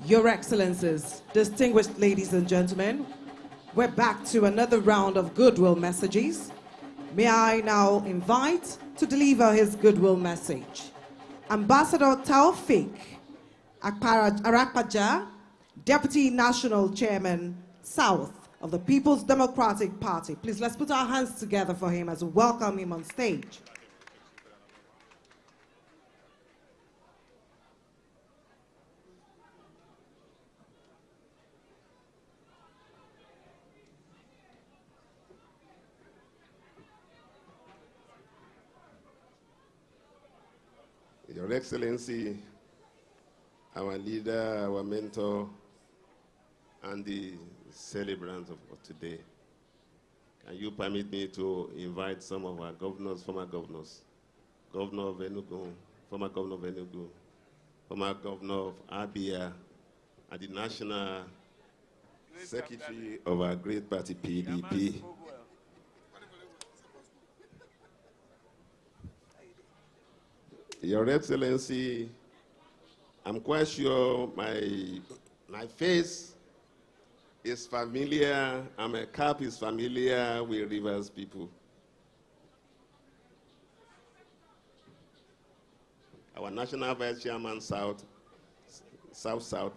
Your Excellencies, distinguished ladies and gentlemen, we're back to another round of goodwill messages. May I now invite to deliver his goodwill message Ambassador Taufik Arakpaja, Deputy National Chairman, South of the People's Democratic Party. Please, let's put our hands together for him as we welcome him on stage. Your Excellency, our leader, our mentor, and the celebrants of today, can you permit me to invite some of our governors, former governors, Governor of Enugu, former Governor of Enugu, former Governor of Abia, and the National Secretary of our great party, PDP. Your Excellency, I'm quite sure my face is familiar and my cap is familiar with Rivers people. Our National Vice Chairman South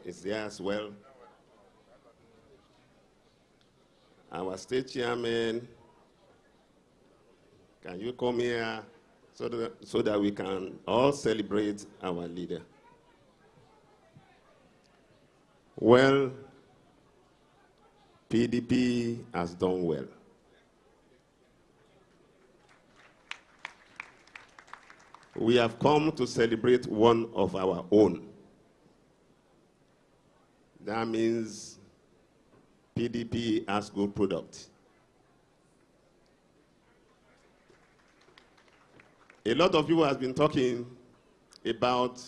is there as well. Our State Chairman, can you come here so that we can all celebrate our leader? Well, PDP has done well. We have come to celebrate one of our own. That means PDP has good product. A lot of you have been talking about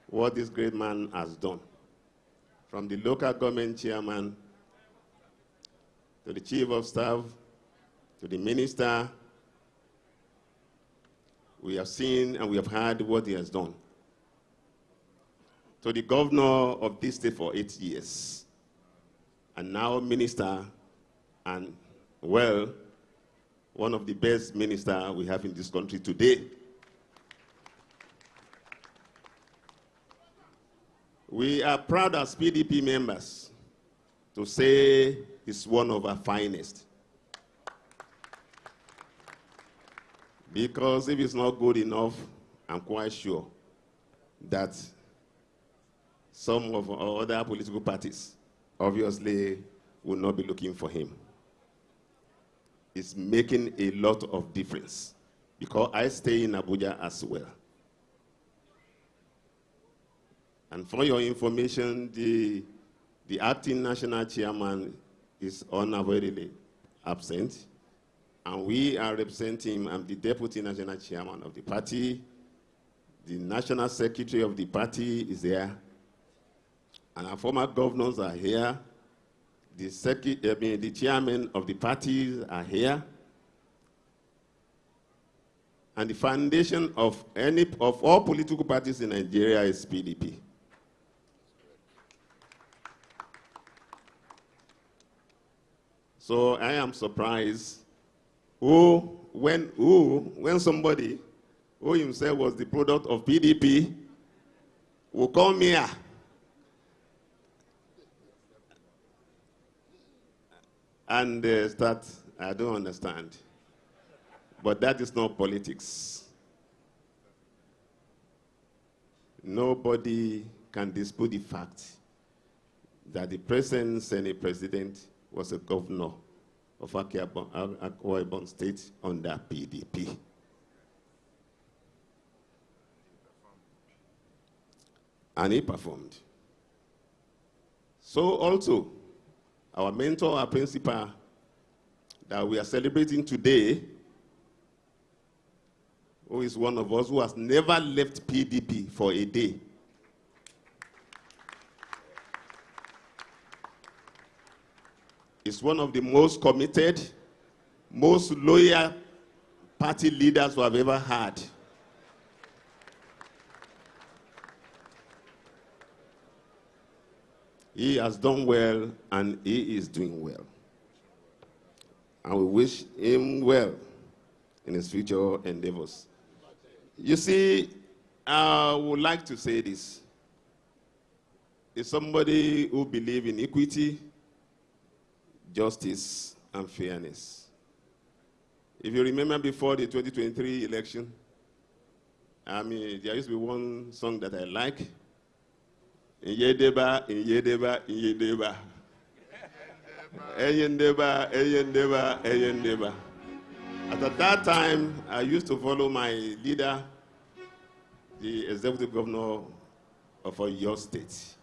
what this great man has done. From the local government chairman, to the chief of staff, to the minister, we have seen and we have heard what he has done. To the governor of this state for 8 years, and now minister, and well, one of the best ministers we have in this country today. We are proud as PDP members to say he's one of our finest. Because if it's not good enough, I'm quite sure that some of our other political parties obviously will not be looking for him. It's making a lot of difference because I stay in Abuja as well. And for your information, the acting national chairman is unavoidably absent, and we are representing him. I'm the deputy national chairman of the party. The national secretary of the party is there, and our former governors are here. The chairman of the parties are here. And the foundation of all political parties in Nigeria is PDP. So I am surprised when somebody who himself was the product of PDP will come here and start, I don't understand. But that is not politics. Nobody can dispute the fact that the present Senate President was a governor of Akwa Ibom State under PDP. And he performed. So also, our mentor, our principal, that we are celebrating today, who is one of us who has never left PDP for a day. Is one of the most committed, most loyal party leaders we have ever had. He has done well and he is doing well. And we wish him well in his future endeavors. You see, I would like to say this. Is somebody who believes in equity, justice, and fairness. If you remember before the 2023 election, there used to be one song that I like. Yedeba, Yedeba, Yedeba. Eyendeba, Eyendeba, Eyendeba. At that time, I used to follow my leader, the executive governor of your state,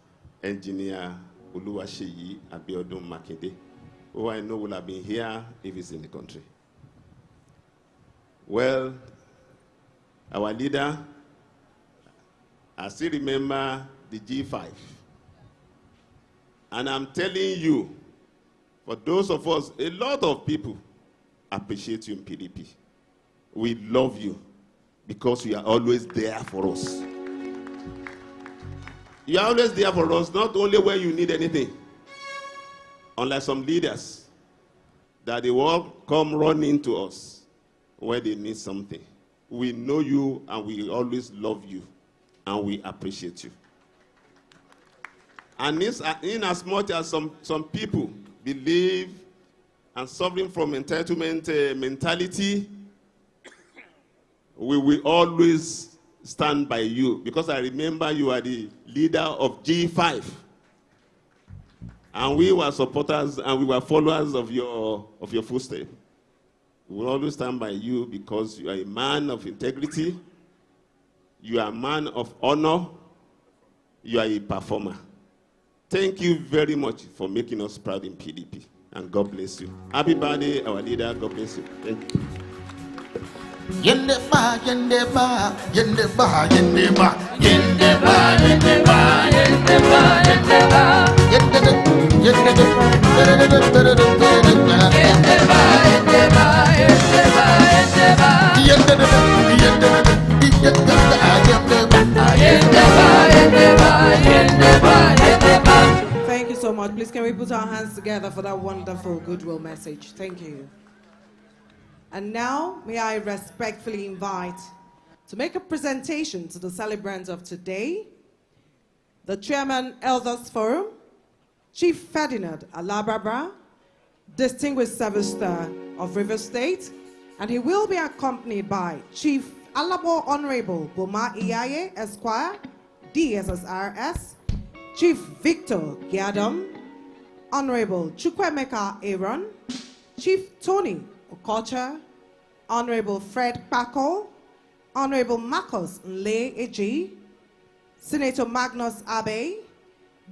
Engineer Oluwaseyi Abiodun Makinde, who I know will have been here if he's in the country. Well, our leader, I still remember the G5. And I'm telling you, for those of us, a lot of people appreciate you in PDP. We love you because you are always there for us. You are always there for us, not only when you need anything. Unlike some leaders, that they will come running to us when they need something. We know you and we always love you and we appreciate you. And in as much as some people believe and suffering from entitlement mentality, we will always stand by you, because I remember you are the leader of G5. And we were supporters and we were followers of your footsteps. We will always stand by you because you are a man of integrity, you are a man of honor, you are a performer. Thank you very much for making us proud in PDP. And God bless you. Happy birthday, our leader. God bless you. Thank you. Yendeba, yendeba, yendeba, yendeba, yendeba, yendeba, yendeba, yendeba, Thank you so much. Please, can we put our hands together for that wonderful goodwill message? Thank you. And now, may I respectfully invite to make a presentation to the celebrants of today, the Chairman Elders Forum, Chief Ferdinand Alababra, Distinguished Service Star of River State, and he will be accompanied by Chief Alabo Honourable Boma Iyaye, Esquire, GSSRS, Chief Victor Giadam, Honourable Chukwemeka Aaron, Chief Tony Okocha, Honourable Fred Pako, Honourable Marcus Nle Eji, Senator Magnus Abe,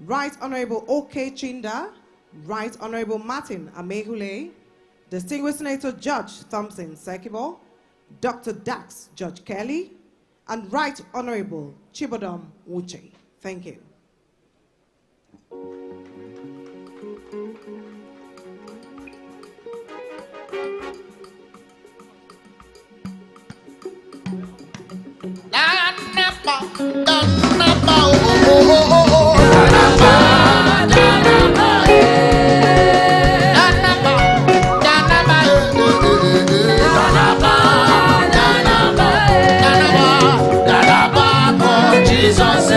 Right Honourable O.K. Chinda, Right Honourable Martin Amehule, Distinguished Senator Judge Thompson Sekibo, Dr. Dax Judge Kelly, and Right Honourable Chibodom Uche. Thank you. Jesus,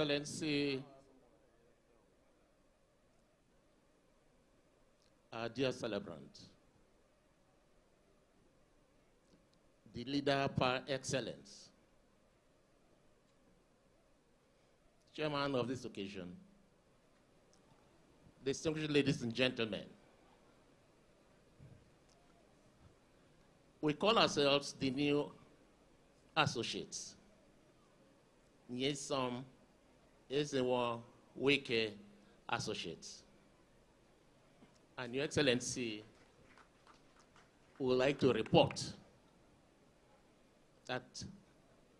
Excellency, our dear celebrant, the leader par excellence, chairman of this occasion, distinguished ladies and gentlemen, we call ourselves the new associates. NYESOM, EZENWO, WIKE associates. And Your Excellency, we would like to report that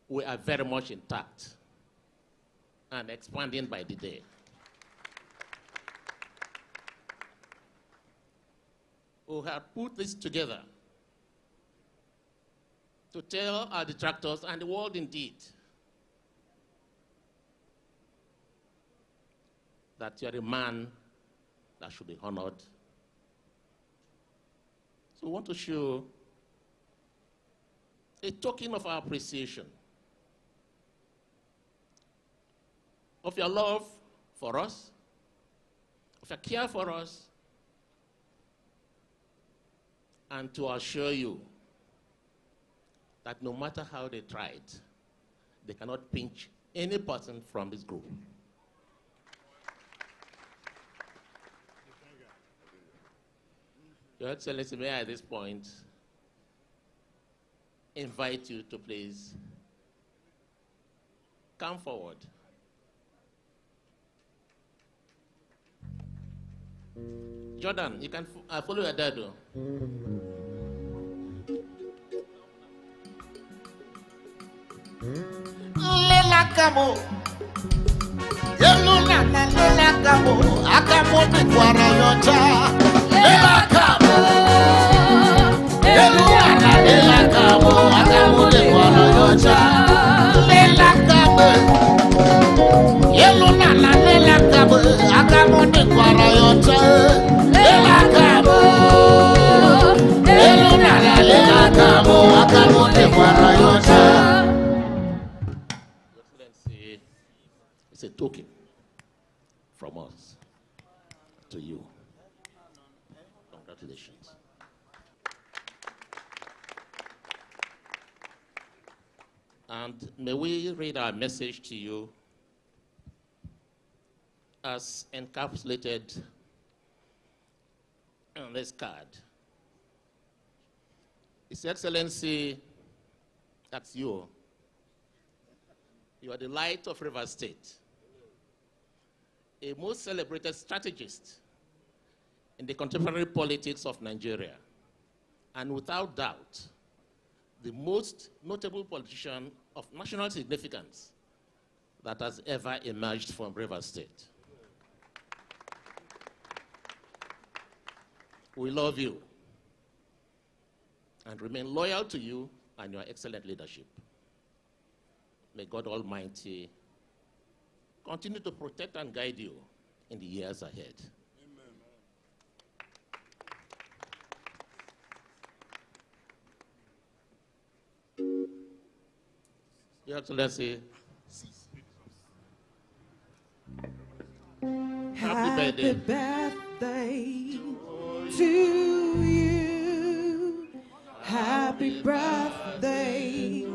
we are very much intact and expanding by the day. We have put this together to tell our detractors and the world indeed that you're a man that should be honored. So we want to show a token of our appreciation of your love for us, of your care for us, and to assure you that no matter how they tried, they cannot pinch any person from this group. Your Excellency, may I at this point invite you to please come forward. Jordan, you can follow your dad. Lela kamo, yeluna na lela kamo, akamo ni kwara yocha. Lela kamo, yeluna na lela kamo, akamo ni kwara yocha. Lela kamo, yeluna na lela kamo, akamo ni kwara yocha. Lela kamo, yeluna na lela kamo, akamo ni kwara yocha. It's a token from us to you. Congratulations. And may we read our message to you as encapsulated on this card. His Excellency, that's you. You are the light of River State, a most celebrated strategist in the contemporary politics of Nigeria, and without doubt, the most notable politician of national significance that has ever emerged from River State. We love you and remain loyal to you and your excellent leadership. May God Almighty continue to protect and guide you in the years ahead. Amen. Your Excellency, happy birthday to you. Happy birthday.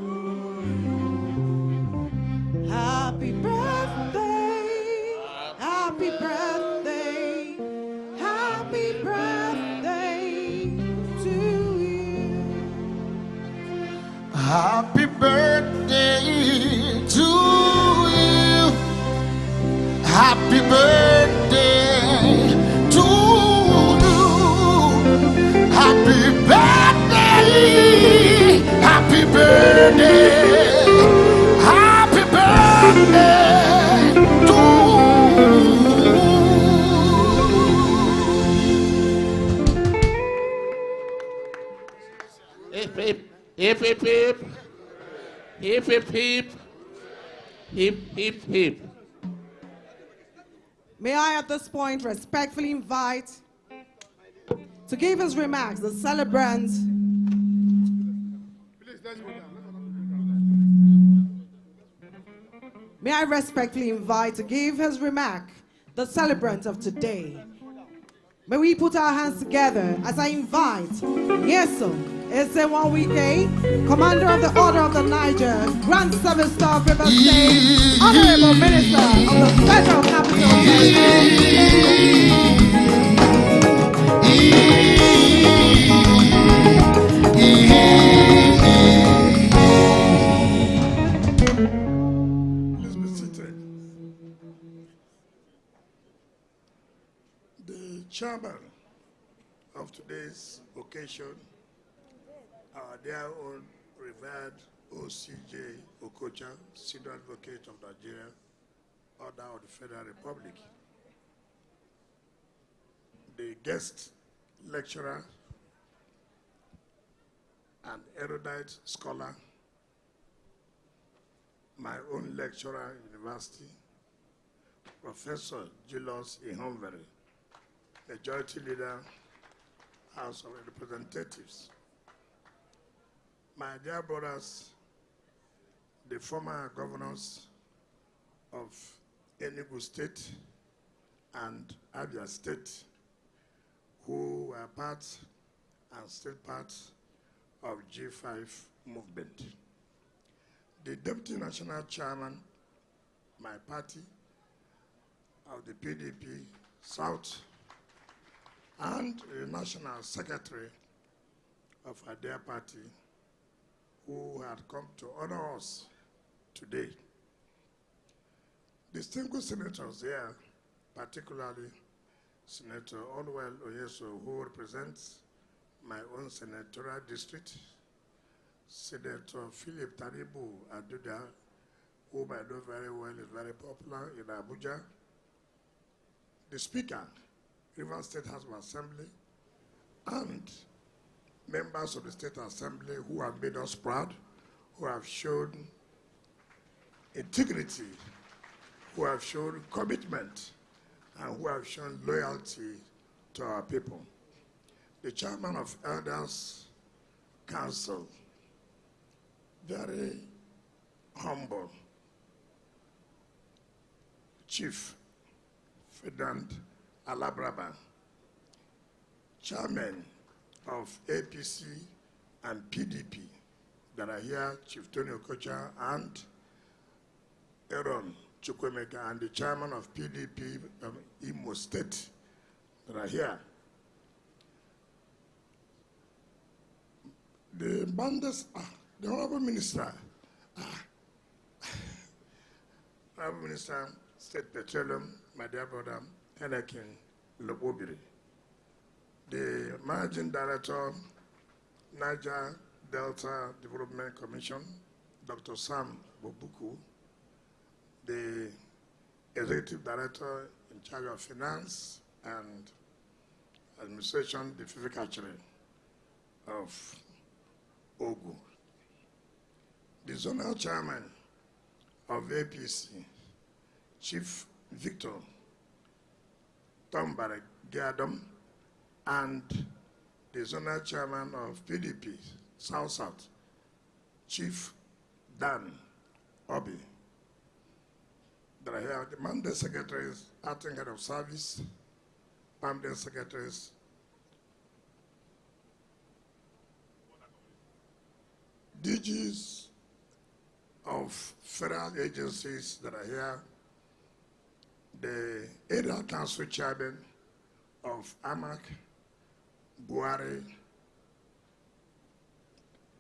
Happy birthday, happy birthday, happy birthday to you. Happy birthday to you. Happy birthday to you. Happy birthday. Happy birthday. Hip, hip, hip. Hip, hip, hip. Hip, hip, hip. May I at this point respectfully invite to give his remarks the celebrant. May I respectfully invite to give his remark the celebrant of today. May we put our hands together as I invite NYESOM, EZENWO WIKE, Commander of the Order of the Niger, Grand Service Star of River State, Honourable Minister of the Federal Capital Please be seated. The chairman of today's occasion, our dear own revered OCJ Okocha, Senior Advocate of Nigeria, Order of the Federal Republic, the guest lecturer and erudite scholar, my own lecturer in university, Professor Julius Ihonvere, Majority Leader, House of Representatives. My dear brothers, the former governors of Enugu State and Abia State, who were part and still part of G5 movement. The Deputy National Chairman, my party, of the PDP South, and the National Secretary of our dear party, who had come to honor us today. Distinguished senators here, particularly Senator Honourable Oyeso, who represents my own senatorial district, Senator Philip Taribu Aduda, whom I know very well, is very popular in Abuja, the Speaker, River State House of Assembly, and members of the State Assembly who have made us proud, who have shown integrity, who have shown commitment, and who have shown loyalty to our people. The Chairman of Elders Council, very humble, Chief Ferdinand Alabraba, Chairman of APC and PDP that are here, Chief Tony Okocha and Aaron Chukwemeka, and the Chairman of PDP of Imo State that are here. The bandits, the Honourable Minister, Honourable Minister, State Petroleum, my dear brother, Henekin Lobobiri, the Managing Director, Niger Delta Development Commission, Dr. Sam Bobuku, the Executive Director in charge of Finance and Administration, the Prefecture of Ogu, the Zonal Chairman of APC, Chief Victor Tombare Giadom, and the Zonal Chairman of PDP, South-South, Chief Dan Obi. That I have the Mandate Secretaries, Acting Head of Service, Permanent Secretaries, DGs of federal agencies that are here, the Area Council Chairman of AMAC, Buhari,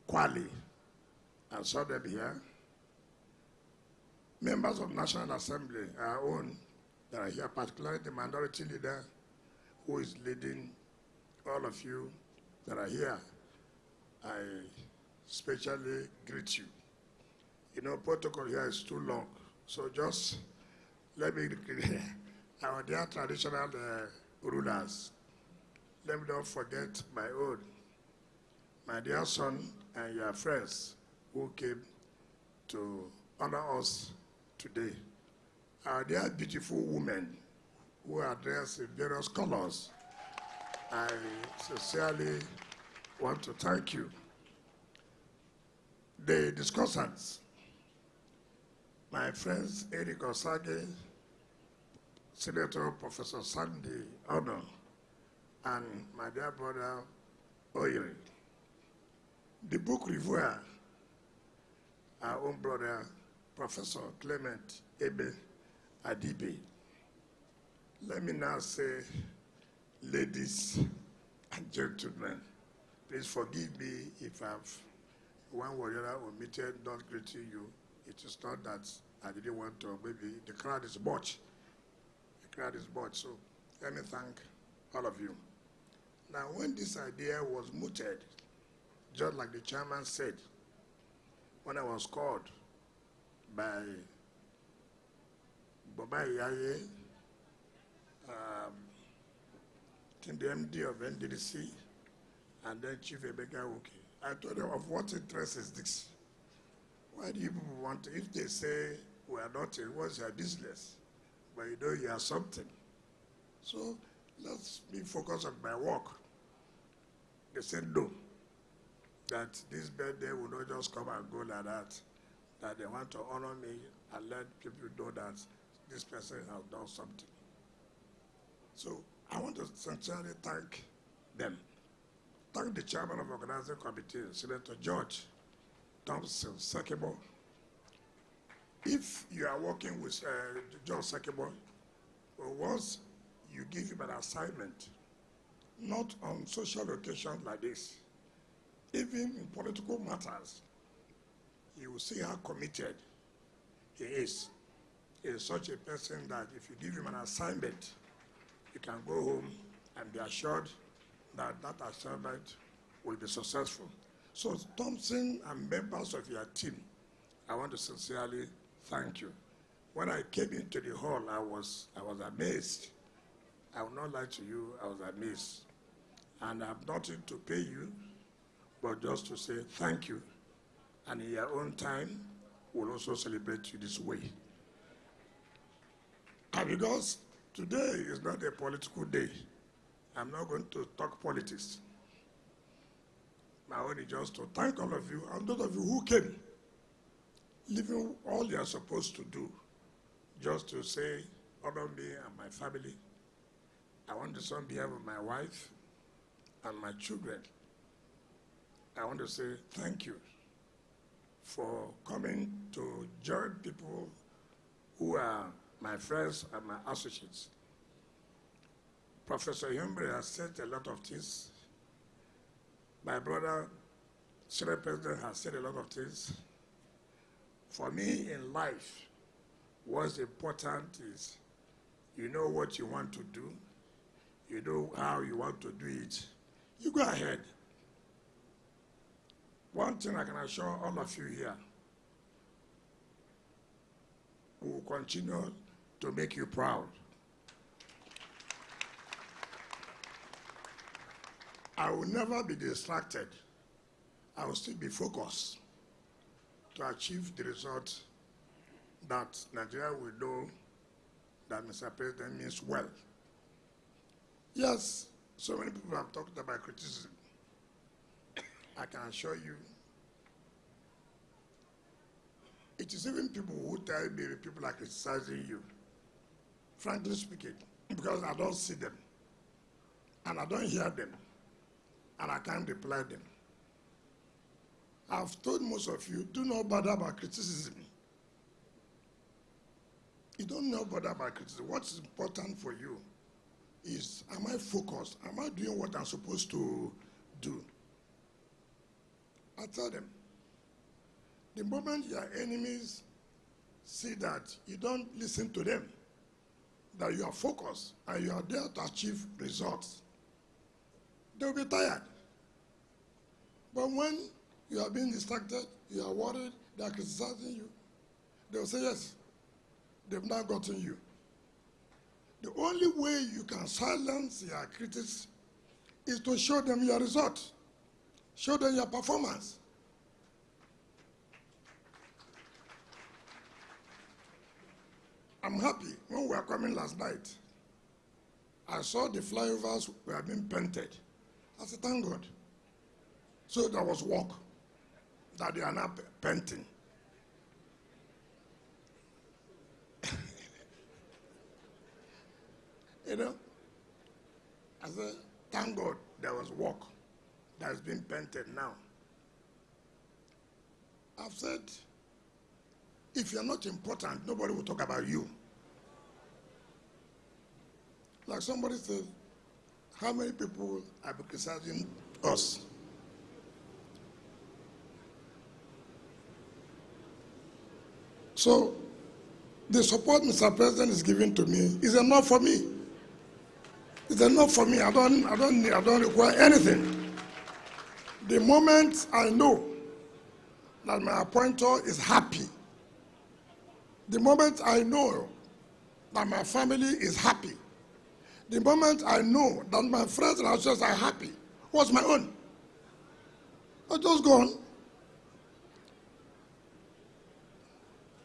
Kwali, and so they'll be here. Members of National Assembly, our own, that are here, particularly the minority leader who is leading all of you that are here. I especially greet you. You know, protocol here is too long, so just let me, our dear traditional rulers, let me not forget my own, my dear son and your friends who came to honor us today. Our dear beautiful women who are dressed in various colors, I sincerely want to thank you. The discussants, my friends Eric Osage, Senator Professor Sandy Ono, and my dear brother Oyeri. The book reviewer, our own brother, Professor Clement Ebe Adibe. Let me now say, ladies and gentlemen, please forgive me if I've one word or omitted not greeting you. It is not that I didn't want to, maybe the crowd is much. The crowd is much, so let me thank all of you. Now, when this idea was mooted, just like the chairman said, when I was called by Boba Yaye, the MD of NDDC, and then Chief Emeka Uke, I told them, of what interest is this? Why do you people want to, if they say we are not in, what's your business? But you know you are something. So let's be focused on my work. They said no, that this birthday will not just come and go like that they want to honor me and let people know that this person has done something. So I want to sincerely thank them. Thank the chairman of the organizing committee, Senator George Thompson Sekebo. If you are working with George Sekebo, once you give him an assignment, not on social occasions like this, even in political matters, you will see how committed he is. He is such a person that if you give him an assignment, you can go home and be assured that that assignment will be successful. So Thompson and members of your team, I want to sincerely thank you. When I came into the hall, I was amazed. I will not lie to you, I was amazed. And I have nothing to pay you, but just to say thank you. And in your own time, we'll also celebrate you this way. And because today is not a political day, I'm not going to talk politics. My own is just to thank all of you and those of you who came, leaving all you are supposed to do, just to say, honor me and my family. I want to say on behalf of my wife and my children, I want to say thank you for coming to join people who are my friends and my associates. Professor Humbre has said a lot of things. My brother, Senate President, has said a lot of things. For me in life, what's important is you know what you want to do, you know how you want to do it, you go ahead. One thing I can assure all of you here, we will continue to make you proud. I will never be distracted. I will still be focused to achieve the result that Nigeria will know that Mr. President means well. Yes, so many people have talked about criticism. I can assure you, it is even people who tell me people are criticizing you, frankly speaking, because I don't see them, and I don't hear them, and I can't reply them. I've told most of you, do not bother about criticism. You don't know bother about criticism. What's important for you is, am I focused? Am I doing what I'm supposed to do? I tell them, the moment your enemies see that you don't listen to them, that you are focused and you are there to achieve results, they will be tired. But when you are being distracted, you are worried, they are criticizing you, they will say, yes, they've not gotten you. The only way you can silence your critics is to show them your result, show them your performance. I'm happy. When we were coming last night, I saw the flyovers were being painted. I said, thank God. So there was work that they are now painting. You know, I said, thank God there was work that's been painted now. I've said, if you're not important, nobody will talk about you. Like somebody said, how many people are criticizing us? So, the support Mr. President is giving to me is enough for me. It's enough for me. I don't require anything. The moment I know that my appointer is happy, the moment I know that my family is happy, the moment I know that my friends and associates are happy, what's my own? I'll just go on.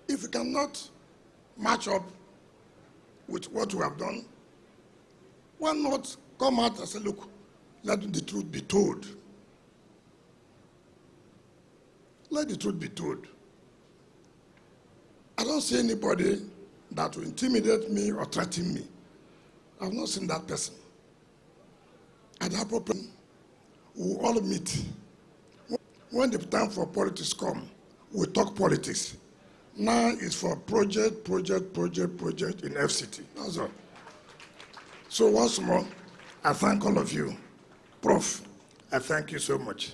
If you cannot match up with what we have done, why not come out and say, look, let the truth be told. Let the truth be told. I don't see anybody that will intimidate me or threaten me. I've not seen that person. At that problem, we all meet. When the time for politics come, we talk politics. Now it's for project in FCT. That's all. So once more, I thank all of you. Prof, I thank you so much.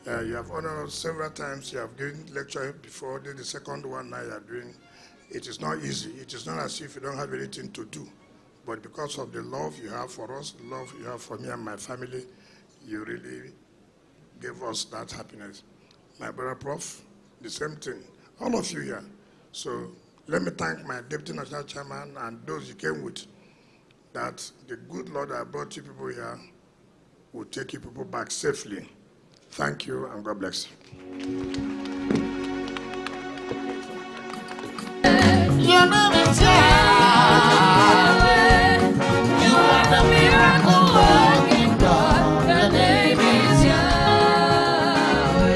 You have honored us several times. You have given lecture before. This is the second one now you are doing. It is not easy. It is not as if you don't have anything to do. But because of the love you have for us, love you have for me and my family, you really gave us that happiness. My brother Prof, the same thing. All of you here. So let me thank my Deputy National Chairman and those you came with, that the good Lord that brought you people here will take you people back safely. Thank you and God bless you. Your name is Yahweh. You are the miracle working God. Your name is Yahweh.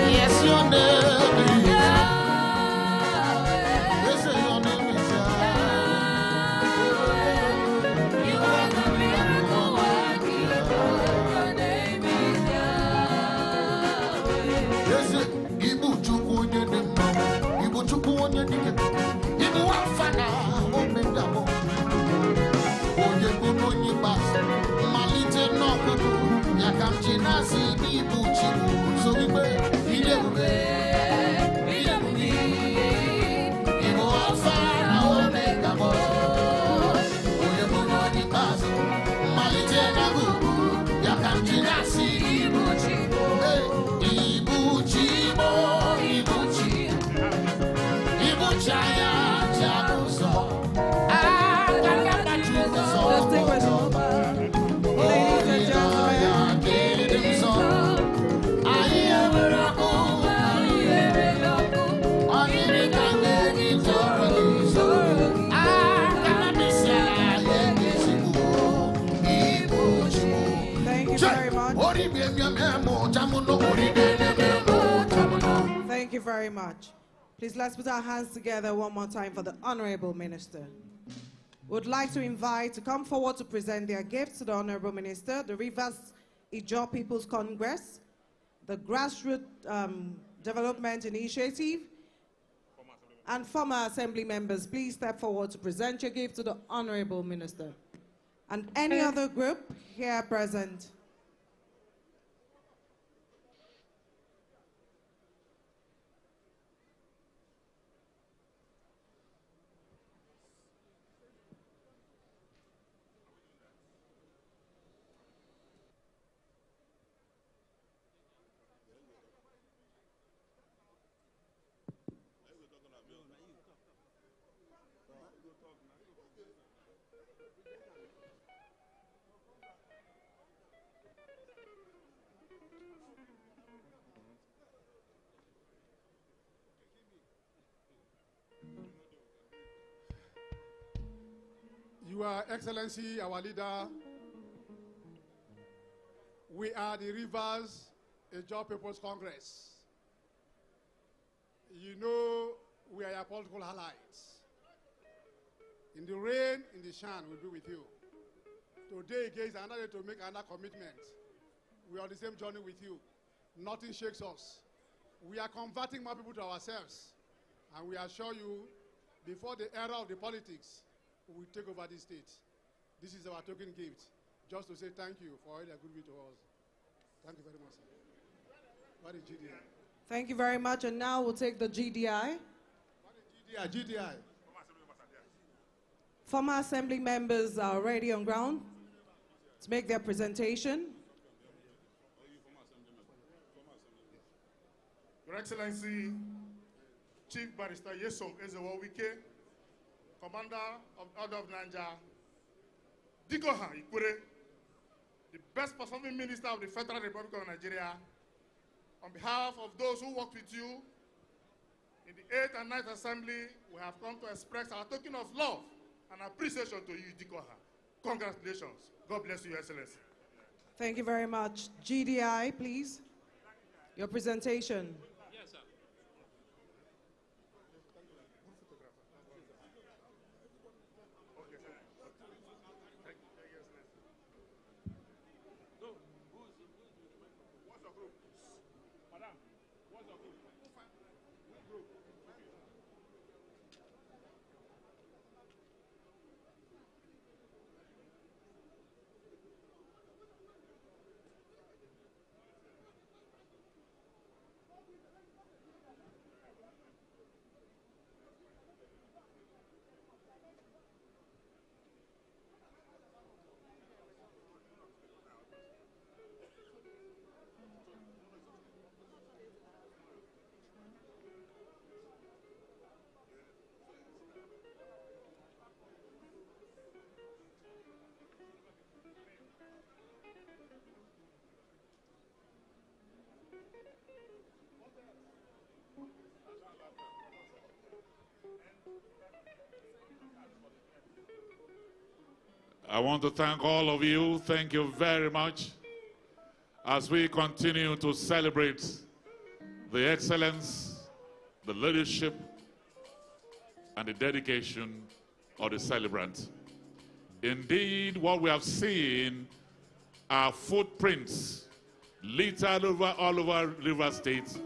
Yes, your name is Yahweh. Yes, your name is Yahweh. You are the miracle working God. Your name is Yahweh. Yes, Ibu Chukwu onye dị mma. Ibu Chukwu onye dị mma. Ibu Alpha Omega. Onye kuno nyibas. Malite n'ọkụkụ. Yakamchi nasi n'ibu chibu. So ibe. Ibu Alpha Omega. Onye kuno nyibas. Malite n'ọkụkụ. Yakamchi nasi n'ibu chibu. Ibu chibu. Ibu chibu. Ibu chaya. Thank you very much. Please let's put our hands together one more time for the Honourable Minister. Would like to invite to come forward to present their gifts to the Honourable Minister, the Rivers Ijaw People's Congress, the Grassroots Development Initiative, and former Assembly members. Please step forward to present your gift to the Honourable Minister. And any other group here present. Your Excellency, our leader, we are the Rivers Ijaw People's Congress. You know we are your political allies. In the rain, in the shine, we'll be with you. Today again is another day to make another commitment. We are on the same journey with you. Nothing shakes us. We are converting more people to ourselves. And we assure you, before the era of the politics, we will take over this state. This is our token gift, just to say thank you for all your goodwill to us. Thank you very much, sir. What is GDI? Thank you very much. And now we'll take the GDI. What is GDI? Former assembly members are already on ground to make their presentation. Your Excellency, Chief Barrister NYESOM WIKE, Commander of the Order of Nigeria, Dikoha Ikwere, the best performing minister of the Federal Republic of Nigeria, on behalf of those who worked with you in the 8th and 9th Assembly, we have come to express our token of love and appreciation to you, Dikoha. Congratulations. God bless you, Your Excellency. Thank you very much. GDI, please. Your presentation. Yes, sir. I want to thank all of you. Thank you very much as we continue to celebrate the excellence, the leadership, and the dedication of the celebrant. Indeed, what we have seen are footprints littered all over River State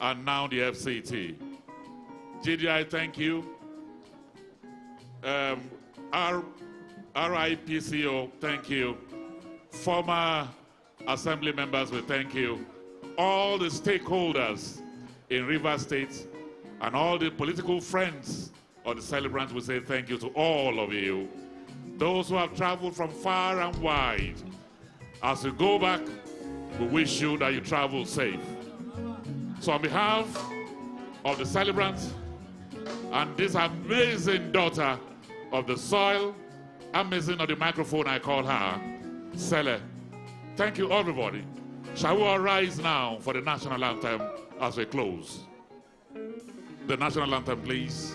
and now the FCT. GDI, thank you. RIPCO, thank you. Former assembly members, we thank you. All the stakeholders in River State and all the political friends of the celebrants, we say thank you to all of you. Those who have traveled from far and wide, as you go back, we wish you that you travel safe. So on behalf of the celebrants and this amazing daughter of the soil, amazing of the microphone, I call her, Sele. Thank you, everybody. Shall we all rise now for the national anthem as we close? The national anthem, please.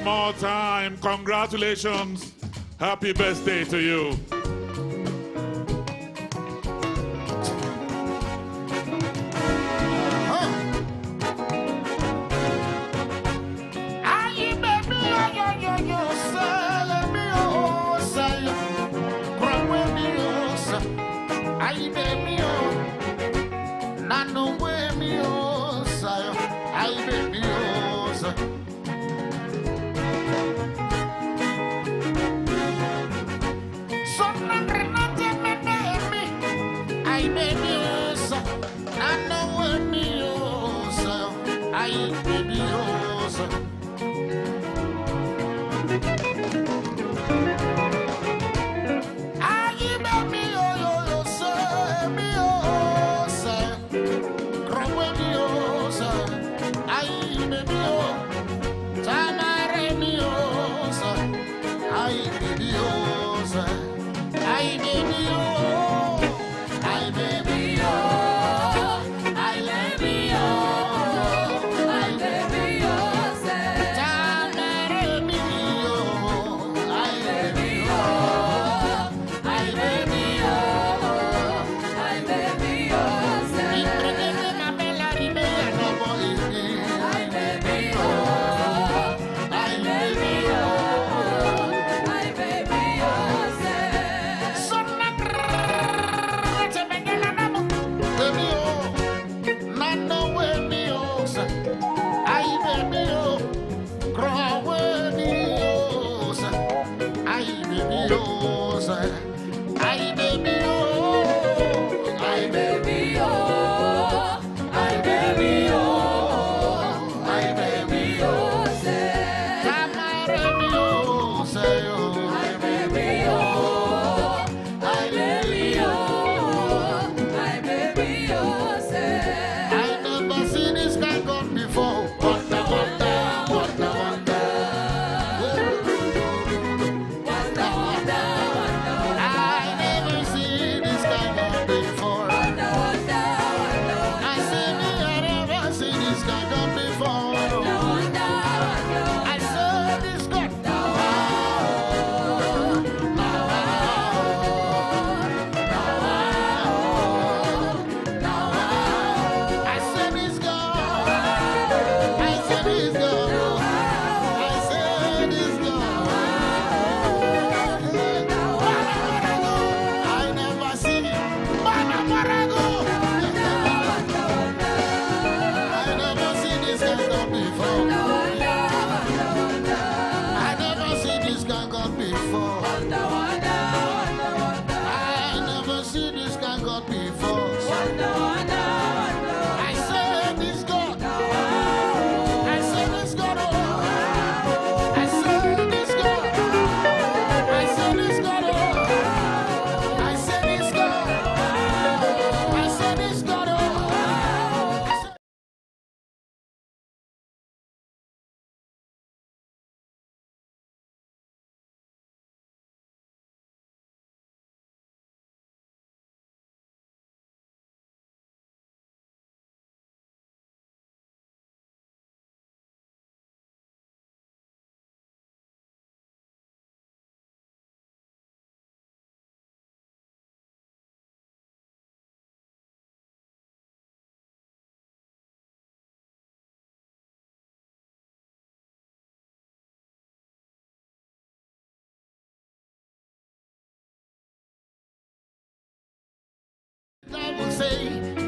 More time. Congratulations. Happy birthday to you. God before. I said this God. I said this God. Oh. I said this God. I said this God. Oh. I said this God. I said this God. Oh. I will say